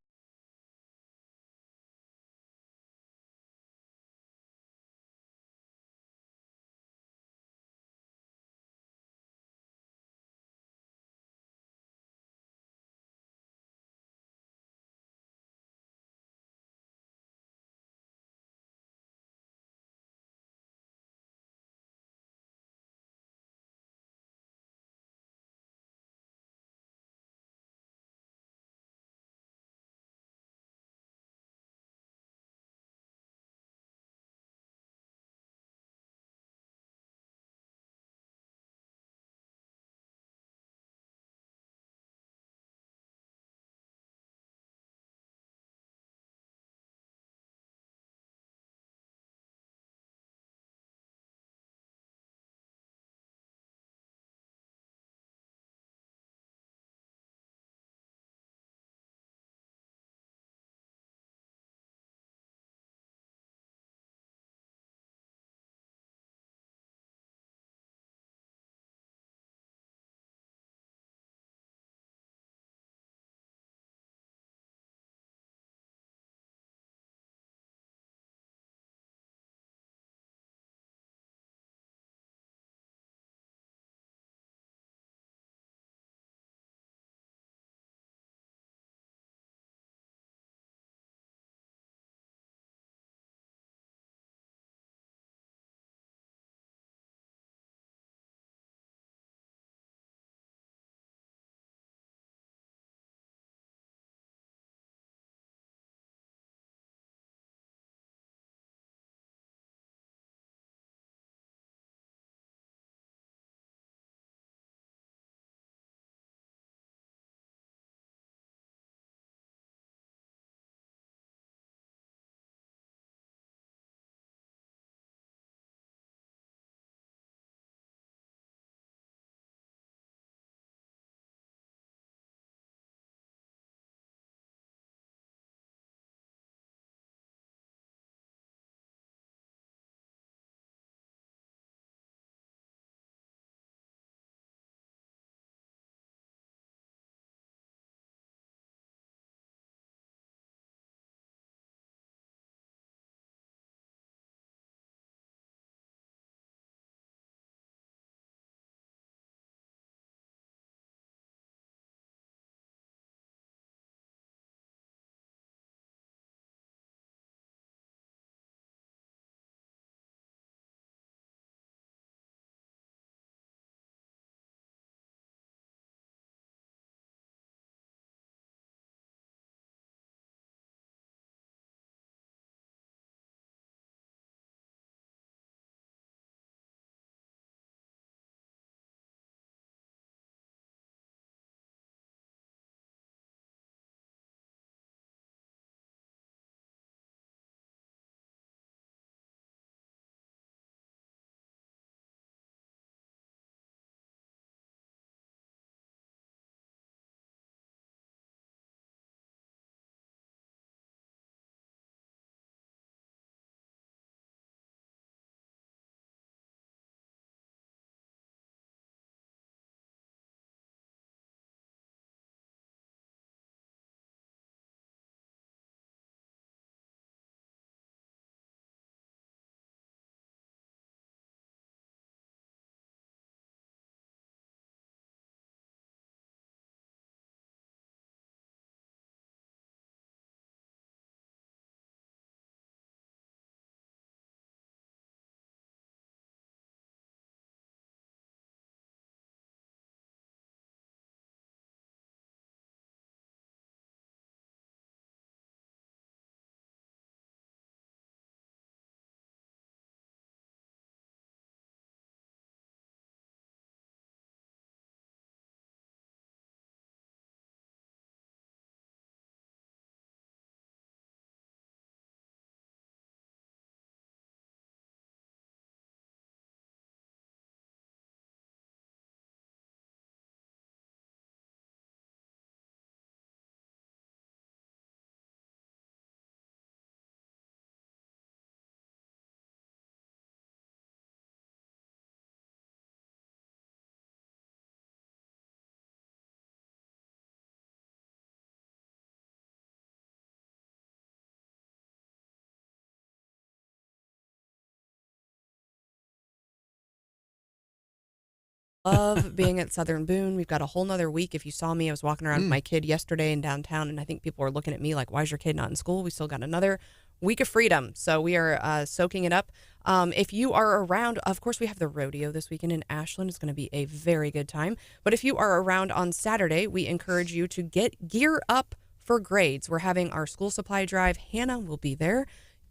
S2: love being at Southern Boone. We've got a whole nother week. If you saw me, I was walking around with my kid yesterday in downtown, and I think people were looking at me like, why is your kid not in school? We still got another week of freedom. So we are soaking it up. If you are around, of course, we have the rodeo this weekend in Ashland. It's going to be a very good time. But if you are around on Saturday, we encourage you to gear up for grades. We're having our school supply drive. Hannah will be there.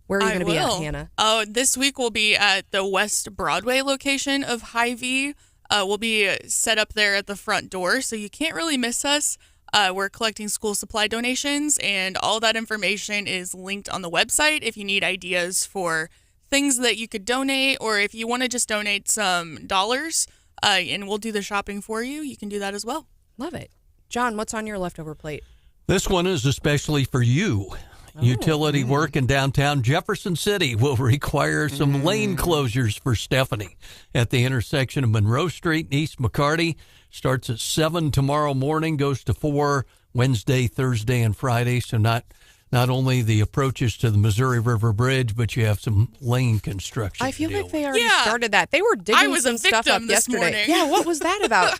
S2: Where are you going to be at, Hannah?
S3: Oh, this week we'll be at the West Broadway location of Hy-Vee. We'll be set up there at the front door, so you can't really miss us. We're collecting school supply donations, and all that information is linked on the website if you need ideas for things that you could donate, or if you want to just donate some dollars, and we'll do the shopping for you. You can do that as well.
S2: Love it. John, what's on your leftover plate?
S1: This one is especially for you. Utility work in downtown Jefferson City will require some lane closures for Stephanie at the intersection of Monroe Street and East McCarty. Starts at 7 tomorrow morning, goes to 4 Wednesday, Thursday, and Friday. So not only the approaches to the Missouri River Bridge, but you have some lane construction.
S2: I feel like they
S3: with.
S2: already started that. They were digging some stuff up yesterday.
S3: Morning.
S2: Yeah, what was that about?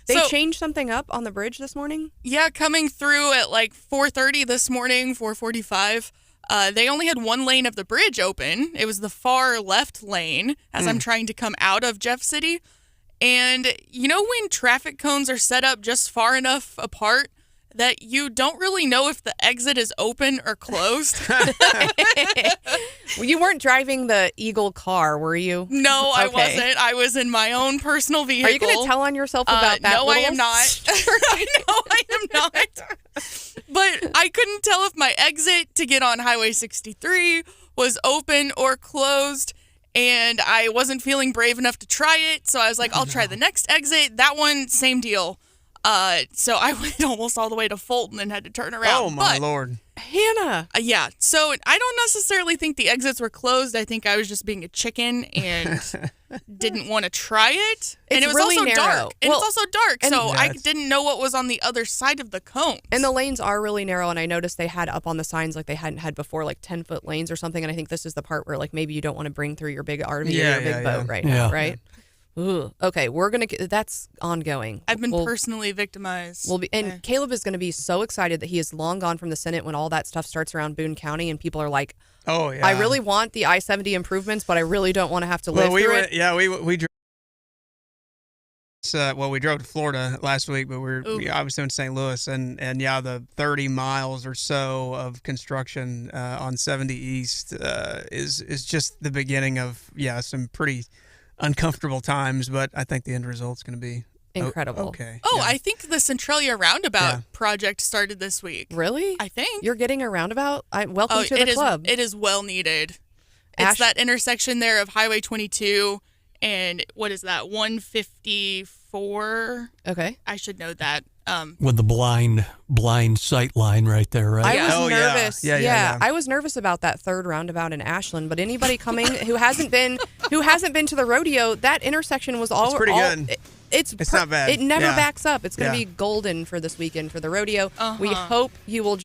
S2: They changed something up on the bridge this morning?
S3: Yeah, coming through at like 4:30 this morning, 4:45. They only had one lane of the bridge open. It was the far left lane as I'm trying to come out of Jeff City. And you know when traffic cones are set up just far enough apart that you don't really know if the exit is open or closed?
S2: Well, you weren't driving the Eagle car, were you?
S3: No, I wasn't. I was in my own personal vehicle.
S2: Are you going to tell on yourself about that?
S3: No, I am not. No, I am not. But I couldn't tell if my exit to get on Highway 63 was open or closed, and I wasn't feeling brave enough to try it, so I was like, I'll try the next exit. That one, same deal. So I went almost all the way to Fulton and had to turn around.
S4: Oh, my Lord.
S2: Hannah.
S3: Yeah. So I don't necessarily think the exits were closed. I think I was just being a chicken and didn't want to try it. And it was
S2: really
S3: also
S2: narrow.
S3: dark. And it's also dark, so I
S4: it's-
S3: didn't know what was on the other side of the cone.
S2: And the lanes are really narrow, and I noticed they had up on the signs like they hadn't had before, like 10-foot lanes or something. And I think this is the part where like maybe you don't want to bring through your big RV or your big boat right now, right? Ooh. Okay, that's ongoing.
S3: I've been personally victimized.
S2: And Caleb is going to be so excited that he is long gone from the Senate when all that stuff starts around Boone County, and people are like,
S4: "Oh yeah,
S2: I really want the I-70 improvements, but I really don't want to have to live through it."
S4: Yeah, we drove. We drove to Florida last week, but I was in St. Louis, and yeah, the 30 miles or so of construction on 70 East is just the beginning of some pretty uncomfortable times, but I think the end result's going to be
S2: incredible.
S4: Okay.
S3: Oh, I think the Centralia Roundabout project started this week.
S2: Really?
S3: I think.
S2: You're getting a roundabout? Welcome to the club.
S3: It is well needed. It's that intersection there of Highway 22 and what is that, 154?
S2: Okay.
S3: I should know that.
S1: With the blind sight line right there, right?
S2: I was nervous.
S4: Yeah.
S2: I was nervous about that third roundabout in Ashland, but anybody coming who hasn't been to the rodeo, that intersection was all
S4: pretty good.
S2: It's
S4: not bad.
S2: It never
S4: Yeah.
S2: backs up. It's going to be golden for this weekend for the rodeo. We hope you will